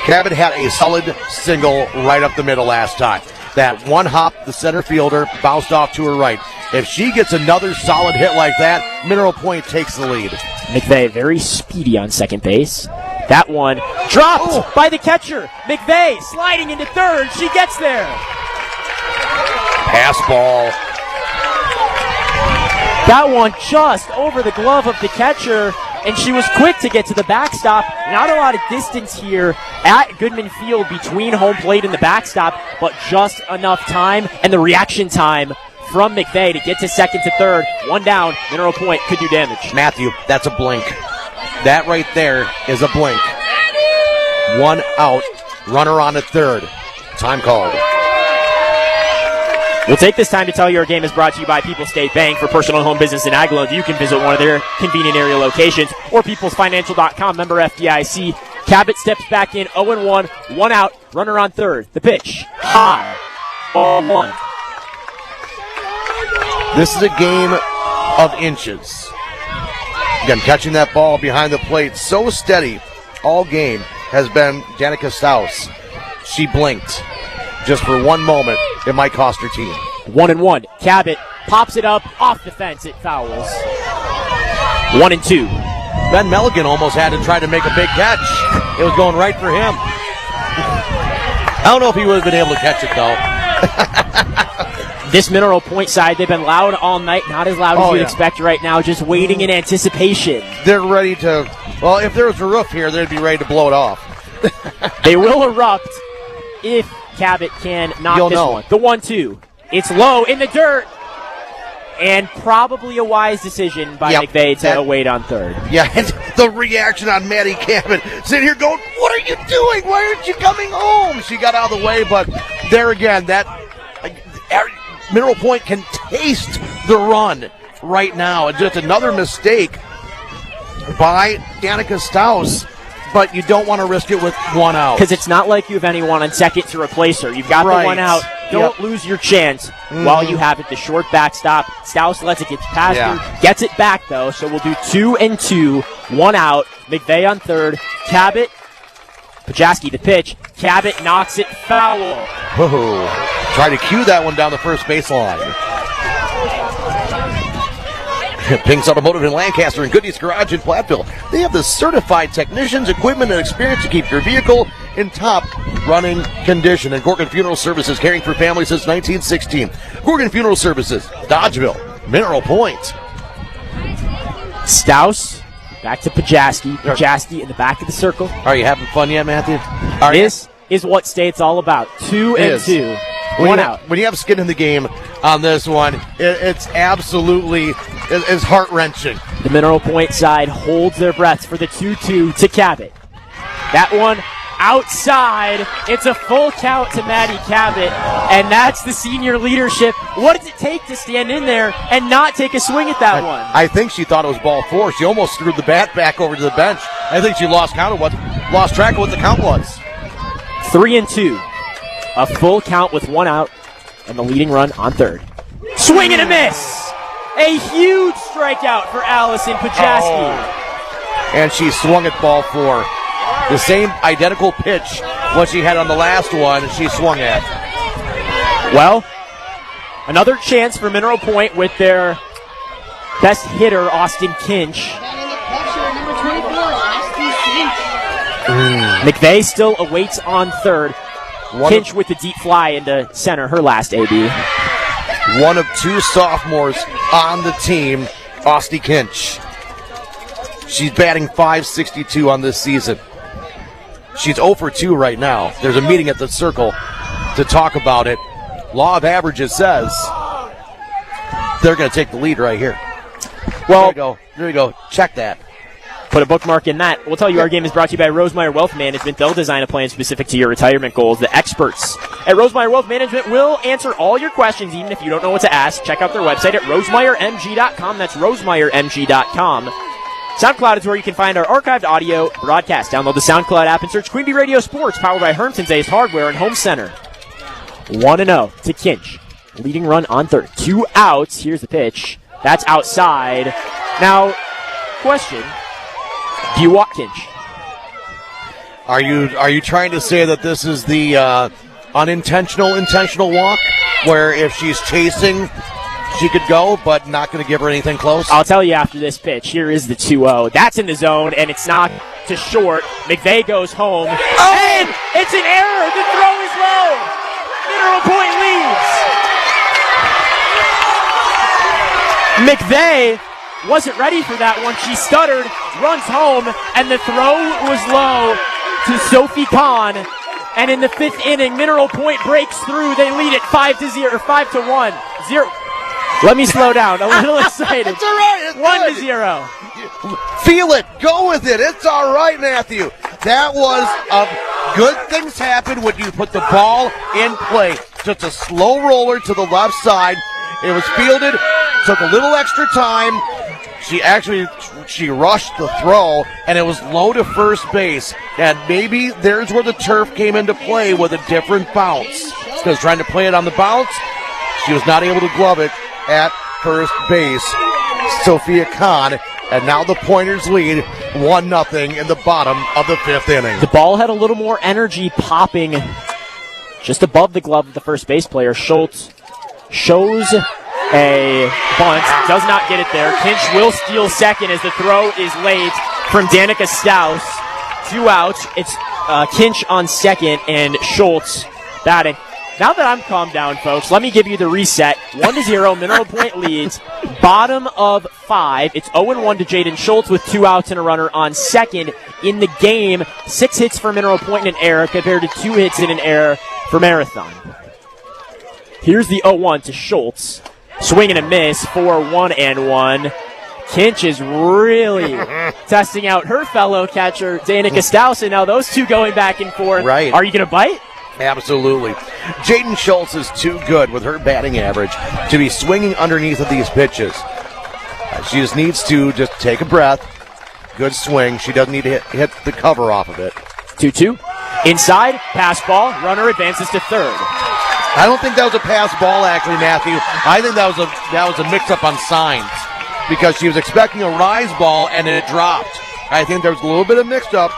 Speaker 3: Cabot had a solid single right up the middle last time. That one hop, the center fielder, bounced off to her right. If she gets another solid hit like that, Mineral Point takes the lead.
Speaker 2: McVeigh very speedy on second base. That one dropped by the catcher. McVeigh sliding into third. She gets there.
Speaker 3: Pass ball.
Speaker 2: That one just over the glove of the catcher, and she was quick to get to the backstop. Not a lot of distance here at Goodman Field between home plate and the backstop, but just enough time, and the reaction time from McVeigh to get to second to third. 1 down, Mineral Point could do damage.
Speaker 3: Matthew, that's a blink. That right there is a blink. 1 out, runner on at third. Time called.
Speaker 2: We'll take this time to tell you our game is brought to you by People's State Bank. For personal home business and ag loans, you can visit one of their convenient area locations or peoplesfinancial.com, member FDIC. Cabot steps back in, 0-1, 1 out, runner on third. The pitch, high, ball 1.
Speaker 3: This is a game of inches. Again, catching that ball behind the plate so steady all game has been Danica Staus. She blinked just for one moment. It might cost her team.
Speaker 2: 1-1. Cabot pops it up off the fence. It fouls. 1-2.
Speaker 3: Ben Milligan almost had to try to make a big catch. It was going right for him. I don't know if he would have been able to catch it, though.
Speaker 2: This Mineral Point side, they've been loud all night. Not as loud as you'd expect right now, just waiting in anticipation.
Speaker 3: They're ready to, well, if there was a roof here, they'd be ready to blow it off.
Speaker 2: They will erupt if Cabot can knock
Speaker 3: You'll
Speaker 2: this
Speaker 3: know.
Speaker 2: one. The 1-2. It's low in the dirt. And probably a wise decision by McVeigh to wait on third.
Speaker 3: Yeah, and the reaction on Maddie Cabot sitting here going, what are you doing? Why aren't you coming home? She got out of the way, but there again, that Mineral Point can taste the run right now. And just another mistake by Danica Staus, but you don't want to risk it with 1 out.
Speaker 2: Because it's not like you have anyone on second to replace her. You've got the 1 out. Don't lose your chance while you have it. The short backstop. Staus lets it get past her. Gets it back, though, so we'll do 2-2. 1 out. McVeigh on third. Cabot. Pajaski to pitch. Cabot knocks it foul.
Speaker 3: Whoa. Try to cue that one down the first baseline. Pink's Automotive in Lancaster and Goodies Garage in Platteville. They have the certified technicians, equipment, and experience to keep your vehicle in top running condition. And Gorgon Funeral Services, caring for families since 1916. Gorgon Funeral Services, Dodgeville, Mineral Point.
Speaker 2: Staus back to Pajaski. Pajaski in the back of the circle.
Speaker 3: Are you having fun yet, Matthew?
Speaker 2: This is what State's all about. 2-2. 1 out.
Speaker 3: When you have skin in the game on this one, it's absolutely it's heart-wrenching.
Speaker 2: The Mineral Point side holds their breaths for the 2-2 to Cabot. That one outside. It's a full count to Maddie Cabot, and that's the senior leadership. What does it take to stand in there and not take a swing at that one?
Speaker 3: I think she thought it was ball 4. She almost threw the bat back over to the bench. I think she lost track of what the count was.
Speaker 2: 3-2. A full count with 1 out, and the leading run on third. Swing and a miss! A huge strikeout for Allison Pajaski.
Speaker 3: And she swung at ball 4. The same identical pitch what she had on the last one she swung at.
Speaker 2: Well, another chance for Mineral Point with their best hitter, Austin Kinch. McVeigh still awaits on third. Kinch with the deep fly into center, her last AB.
Speaker 3: One of 2 sophomores on the team, Austin Kinch. She's batting .562 on this season. She's 0 for 2 right now. There's a meeting at the circle to talk about it. Law of averages says they're going to take the lead right here.
Speaker 2: Well,
Speaker 3: there we go. Check that.
Speaker 2: Put a bookmark in that. We'll tell you our game is brought to you by Rosemeyer Wealth Management. They'll design a plan specific to your retirement goals. The experts at Rosemeyer Wealth Management will answer all your questions, even if you don't know what to ask. Check out their website at rosemeyermg.com. That's rosemeyermg.com. SoundCloud is where you can find our archived audio broadcast. Download the SoundCloud app and search Queen Bee Radio Sports, powered by Hermton's Ace Hardware and Home Center. 1-0 to Kinch. Leading run on third. 2 outs. Here's the pitch. That's outside. Now, question. Do you walk Kinch?
Speaker 3: Are you trying to say that this is the intentional walk, where if she's chasing, she could go, but not going to give her anything close?
Speaker 2: I'll tell you after this pitch. Here is the 2-0. That's in the zone, and it's not to short. McVeigh goes home, and it's an error. The throw is low. Mineral Point leads. McVeigh wasn't ready for that one. She stuttered, runs home, and the throw was low to Sophie Kahn. And in the 5th inning, Mineral Point breaks through. They lead it 5-0 or 5-1. 0. Let me slow down. A little excited.
Speaker 3: It's all right. It's
Speaker 2: 1-0.
Speaker 3: Feel it. Go with it. It's all right, Matthew. That was good things happen when you put the ball in play. Just a slow roller to the left side. It was fielded. Took a little extra time. she rushed the throw, and it was low to first base. And maybe there's where the turf came into play with a different bounce. Because trying to play it on the bounce, she was not able to glove it at first base. Sophia Kahn, and now the Pointers lead 1-0 in the bottom of the 5th inning.
Speaker 2: The ball had a little more energy popping just above the glove of the first base player. Schultz shows a bunt, does not get it there. Kinch will steal second as the throw is late from Danica Staus. 2 outs. It's Kinch on second and Schultz batting. Now that I'm calmed down, folks, let me give you the reset. 1-0, Mineral Point leads. Bottom of 5. It's 0-1 to Jaden Schultz with 2 outs and a runner on second. In the game, 6 hits for Mineral Point and an error compared to 2 hits and an error for Marathon. Here's the 0-1 to Schultz. Swing and a miss, 4-1-1. Kinch is really testing out her fellow catcher, Danica Staus, and now those two going back and forth.
Speaker 3: Right.
Speaker 2: Are you going to bite?
Speaker 3: Absolutely. Jaden Schultz is too good with her batting average to be swinging underneath of these pitches. She just needs to just take a breath. Good swing. She doesn't need to hit the cover off of it.
Speaker 2: 2-2. Inside, pass ball. Runner advances to third.
Speaker 3: I don't think that was a pass ball, actually, Matthew. I think that was a mix-up on signs because she was expecting a rise ball and it dropped. I think there was a little bit of mix-up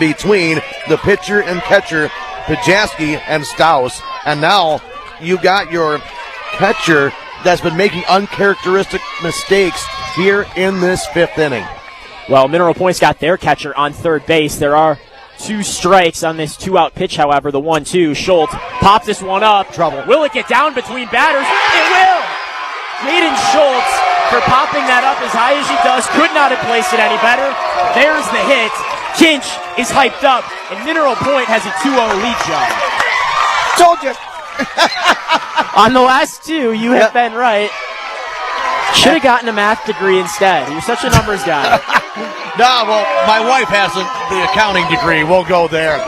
Speaker 3: between the pitcher and catcher, Pajaski and Staus, and now you got your catcher that's been making uncharacteristic mistakes here in this 5th inning.
Speaker 2: Well, Mineral Point's got their catcher on third base. There are 2 strikes on this 2-out pitch, however. The 1-2, Schultz pops this one up.
Speaker 3: Trouble.
Speaker 2: Will it get down between batters? It will! Jaden Schultz, for popping that up as high as she does, could not have placed it any better. There's the hit. Kinch is hyped up, and Mineral Point has a 2-0 lead, John.
Speaker 3: Told you.
Speaker 2: On the last 2, you have been right. Should have gotten a math degree instead. You're such a numbers guy.
Speaker 3: No, well, my wife has the accounting degree. We'll go there.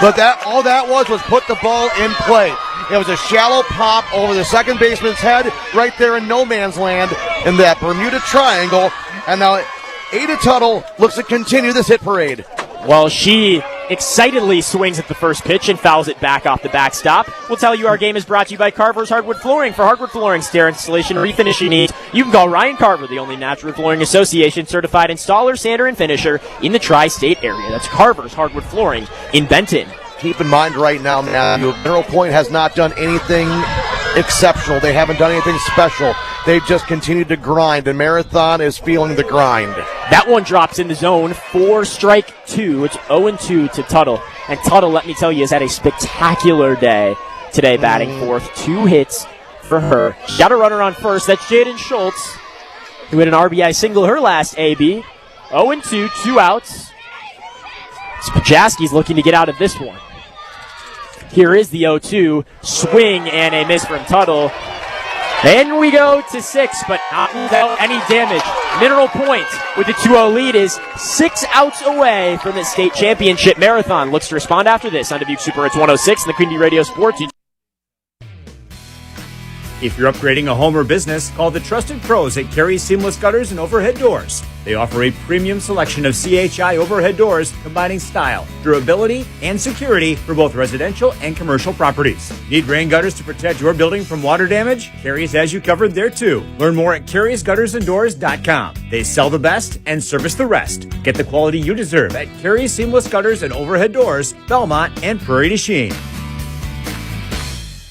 Speaker 3: But all that was put the ball in play. It was a shallow pop over the second baseman's head right there in no man's land in that Bermuda Triangle. And now Ada Tuttle looks to continue this hit parade.
Speaker 2: Well, she excitedly swings at the first pitch and fouls it back off the backstop. We'll tell you our game is brought to you by Carver's Hardwood Flooring. For hardwood flooring, stair installation, refinishing needs, you can call Ryan Carver, the only Natural Flooring Association certified installer, sander, and finisher in the tri-state area. That's Carver's Hardwood Flooring in Benton.
Speaker 3: Keep in mind right now, Mineral Point has not done anything exceptional. They haven't done anything special. They've just continued to grind, and Marathon is feeling the grind.
Speaker 2: That one drops in the zone for strike 2. It's 0-2 to Tuttle. And Tuttle, let me tell you, has had a spectacular day today batting fourth. 2 hits for her. She got a runner on first. That's Jaden Schultz, who had an RBI single her last AB. 0-2, 2 outs. Spajaski's looking to get out of this one. Here is the 0-2. Swing and a miss from Tuttle. Then we go to 6, but not without any damage. Mineral Point with the 2-0 lead is 6 outs away from the state championship. Marathon looks to respond after this on Dubuque Super Hits 106 and the Queen Bee Radio Sports.
Speaker 14: If you're upgrading a home or business, call the trusted pros at Carey Seamless Gutters and Overhead Doors. They offer a premium selection of CHI overhead doors combining style, durability, and security for both residential and commercial properties. Need rain gutters to protect your building from water damage? Carey's has you covered there too. Learn more at Carey'sGuttersandDoors.com. They sell the best and service the rest. Get the quality you deserve at Carey Seamless Gutters and Overhead Doors, Belmont, and Prairie du Chien.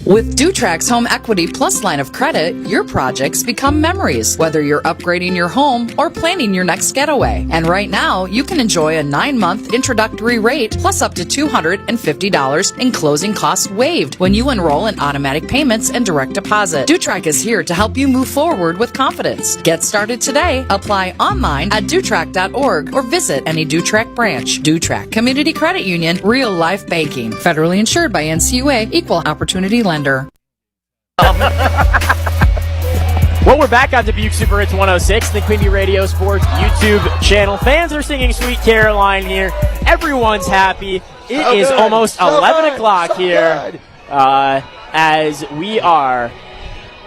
Speaker 18: With Dutrax Home Equity Plus line of credit, your projects become memories, whether you're upgrading your home or planning your next getaway. And right now, you can enjoy a 9-month introductory rate plus up to $250 in closing costs waived when you enroll in automatic payments and direct deposit. Dutrax is here to help you move forward with confidence. Get started today. Apply online at dutrax.org or visit any Dutrax branch. Dutrax Community Credit Union, real life banking. Federally insured by NCUA, equal opportunity lender.
Speaker 2: Well, we're back on Dubuque Super Hits 106, the Queen Bee Radio Sports YouTube channel. Fans are singing Sweet Caroline here. Everyone's happy. It is almost 11 o'clock here as we are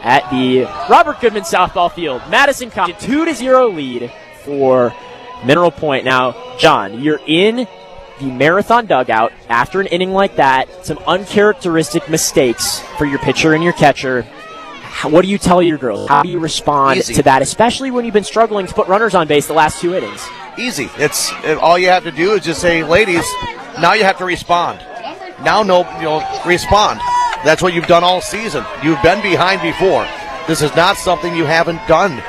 Speaker 2: at the Robert Goodman softball field. Madison College, 2-0 lead for Mineral Point. Now, John, you're in the marathon dugout after an inning like that. Some uncharacteristic mistakes for your pitcher and your catcher. What do you tell your girls? How do you respond to that, especially when you've been struggling to put runners on base the last 2 innings?
Speaker 3: Easy. It's all you have to do is just say, ladies, now you have to respond. Now, respond. That's what you've done all season. You've been behind before. This is not something you haven't done.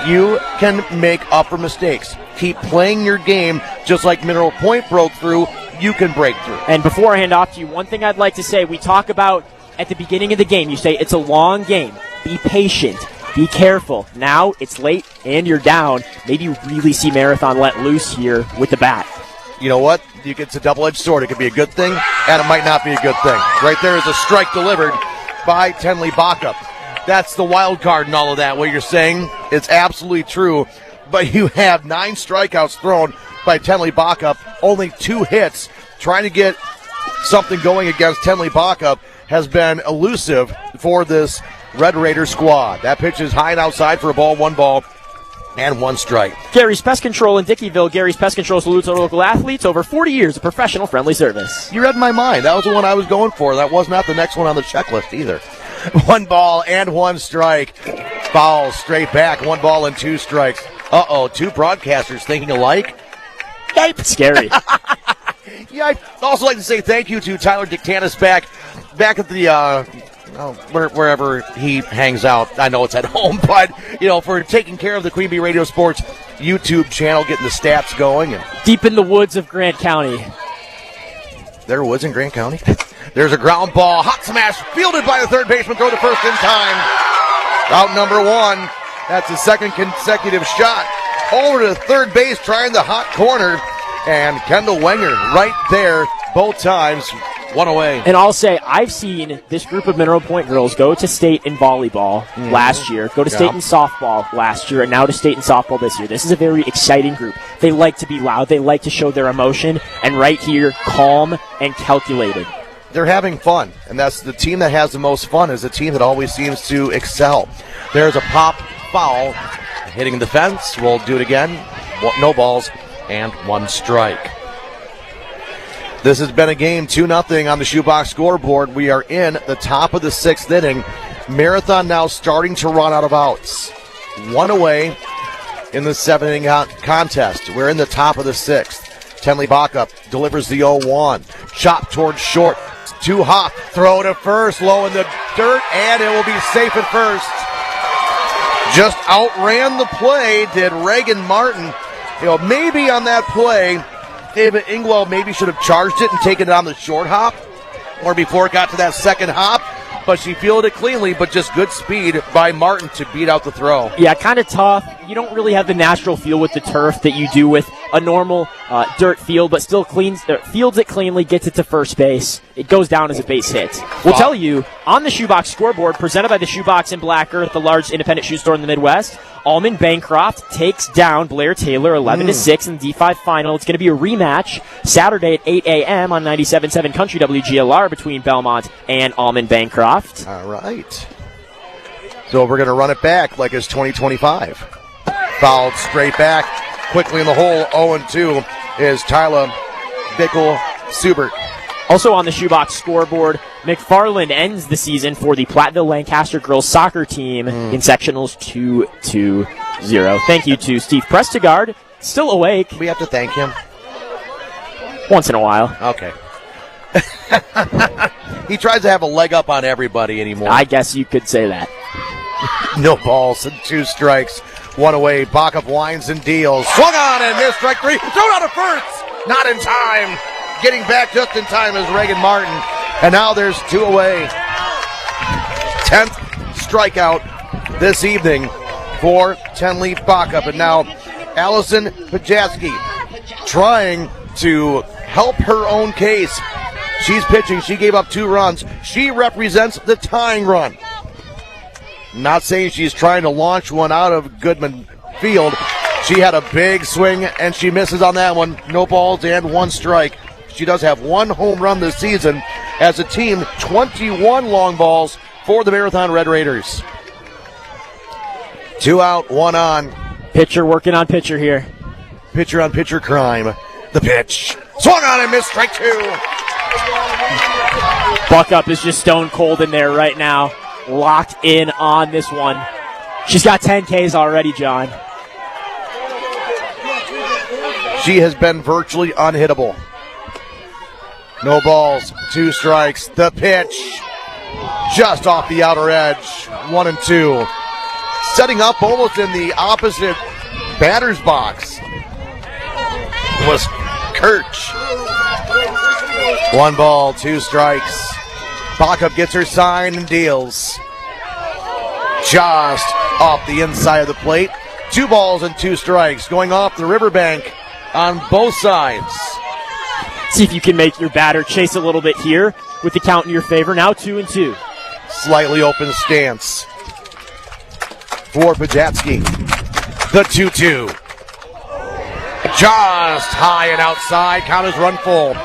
Speaker 3: You can make up for mistakes. Keep playing your game just like Mineral Point broke through. You can break through.
Speaker 2: And before I hand off to you, one thing I'd like to say, we talk about at the beginning of the game, you say it's a long game. Be patient. Be careful. Now it's late and you're down. Maybe you really see Marathon let loose here with the bat.
Speaker 3: You know what? It's a double-edged sword. It could be a good thing, and it might not be a good thing. Right there is a strike delivered by Tenley Backup. That's the wild card and all of that. What you're saying is absolutely true, but you have 9 strikeouts thrown by Tenley Backup, only 2 hits. Trying to get something going against Tenley Backup has been elusive for this Red Raider squad. That pitch is high and outside for a ball, 1 ball, and 1 strike.
Speaker 2: Gary's Pest Control in Dickeyville. Gary's Pest Control salutes our local athletes. Over 40 years of professional friendly service.
Speaker 3: You read my mind. That was the one I was going for. That was not the next one on the checklist either. 1 ball and 1 strike. Foul straight back. 1 ball and 2 strikes. 2 broadcasters thinking alike.
Speaker 2: Yikes. Scary.
Speaker 3: Yeah, I'd also like to say thank you to Tyler Dictanis back at the wherever he hangs out. I know it's at home, but for taking care of the Queen Bee Radio Sports YouTube channel, getting the stats going. And
Speaker 2: deep in the woods of Grant County.
Speaker 3: There are woods in Grant County. There's a ground ball, hot smash, fielded by the third baseman, throw to first in time. Out number 1. That's his 2nd consecutive shot. Over to third base, trying the hot corner. And Kendall Wenger right there both times, 1 away.
Speaker 2: And I'll say, I've seen this group of Mineral Point girls go to state in volleyball last year, go to state in softball last year, and now to state in softball this year. This is a very exciting group. They like to be loud. They like to show their emotion. And right here, calm and calculated.
Speaker 3: They're having fun. And that's the team that has the most fun is the team that always seems to excel. There's a pop foul hitting the fence. We'll do it again. No balls and 1 strike. This has been a game 2-0 on the shoebox scoreboard. We are in the top of the 6th inning. Marathon now starting to run out of outs. 1 away in the 7th inning contest. We're in the top of the 6th. Tenley Backup delivers the 0-1. Chop towards short. Too hot. Throw to first. Low in the dirt, and it will be safe at first. Just outran the play, did Reagan Martin. Maybe on that play, Ava Ingwell maybe should have charged it and taken it on the short hop, or before it got to that second hop, but she fielded it cleanly, but just good speed by Martin to beat out the throw.
Speaker 2: Yeah, kind of tough. You don't really have the natural feel with the turf that you do with a normal dirt field, but still fields it cleanly, gets it to first base. It goes down as a base hit. We'll tell you, on the Shoebox scoreboard, presented by the Shoebox in Black Earth, the large independent shoe store in the Midwest, Almond Bancroft takes down Blair Taylor 11-6 in the D5 final. It's going to be a rematch Saturday at 8 a.m. on 97.7 Country WGLR between Belmont and Almond Bancroft.
Speaker 3: All right. So we're going to run it back like it's 2025. Fouled straight back. Quickly in the hole, 0-2 is Tyler Bickel-Subert.
Speaker 2: Also on the Shoebox scoreboard, McFarland ends the season for the Platteville Lancaster girls soccer team in sectionals 2-0. Thank you to Steve Prestigard, still awake.
Speaker 3: We have to thank him.
Speaker 2: Once in a while.
Speaker 3: Okay. He tries to have a leg up on everybody anymore.
Speaker 2: I guess you could say that.
Speaker 3: No balls and 2 strikes. 1 away. Backup winds and deals. Swung on and missed. Strike 3. Thrown out of first. Not in time. Getting back just in time is Reagan Martin. And now there's 2 away. 10th strikeout this evening for Tenley Backup. And now Allison Pajatsky trying to help her own case. She's pitching. She gave up 2 runs. She represents the tying run. Not saying she's trying to launch one out of Goodman Field. She had a big swing, and she misses on that one. No balls and 1 strike. She does have 1 home run this season. As a team, 21 long balls for the Marathon Red Raiders. 2 out, 1 on.
Speaker 2: Pitcher working on pitcher here.
Speaker 3: Pitcher on pitcher crime. The pitch. Swung on and missed, strike 2.
Speaker 2: Buckup is just stone cold in there right now. Locked in on this one. She's got 10 Ks already, John.
Speaker 3: She has been virtually unhittable. No balls, 2 strikes. The pitch just off the outer edge. 1 and 2. Setting up almost in the opposite batter's box was Kirch. 1 ball, 2 strikes. Backup gets her sign and deals. Just off the inside of the plate. 2 balls and 2 strikes going off the riverbank on both sides.
Speaker 2: See if you can make your batter chase a little bit here with the count in your favor. Now 2 and 2.
Speaker 3: Slightly open stance for Pajatsky. The 2-2. Just high and outside. Count is run full.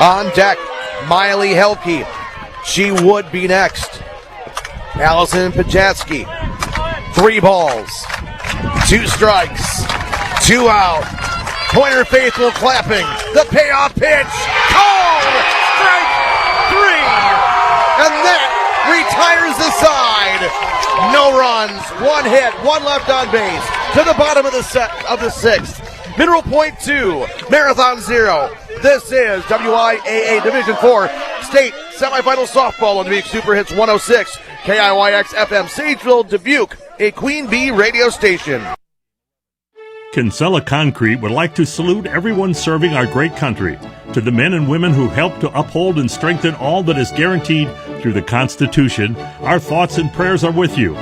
Speaker 3: On deck, Miley Helke. She would be next. Allison Pajatsky. 3 balls, 2 strikes, 2 out. Pointer faithful clapping. The payoff pitch. Called! Strike 3. And that retires the side. No runs, 1 hit, 1 left on base. To the bottom of the 6th. Mineral Point 2, Marathon 0. This is WIAA Division 4 State Semifinal Softball on Dubuque Super Hits 106. KIYX FM Sageville, Dubuque, a Queen Bee radio station.
Speaker 19: Kinsella Concrete would like to salute everyone serving our great country. To the men and women who help to uphold and strengthen all that is guaranteed through the Constitution, our thoughts and prayers are with you.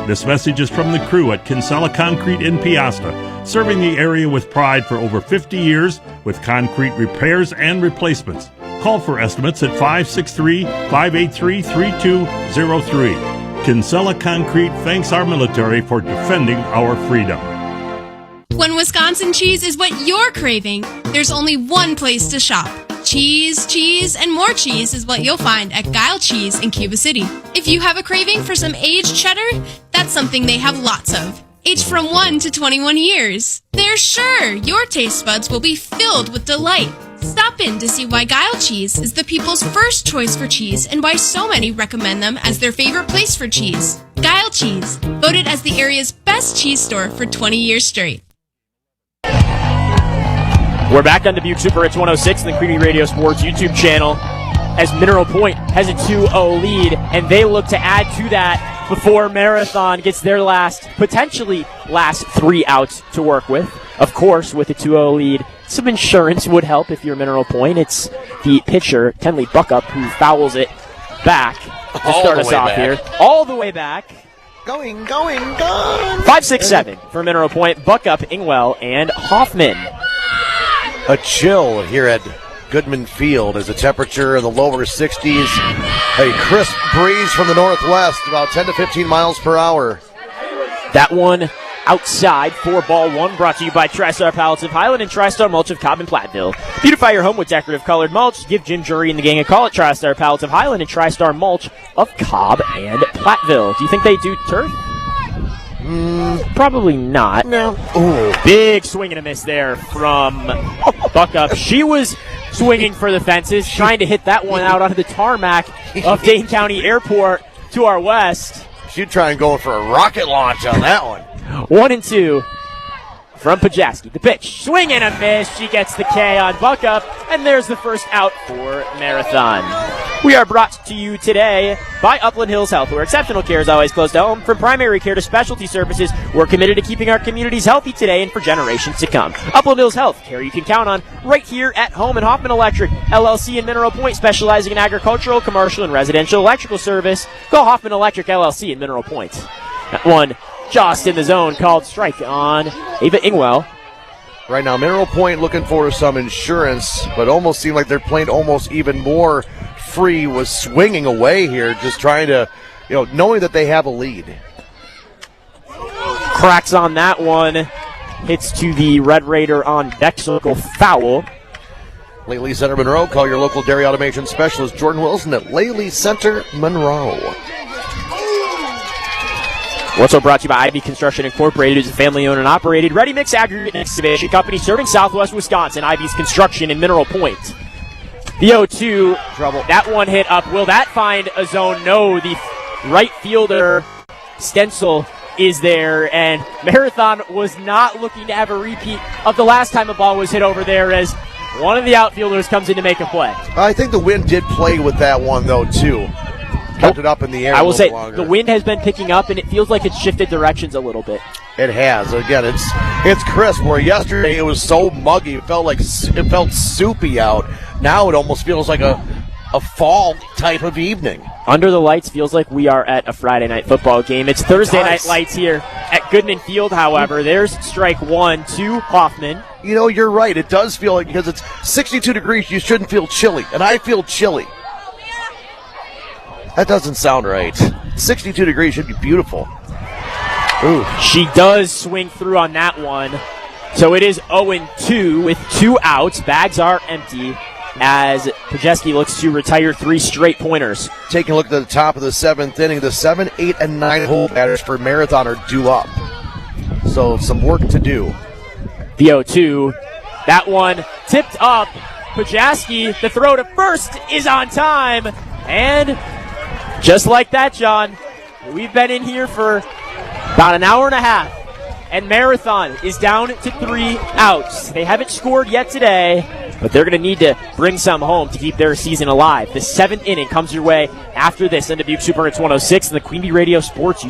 Speaker 19: This message is from the crew at Kinsella Concrete in Piasta, serving the area with pride for over 50 years with concrete repairs and replacements. Call for estimates at 563-583-3203. Kinsella Concrete thanks our military for defending our freedom.
Speaker 20: When Wisconsin cheese is what you're craving, there's only one place to shop. Cheese, cheese, and more cheese is what you'll find at Guile Cheese in Cuba City. If you have a craving for some aged cheddar, that's something they have lots of. Aged from 1 to 21 years. They're sure your taste buds will be filled with delight. Stop in to see why Guile Cheese is the people's first choice for cheese and why so many recommend them as their favorite place for cheese. Guile Cheese, voted as the area's best cheese store for 20 years straight.
Speaker 2: We're back on Dubuque Super Hits 106, the Queen Bee Radio Sports YouTube channel, as Mineral Point has a 2-0 lead, and they look to add to that before Marathon gets their potentially last 3 outs to work with. Of course, with a 2-0 lead, some insurance would help if you're Mineral Point. It's the pitcher, Tenley Buckup, who fouls it back to start us off here. All the way back.
Speaker 3: Going.
Speaker 2: 5-6-7 for Mineral Point, Buckup, Ingwell, and Hoffman.
Speaker 3: A chill here at Goodman Field as the temperature in the lower 60s. A crisp breeze from the northwest, about 10 to 15 miles per hour.
Speaker 2: That one outside for ball 1, brought to you by TriStar Pallets of Highland and TriStar Mulch of Cobb and Platteville. Beautify your home with decorative colored mulch. Give Jim Jury and the gang a call at TriStar Pallets of Highland and TriStar Mulch of Cobb and Platteville. Do you think they do turf? Probably not.
Speaker 3: No.
Speaker 2: Ooh. Big swing and a miss there from Buckup. She was swinging for the fences, trying to hit that one out onto the tarmac of Dane County Airport to our west.
Speaker 3: She'd try and go for a rocket launch on that one.
Speaker 2: 1-2 from Pajaski. The pitch, swing and a miss. She gets the K on Buckup, and there's the first out for Marathon. We are brought to you today by Upland Hills Health, where exceptional care is always close to home. From primary care to specialty services, we're committed to keeping our communities healthy today and for generations to come. Upland Hills Health, care you can count on right here at home. And Hoffman Electric, LLC in Mineral Point, specializing in agricultural, commercial, and residential electrical service. Call Hoffman Electric, LLC in Mineral Point. That one just in the zone, called strike on Ava Ingwell.
Speaker 3: Right now, Mineral Point looking for some insurance, but almost seemed like they're playing almost even more free, was swinging away here, just trying to, knowing that they have a lead.
Speaker 2: Cracks on that one. Hits to the Red Raider on deck circle, foul.
Speaker 3: Laley Center Monroe. Call your local dairy automation specialist, Jordan Wilson, at Laley Center Monroe.
Speaker 2: Also brought to you by Ivy Construction Incorporated, is a family-owned and operated ready-mix aggregate excavation company serving Southwest Wisconsin. Ivy's Construction in Mineral Point. The 0-2, trouble. That one hit up. Will that find a zone? No, the right fielder, Stencil, is there, and Marathon was not looking to have a repeat of the last time the ball was hit over there, as one of the outfielders comes in to make a play.
Speaker 3: I think the wind did play with that one, though, too. Kept it up in the air.
Speaker 2: I will say
Speaker 3: longer.
Speaker 2: The wind has been picking up, and it feels like it's shifted directions a little bit.
Speaker 3: It has. Again, it's crisp. Where yesterday it was so muggy, it felt soupy out. Now it almost feels like a fall type of evening.
Speaker 2: Under the lights feels like we are at a Friday night football game. It's Thursday night lights here at Goodman Field, however. There's strike one to Hoffman.
Speaker 3: You know, you're right. It does feel like, because it's 62 degrees, you shouldn't feel chilly. And I feel chilly. That doesn't sound right. 62 degrees should be beautiful. Ooh.
Speaker 2: She does swing through on that one. So it is 0-2 with 2 outs. Bags are empty as Pajeski looks to retire 3 straight pointers.
Speaker 3: Taking a look at the top of the 7th inning, the 7, 8, and 9 hole batters for Marathon are due up. So some work to do.
Speaker 2: The 0-2. That one tipped up. Pajeski, the throw to first is on time. And just like that, John, we've been in here for about an hour and a half. And Marathon is down to 3 outs. They haven't scored yet today, but they're going to need to bring some home to keep their season alive. The 7th inning comes your way after this on Dubuque Super Hits 106 and the Queen Bee Radio Sports.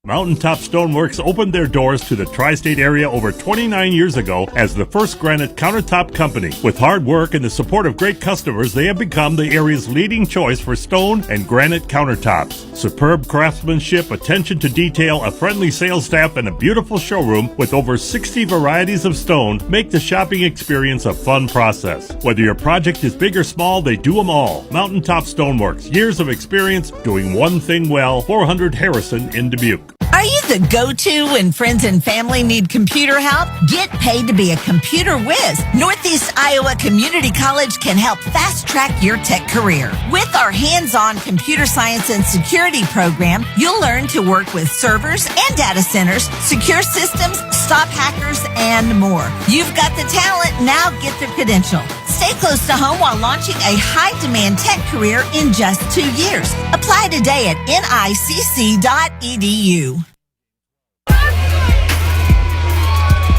Speaker 19: Mountaintop Stoneworks opened their doors to the tri-state area over 29 years ago as the first granite countertop company. With hard work and the support of great customers, they have become the area's leading choice for stone and granite countertops. Superb craftsmanship, attention to detail, a friendly sales staff, and a beautiful showroom with over 60 varieties of stone make the shopping experience a fun process. Whether your project is big or small, they do them all. Mountaintop Stoneworks, years of experience doing one thing well. 400 Harrison in Dubuque.
Speaker 12: Are you the go-to when friends and family need computer help? Get paid to be a computer whiz. Northeast Iowa Community College can help fast-track your tech career. With our hands-on computer science and security program, you'll learn to work with servers and data centers, secure systems, stop hackers, and more. You've got the talent, now get the credential. Stay close to home while launching a high-demand tech career in just 2 years. Apply today at nicc.edu.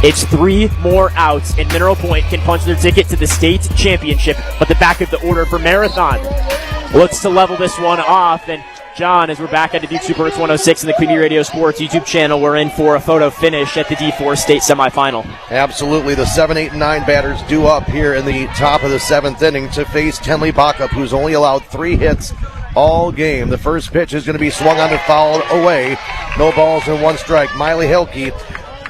Speaker 2: It's 3 more outs, and Mineral Point can punch their ticket to the state championship. But the back of the order for Marathon looks to level this one off. And John, as we're back at the Duke Super Hits 106 and the Queen Bee Radio Sports YouTube channel, we're in for a photo finish at the D4 state semifinal.
Speaker 3: Absolutely. The 7, 8, and 9 batters due up here in the top of the 7th inning to face Tenley Backup, who's only allowed 3 hits all game. The first pitch is going to be swung on and fouled away. No balls and 1 strike. Miley Hilke,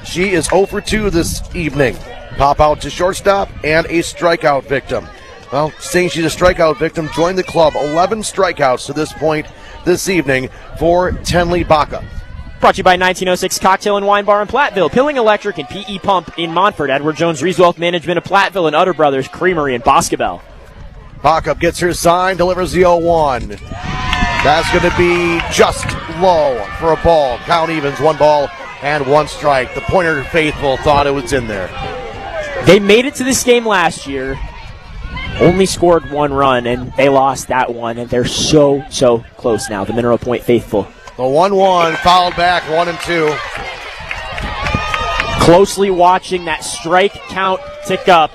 Speaker 3: she is 0 for 2 this evening. Pop out to shortstop and a strikeout victim. Well, saying she's a strikeout victim, joined the club. 11 strikeouts to this point this evening for Tenley Backup.
Speaker 2: Brought to you by 1906 Cocktail and Wine Bar in Platteville, Pilling Electric and PE Pump in Montfort, Edward Jones Rees Wealth Management of Platteville, and Utter Brothers Creamery in Boscobel.
Speaker 3: Backup gets her sign, delivers the 0-1. That's going to be just low for a ball. Count evens, 1 ball and 1 strike. The Pointer faithful thought it was in there.
Speaker 2: They made it to this game last year, only scored 1 run, and they lost that one, and they're so close now, the Mineral Point faithful.
Speaker 3: The 1-1, fouled back, 1 and 2.
Speaker 2: Closely watching that strike count tick up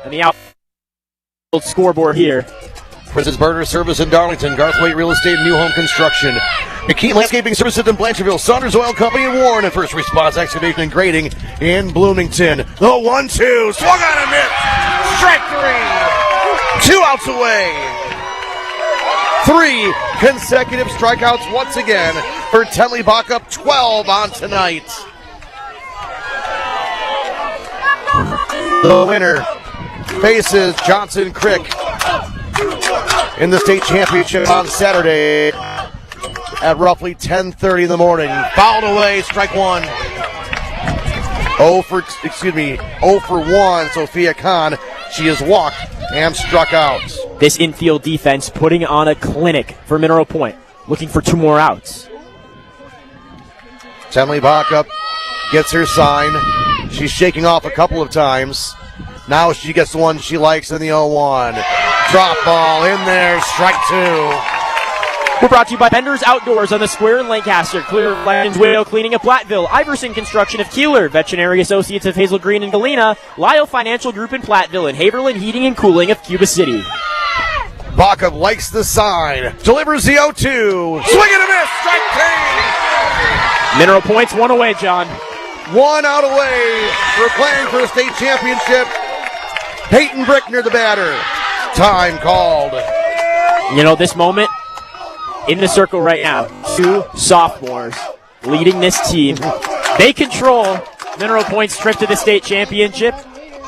Speaker 2: on the outfield scoreboard here.
Speaker 3: Princess Burner Service in Darlington, Garthwaite Real Estate and New Home Construction, McKean Landscaping Services in Blanchardville, Saunders Oil Company in Warren, and First Response Excavation and Grading in Bloomington. The 1-2, swung on and missed. Strike 3. 2 outs away. 3 consecutive strikeouts once again for Tenley Backup, 12 on tonight. The winner faces Johnson Crick in the state championship on Saturday at roughly 10:30 in the morning. Fouled away, strike 1. 0 for 1, Sophia Kahn She is walked and struck out.
Speaker 2: This infield defense putting on a clinic for Mineral Point, looking for 2 more outs.
Speaker 3: Tenley Backup gets her sign. She's shaking off a couple of times. Now she gets the one she likes in the 0-1. Drop ball in there, strike 2.
Speaker 2: We're brought to you by Bender's Outdoors on the Square in Lancaster, Clear Legends Widow Cleaning of Platteville, Iverson Construction of Kieler, Veterinary Associates of Hazel Green and Galena, Lyle Financial Group in Platteville, and Haverland Heating and Cooling of Cuba City.
Speaker 3: Backup likes the sign, delivers the 0-2, swing and a miss, strike 3.
Speaker 2: Mineral Point's 1 away, John.
Speaker 3: 1 out away for playing for a state championship. Peyton Brickner, the batter. Time called.
Speaker 2: You know, this moment in the circle right now, 2 sophomores leading this team. They control Mineral Point's trip to the state championship.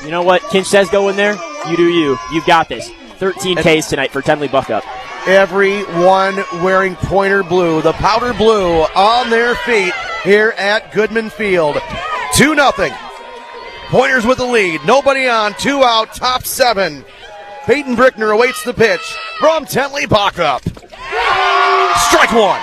Speaker 2: You know what Kinch says, go in there? You do you. You've got this. 13 Ks tonight for Tenley Buckup.
Speaker 3: Everyone wearing Pointer blue, the powder blue, on their feet here at Goodman Field. 2-0. Pointers with the lead. Nobody on. 2 out. Top 7. Peyton Brickner awaits the pitch from Tenley Backup. Strike 1.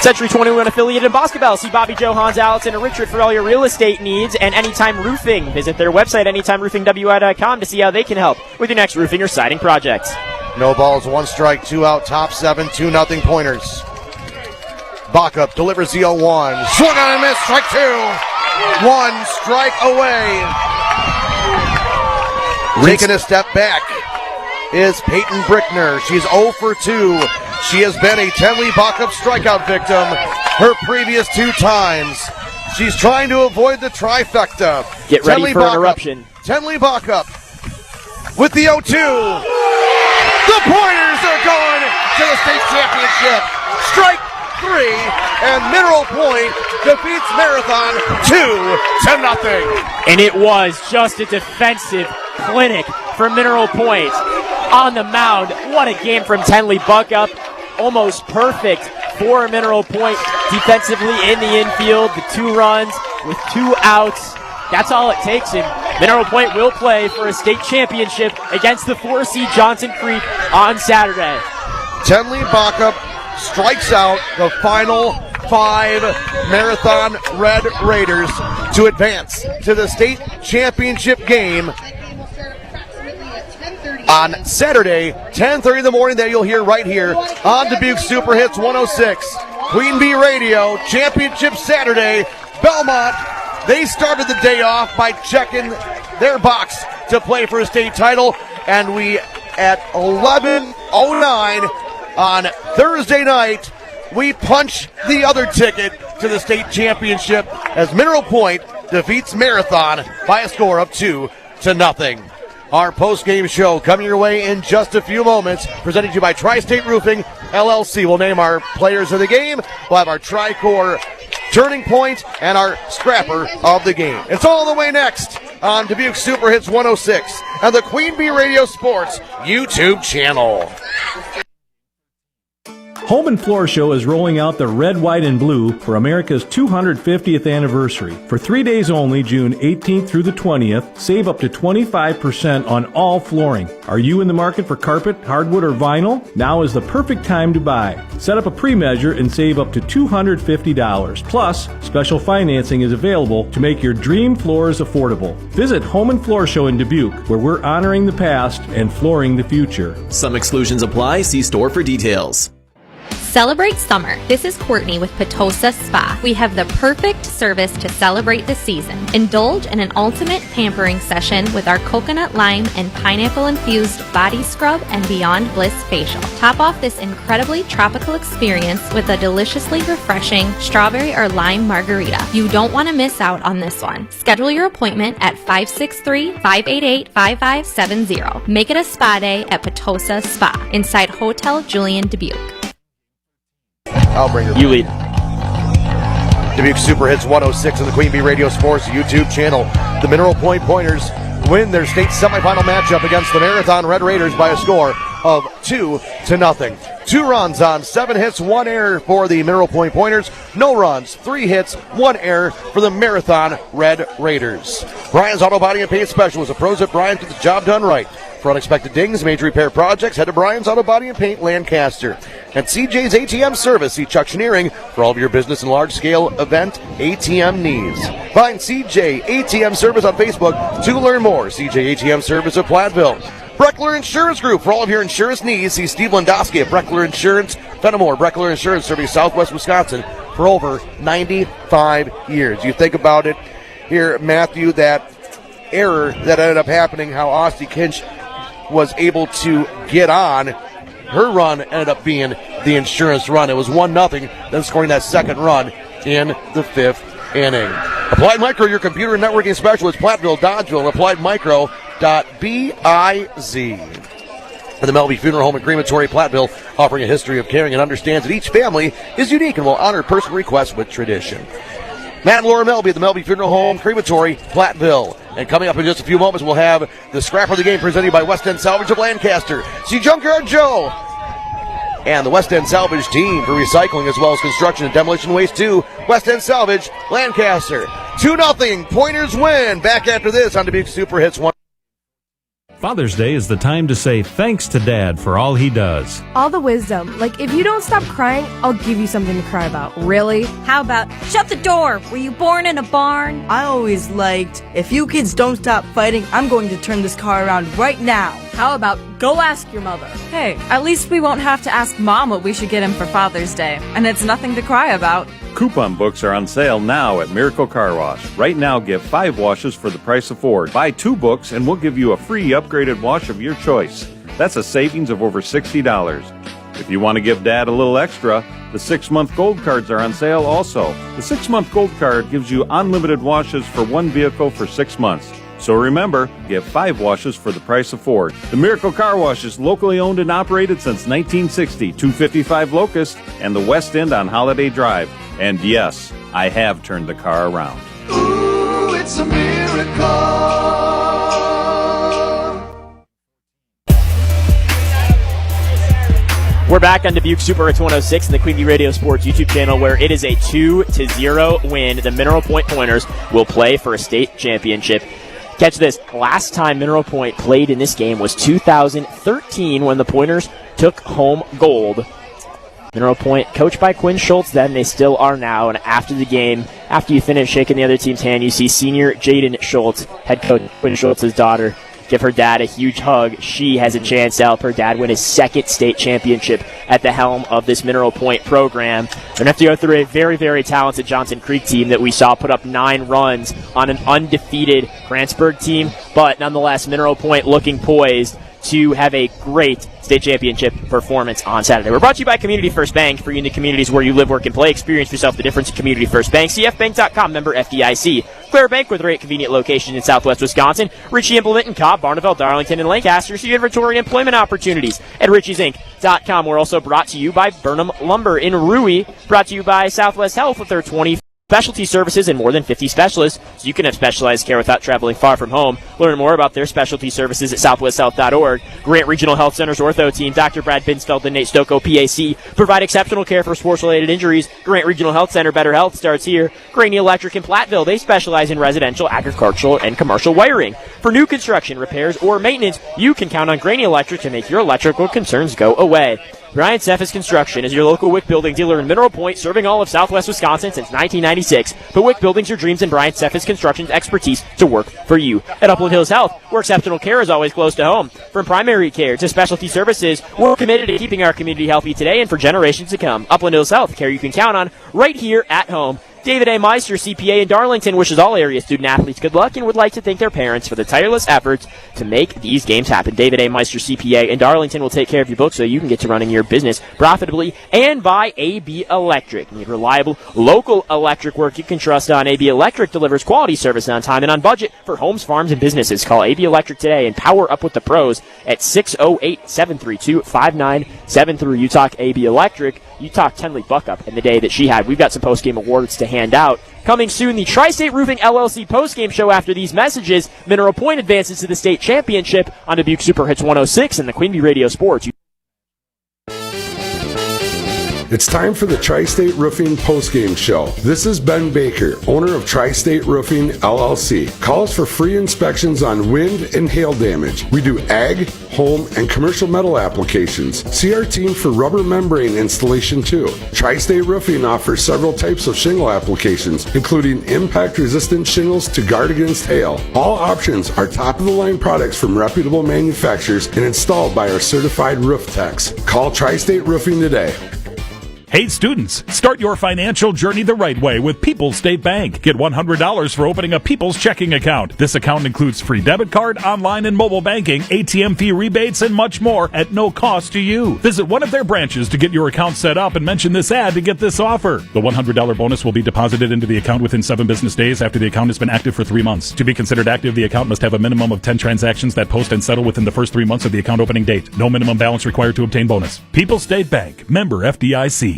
Speaker 2: Century 21 affiliate in Boscobel. See Bobby Joe, Hans Allison, and Richard for all your real estate needs and Anytime Roofing. Visit their website, anytimeroofingwi.com, to see how they can help with your next roofing or siding projects.
Speaker 3: No balls, 1 strike, 2 out, top 7, 2-0 Pointers. Backup delivers the 0-1. Swung on and missed, strike 2. 1 strike away. Taking a step back is Peyton Brickner. She's 0 for 2. She has been a Tenley Backup strikeout victim her previous 2 times. She's trying to avoid the trifecta.
Speaker 2: Get ready for an eruption.
Speaker 3: Tenley Backup with the 0-2. The Pointers are going to the state championship. Strike 3, and Mineral Point defeats Marathon 2-0.
Speaker 2: And it was just a defensive clinic for Mineral Point. On the mound, what a game from Tenley Backup. Almost perfect for Mineral Point defensively in the infield. The 2 runs with 2 outs. That's all it takes, and Mineral Point will play for a state championship against the 4C Johnson Creek on Saturday.
Speaker 3: Tenley Backup strikes out the final 5 Marathon Red Raiders to advance to the state championship game on Saturday, 10:30 in the morning, that you'll hear right here on Dubuque Super Hits 106. Queen Bee Radio, Championship Saturday, Belmont. They started the day off by checking their box to play for a state title, and we, at 11:09 on Thursday night, we punch the other ticket to the state championship as Mineral Point defeats Marathon by a score of 2-0. Our post-game show coming your way in just a few moments, presented to you by Tri-State Roofing, LLC. We'll name our players of the game. We'll have our Tri-Core Turning Point and our Scrapper of the game. It's all the way next on Dubuque Super Hits 106 and the Queen Bee Radio Sports YouTube channel.
Speaker 1: Home and Floor Show is rolling out the red, white, and blue for America's 250th anniversary. For 3 days only, June 18th through the 20th, save up to 25% on all flooring. Are you in the market for carpet, hardwood, or vinyl? Now is the perfect time to buy. Set up a pre-measure and save up to $250. Plus, special financing is available to make your dream floors affordable. Visit Home and Floor Show in Dubuque, where we're honoring the past and flooring the future.
Speaker 21: Some exclusions apply. See store for details.
Speaker 23: Celebrate summer. This is Courtney with Potosa Spa. We have the perfect service to celebrate the season. Indulge in an ultimate pampering session with our coconut lime and pineapple infused body scrub and Beyond Bliss facial. Top off this incredibly tropical experience with a deliciously refreshing strawberry or lime margarita. You don't want to miss out on this one. Schedule your appointment at 563-588-5570. Make it a spa day at Potosa Spa inside Hotel Julian Dubuque.
Speaker 3: I'll bring her.
Speaker 2: You lead.
Speaker 3: Dubuque Super Hits 106 on the Queen Bee Radio Sports YouTube channel. The Mineral Point Pointers win their state semifinal matchup against the Marathon Red Raiders by a score of 2-0. 2 runs on 7 hits, 1 error for the Mineral Point Pointers. No runs, 3 hits, 1 error for the Marathon Red Raiders. Brian's Auto Body and Paint Specialist. The pros at Brian's get the job done right. For unexpected dings, major repair projects, head to Brian's Auto Body and Paint, Lancaster. At CJ's ATM Service, see Chuck Schneering for all of your business and large-scale event ATM needs. Find CJ ATM Service on Facebook to learn more. CJ ATM Service of Platteville. Breckler Insurance Group. For all of your insurance needs, see Steve Landowski at Breckler Insurance, Fenimore. Breckler Insurance, serving Southwest Wisconsin for over 95 years. You think about it here, Matthew, that error that ended up happening, how Austin Kinch was able to get on. Her run ended up being the insurance run. It was 1-0, then scoring that second run in the 5th inning. Applied Micro, your computer and networking specialist, Platteville, Dodgeville, and appliedmicro.biz. And the Melby Funeral Home and Crematory, Platteville, offering a history of caring and understands that each family is unique and will honor personal requests with tradition. Matt and Laura Melby at the Melby Funeral Home Crematory, Platteville. And coming up in just a few moments, we'll have the scrap of the game presented by West End Salvage of Lancaster. See Junkyard Joe and the West End Salvage team for recycling as well as construction and demolition waste too. West End Salvage, Lancaster. 2-0, Pointers win. Back after this on Dubuque Super Hits 1.
Speaker 1: Father's Day is the time to say thanks to Dad for all he does.
Speaker 4: All the wisdom. Like, if you don't stop crying, I'll give you something to cry about. Really?
Speaker 5: How about, shut the door? Were you born in a barn?
Speaker 7: I always liked, if you kids don't stop fighting, I'm going to turn this car around right now.
Speaker 4: How about, go ask your mother?
Speaker 24: Hey, at least we won't have to ask Mom what we should get him for Father's Day. And it's nothing to cry about.
Speaker 25: Coupon books are on sale now at Miracle Car Wash. Right now, get 5 washes for the price of 4. Buy 2 books and we'll give you a free upgraded wash of your choice. That's a savings of over $60. If you want to give Dad a little extra, the 6-month gold cards are on sale also. The 6-month gold card gives you unlimited washes for 1 vehicle for 6 months. So remember, get 5 washes for the price of 4. The Miracle Car Wash is locally owned and operated since 1960, 255 Locust and the West End on Holiday Drive. And yes, I have turned the car around.
Speaker 22: Ooh, it's a miracle.
Speaker 2: We're back on Dubuque Super Hits 106 and the Queen Bee Radio Sports YouTube channel, where it is a 2-0 win. The Mineral Point Pointers will play for a state championship. Catch this. Last time Mineral Point played in this game was 2013 when the Pointers took home gold. Mineral Point, coached by Quinn Schultz then, they still are now. And after the game, after you finish shaking the other team's hand, you see senior Jaden Schultz, head coach Quinn Schultz's daughter, give her dad a huge hug. She has a chance to help her dad win his 2nd state championship at the helm of this Mineral Point program. They're going to have to go through a very, very talented Johnson Creek team that we saw put up 9 runs on an undefeated Grantsburg team. But nonetheless, Mineral Point looking poised to have a great state championship performance on Saturday. We're brought to you by Community First Bank. For you in the communities where you live, work, and play, experience yourself the difference in Community First Bank. CFBank.com, member FDIC. Clear Bank with a great convenient location in Southwest Wisconsin. Ritchie Implement in Cobb, Barneveld, Darlington, and Lancaster. See inventory and employment opportunities at RitchiesInc.com. We're also brought to you by Burnham Lumber in Rui. Brought to you by Southwest Health with their 20 specialty services and more than 50 specialists, so you can have specialized care without traveling far from home. Learn more about their specialty services at southwesthealth.org. Grant Regional Health Center's ortho team, Dr. Brad Binsfeld and Nate Stocco, PAC, provide exceptional care for sports-related injuries. Grant Regional Health Center, better health starts here. Graney Electric in Platteville, they specialize in residential, agricultural, and commercial wiring. For new construction, repairs, or maintenance, you can count on Graney Electric to make your electrical concerns go away. Brian Cephas Construction is your local Wick Building dealer in Mineral Point, serving all of Southwest Wisconsin since 1996. But Wick Building's your dreams and Brian Cephas Construction's expertise to work for you. At Upland Hills Health, where exceptional care is always close to home. From primary care to specialty services, we're committed to keeping our community healthy today and for generations to come. Upland Hills Health, care you can count on right here at home. David A. Meister, CPA in Darlington, wishes all area student-athletes good luck and would like to thank their parents for the tireless efforts to make these games happen. David A. Meister, CPA in Darlington, will take care of your books so you can get to running your business profitably, and by AB Electric. Need reliable, local electric work you can trust on. AB Electric delivers quality service on time and on budget for homes, farms, and businesses. Call AB Electric today and power up with the pros at 608-732-5973. You talk AB Electric, you talk Tenley Buckup and the day that she had. We've got some post-game awards to hand out. Coming soon, the Tri-State Roofing LLC post-game show after these messages. Mineral Point advances to the state championship on Dubuque Super Hits 106 and the Queen Bee Radio Sports.
Speaker 6: It's time for the Tri-State Roofing postgame show. This is Ben Baker, owner of Tri-State Roofing LLC. Call us for free inspections on wind and hail damage. We do ag, home, and commercial metal applications. See our team for rubber membrane installation too. Tri-State Roofing offers several types of shingle applications, including impact-resistant shingles to guard against hail. All options are top-of-the-line products from reputable manufacturers and installed by our certified roof techs. Call Tri-State Roofing today.
Speaker 8: Hey students, start your financial journey the right way with People's State Bank. Get $100 for opening a People's checking account. This account includes free debit card, online and mobile banking, ATM fee rebates, and much more at no cost to you. Visit one of their branches to get your account set up and mention this ad to get this offer. The $100 bonus will be deposited into the account within 7 business days after the account has been active for 3 months. To be considered active, the account must have a minimum of 10 transactions that post and settle within the first 3 months of the account opening date. No minimum balance required to obtain bonus. People's State Bank, member FDIC.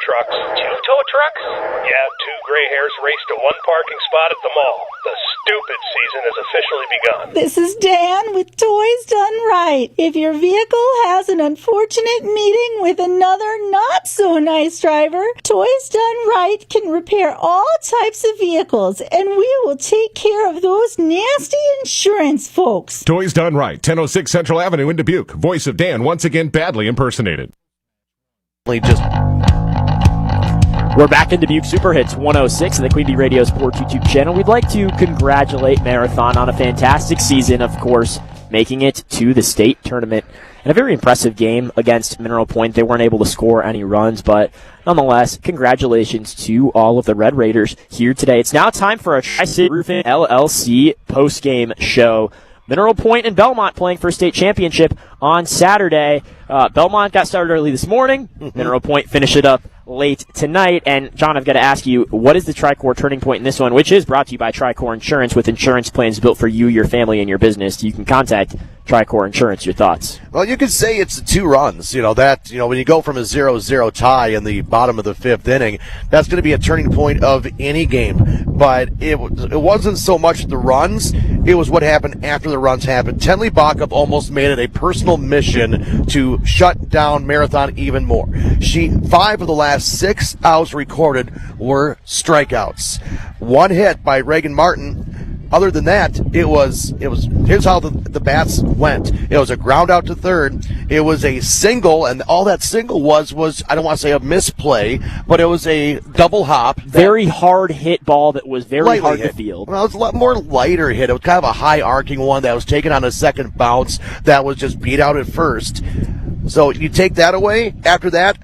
Speaker 10: Trucks. 2 tow trucks? Yeah, 2 gray hairs race to 1 parking spot at the mall. The stupid season has officially begun.
Speaker 15: This is Dan with Toys Done Right. If your vehicle has an unfortunate meeting with another not-so-nice driver, Toys Done Right can repair all types of vehicles, and we will take care of those nasty insurance folks.
Speaker 17: Toys Done Right, 1006 Central Avenue in Dubuque. Voice of Dan, once again badly impersonated.
Speaker 2: We're back in Dubuque Super Hits 106 and the Queen Bee Radio Sports YouTube channel. We'd like to congratulate Marathon on a fantastic season, of course, making it to the state tournament. And a very impressive game against Mineral Point. They weren't able to score any runs, but nonetheless, congratulations to all of the Red Raiders here today. It's now time for a Tri-State Roofing LLC post-game show. Mineral Point and Belmont playing for a state championship on Saturday. Belmont got started early this morning. Mineral Point finished it up late tonight. And, John, I've got to ask you, what is the Tricor turning point in this one, which is brought to you by Tricor Insurance with insurance plans built for you, your family, and your business. You can contact Tricor Insurance. Your thoughts?
Speaker 3: Well, you could say it's the 2 runs. When you go from a 0-0 tie in the bottom of the 5th inning, that's going to be a turning point of any game. But it wasn't so much the runs, it was what happened after the runs happened. Tenley Backup almost made it a personal mission to shut down Marathon even more. 5 of the last 6 outs recorded were strikeouts. 1 hit by Reagan Martin. Other than that, it was. Here's how the bats went. It was a ground out to third. It was a single, and all that single was I don't want to say a misplay, but it was a double hop.
Speaker 2: Very hard hit ball that was very hard to field.
Speaker 3: Well, it was a lot more lighter hit. It was kind of a high arcing one that was taken on a second bounce that was just beat out at first. So you take that away. After that,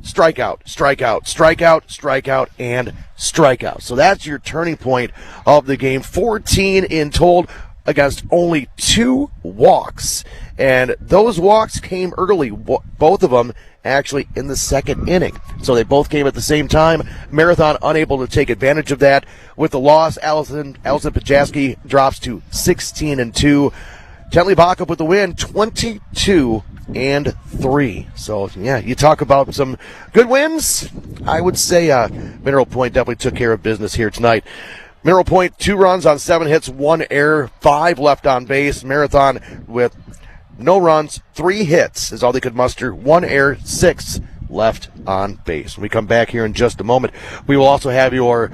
Speaker 3: strikeout, strikeout, strikeout, strikeout, and strikeout. So that's your turning point of the game. 14 in total against only 2 walks. And those walks came early, both of them actually in the 2nd inning. So they both came at the same time. Marathon unable to take advantage of that. With the loss, Allison Pajaski drops to 16-2. Tenley Backup with the win, 22-3. So, yeah, you talk about some good wins. I would say Mineral Point definitely took care of business here tonight. Mineral Point, 2 runs on 7 hits, 1 error, 5 left on base. Marathon with no runs, 3 hits is all they could muster, 1 error, 6 left on base. When we come back here in just a moment, we will also have your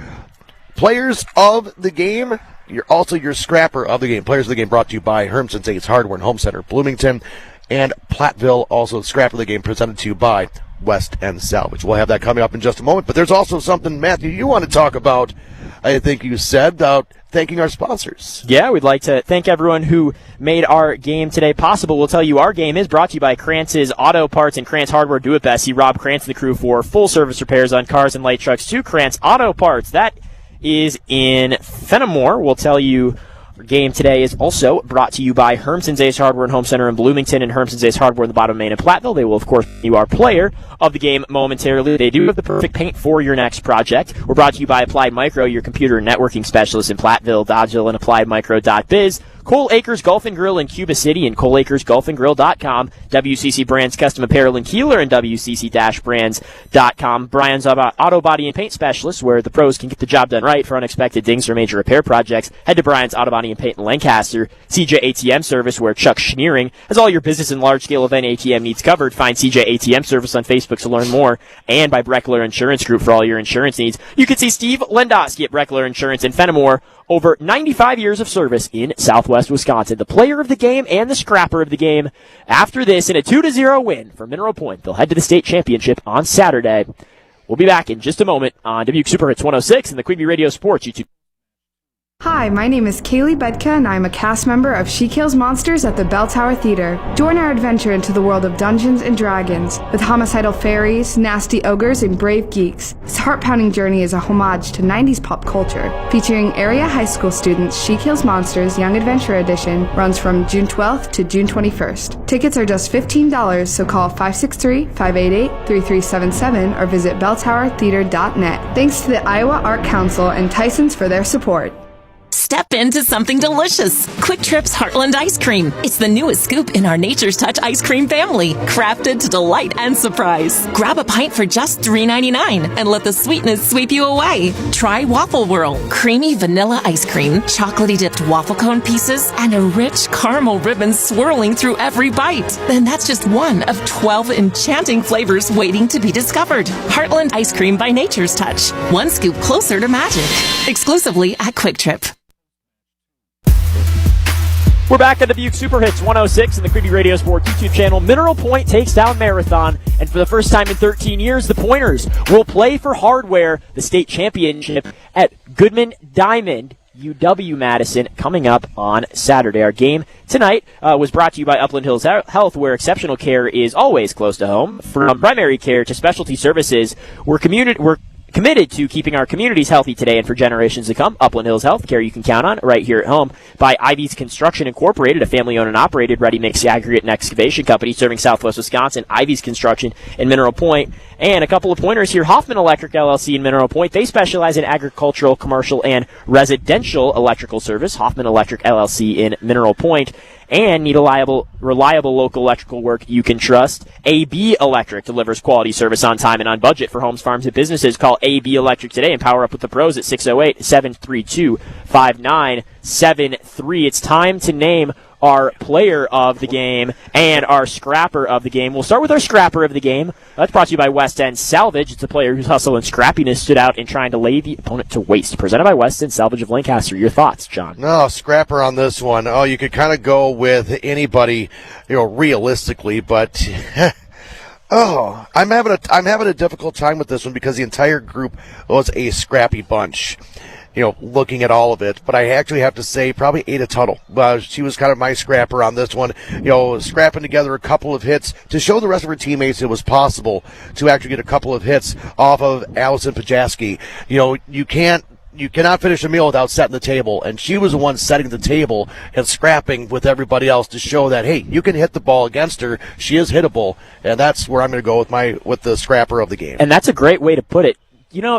Speaker 3: players of the game. Your scrapper of the game. Players of the game brought to you by Hermson's Ace Hardware and Home Center, Bloomington, and Platteville. Also, scrapper of the game presented to you by West End Salvage. We'll have that coming up in just a moment. But there's also something, Matthew, you want to talk about, I think you said, about thanking our sponsors.
Speaker 2: Yeah, we'd like to thank everyone who made our game today possible. We'll tell you our game is brought to you by Krantz's Auto Parts and Krantz Hardware Do It Best. See Rob Krantz and the crew for full service repairs on cars and light trucks to Krantz Auto Parts. That is in Fenimore. We'll tell you our game today is also brought to you by Hermson's Ace Hardware and Home Center in Bloomington and Hermson's Ace Hardware in the bottom of Main and Platteville. They will, of course, be our player of the game momentarily. They do have the perfect paint for your next project. We're brought to you by Applied Micro, your computer and networking specialist in Platteville, Dodgeville, and AppliedMicro.biz. Cole Acres Golf and Grill in Cuba City and ColeAcresGolfandGrill.com. WCC Brands Custom Apparel in Kieler and WCC-Brands.com. Brian's Auto Body and Paint Specialist, where the pros can get the job done right for unexpected dings or major repair projects. Head to Brian's Auto Body and Paint in Lancaster. CJ ATM Service, where Chuck Schneering has all your business and large-scale event ATM needs covered. Find CJ ATM Service on Facebook to learn more. And by Breckler Insurance Group for all your insurance needs. You can see Steve Lendowski at Breckler Insurance in Fenimore. Over 95 years of service in Southwest Wisconsin. The player of the game and the scrapper of the game. After this, in a 2-0 win for Mineral Point, they'll head to the state championship on Saturday. We'll be back in just a moment on Dubuque Super Hits 106 and the Queen Bee Radio Sports YouTube.
Speaker 4: Hi, my name is Kaylee Bedka, and I'm a cast member of She Kills Monsters at the Bell Tower Theater. Join our adventure into the world of Dungeons & Dragons, with homicidal fairies, nasty ogres, and brave geeks. This heart-pounding journey is a homage to 90s pop culture. Featuring area high school students, She Kills Monsters Young Adventure Edition runs from June 12th to June 21st. Tickets are just $15, so call 563-588-3377 or visit belltowertheater.net. Thanks to the Iowa Art Council and Tyson's for their support.
Speaker 9: Step into something delicious. Quick Trip's Heartland Ice Cream. It's the newest scoop in our Nature's Touch ice cream family, crafted to delight and surprise. Grab a pint for just $3.99 and let the sweetness sweep you away. Try Waffle Whirl, creamy vanilla ice cream, chocolatey dipped waffle cone pieces, and a rich caramel ribbon swirling through every bite. And that's just one of 12 enchanting flavors waiting to be discovered. Heartland Ice Cream by Nature's Touch. One scoop closer to magic. Exclusively at Quick Trip.
Speaker 2: We're back on Dubuque Super Hits 106 and the Queen Bee Radio Sports YouTube channel. Mineral Point takes down Marathon, and for the first time in 13 years, the Pointers will play for Hardware, the state championship at Goodman Diamond, UW-Madison, coming up on Saturday. Our game tonight was brought to you by Upland Hills Health, where exceptional care is always close to home. From primary care to specialty services, we're committed to keeping our communities healthy today and for generations to come. Upland Hills Health Care you can count on right here at home. By Ivy's Construction Incorporated, a family-owned and operated ready-mix aggregate and excavation company serving Southwest Wisconsin. Ivy's Construction in Mineral Point. And a couple of pointers here. Hoffman Electric LLC in Mineral Point. They specialize in agricultural, commercial, and residential electrical service. Hoffman Electric LLC in Mineral Point. And need reliable local electrical work you can trust. AB Electric delivers quality service on time and on budget for homes, farms, and businesses. Call AB Electric today and power up with the pros at 608-732-5973. It's time to name our player of the game and our scrapper of the game. We'll start with our scrapper of the game. That's brought to you by West End Salvage. It's a player whose hustle and scrappiness stood out in trying to lay the opponent to waste. Presented by West End Salvage of Lancaster. Your thoughts, John?
Speaker 3: No, scrapper on this one. Oh, you could kind of go with anybody, realistically, but I'm having a difficult time with this one because the entire group was a scrappy bunch. Looking at all of it, but I actually have to say probably Ada Tuttle. She was kind of my scrapper on this one, scrapping together a couple of hits to show the rest of her teammates it was possible to actually get a couple of hits off of Allison Pajaski. You cannot finish a meal without setting the table, and she was the one setting the table and scrapping with everybody else to show that, hey, you can hit the ball against her. She is hittable, and that's where I'm going to go with the scrapper of the game.
Speaker 2: And that's a great way to put it.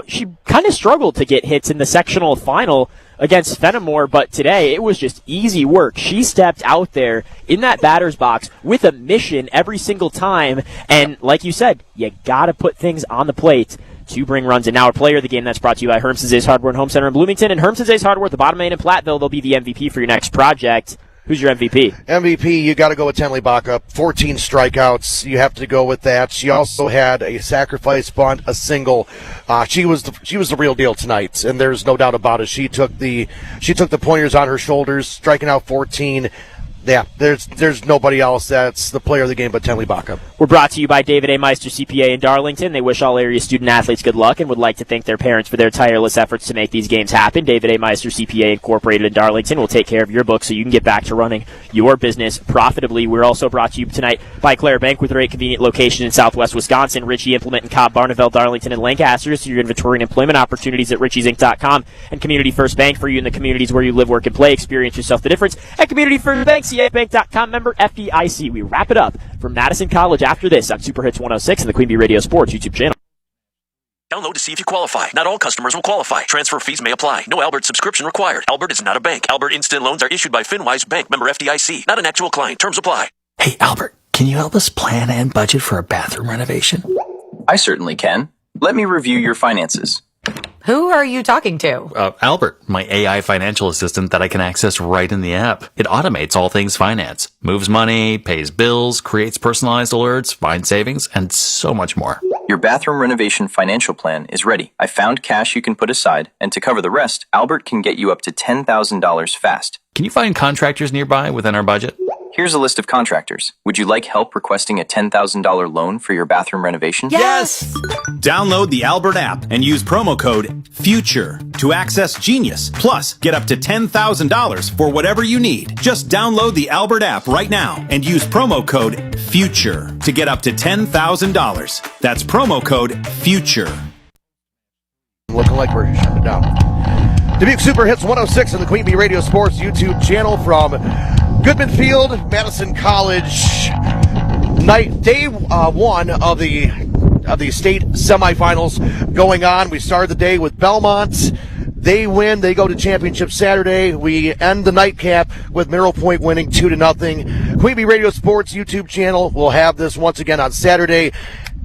Speaker 2: She kind of struggled to get hits in the sectional final against Fenimore, but today it was just easy work. She stepped out there in that batter's box with a mission every single time, and like you said, you got to put things on the plate to bring runs. And now our player of the game, that's brought to you by Hermson's Ace Hardware and Home Center in Bloomington. And Hermson's Ace Hardware at the bottom lane in Platteville, they'll be the MVP for your next project. Who's your MVP?
Speaker 3: MVP, you got to go with Tenley Baca. 14 strikeouts. You have to go with that. She also had a sacrifice bunt, a single. She was the real deal tonight, and there's no doubt about it. She took the Pointers on her shoulders, striking out 14. Yeah, there's nobody else that's the player of the game but Tenley Baca.
Speaker 2: We're brought to you by David A. Meister CPA in Darlington. They wish all area student-athletes good luck and would like to thank their parents for their tireless efforts to make these games happen. David A. Meister CPA Incorporated in Darlington will take care of your books so you can get back to running your business profitably. We're also brought to you tonight by Claire Bank with a great convenient location in Southwest Wisconsin. Ritchie Implement in Cobb, Barneveld, Darlington, and Lancaster. So your inventory and employment opportunities at richies.com. And Community First Bank for you in the communities where you live, work, and play. Experience yourself the difference at Community First Bank, CFBank.com, member FDIC. We wrap it up from Madison College after this on Super Hits 106 and the Queen Bee Radio Sports YouTube channel.
Speaker 11: Download to see if you qualify. Not all customers will qualify. Transfer fees may apply. No Albert subscription required. Albert is not a bank. Albert Instant Loans are issued by FinWise Bank, member FDIC. Not an actual client. Terms apply.
Speaker 13: Hey, Albert, can you help us plan and budget for a bathroom renovation?
Speaker 14: I certainly can. Let me review your finances.
Speaker 16: Who are you talking to?
Speaker 13: Albert, my AI financial assistant that I can access right in the app. It automates all things finance, moves money, pays bills, creates personalized alerts, finds savings, and so much more.
Speaker 14: Your bathroom renovation financial plan is ready. I found cash you can put aside, and to cover the rest, Albert can get you up to $10,000 fast.
Speaker 13: Can you find contractors nearby within our budget?
Speaker 14: Here's a list of contractors. Would you like help requesting a $10,000 loan for your bathroom renovation?
Speaker 18: Yes! Download the Albert app and use promo code FUTURE to access Genius. Plus, get up to $10,000 for whatever you need. Just download the Albert app right now and use promo code FUTURE to get up to $10,000. That's promo code FUTURE.
Speaker 3: Looking like we're shutting down. Dubuque Super Hits 106 on the Queen Bee Radio Sports YouTube channel from Goodman Field, Madison College. Day one of the state semifinals going on. We started the day with Belmont. They win. They go to championship Saturday. We end the nightcap with Mineral Point winning 2-0. Queen Bee Radio Sports YouTube channel will have this once again on Saturday.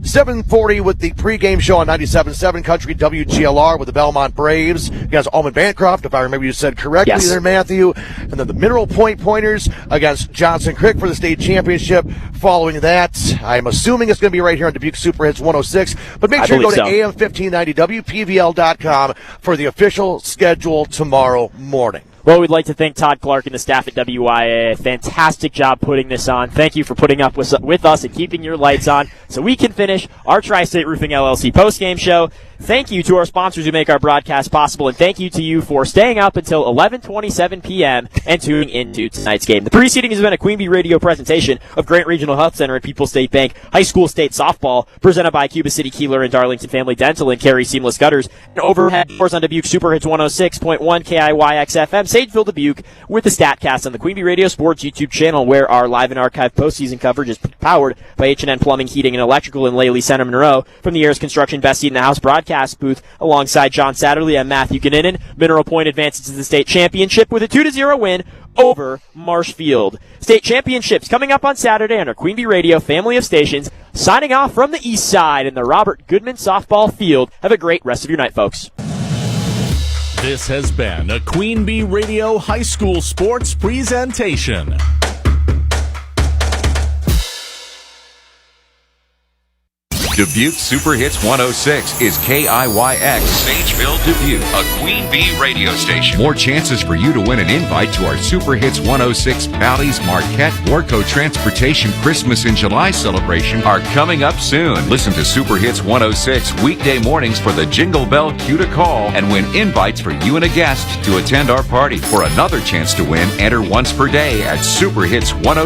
Speaker 3: 7:40 with the pregame show on 97.7 Country WGLR with the Belmont Braves against Almond Bancroft, if I remember you said correctly there, Matthew. And then the Mineral Point Pointers against Johnson Creek for the state championship. Following that, I'm assuming it's going to be right here on Dubuque Super Hits 106. But make sure you go to AM 1590 WPVL.com for the official schedule tomorrow morning.
Speaker 2: Well, we'd like to thank Todd Clark and the staff at WIAA. Fantastic job putting this on. Thank you for putting up with us and keeping your lights on so we can finish our Tri-State Roofing LLC postgame show. Thank you to our sponsors who make our broadcast possible, and thank you to you for staying up until 11:27 p.m. and tuning into tonight's game. The preceding has been a Queen Bee Radio presentation of Grant Regional Health Center and People's State Bank High School State Softball, presented by Cuba City, Kieler, and Darlington Family Dental and Carey Seamless Gutters, and overhead doors on Dubuque Super Hits 106.1 KIYX FM, Sageville, Dubuque, with the StatCast on the Queen Bee Radio Sports YouTube channel, where our live and archive postseason coverage is powered by H&N Plumbing, Heating, and Electrical in Laley Center, Monroe. From the Ayers Construction Best Seat in the House broadcast booth, alongside John Satterley and Matthew Kinnunen, Mineral Point advances to the state championship with a 2-0 win over Marshfield. State championships coming up on Saturday on our Queen Bee Radio family of stations. Signing off from the east side in the Robert Goodman softball field. Have a great rest of your night, folks.
Speaker 8: This has been a Queen Bee Radio High School Sports presentation.
Speaker 26: Dubuque Super Hits 106 is KIYX Sageville, Dubuque, a Queen Bee radio station. More chances for you to win an invite to our Super Hits 106 Bally's Marquette Warco Transportation Christmas in July celebration are coming up soon. Listen to Super Hits 106 weekday mornings for the Jingle Bell cue to call and win invites for you and a guest to attend our party. For another chance to win, enter once per day at Super Hits 106.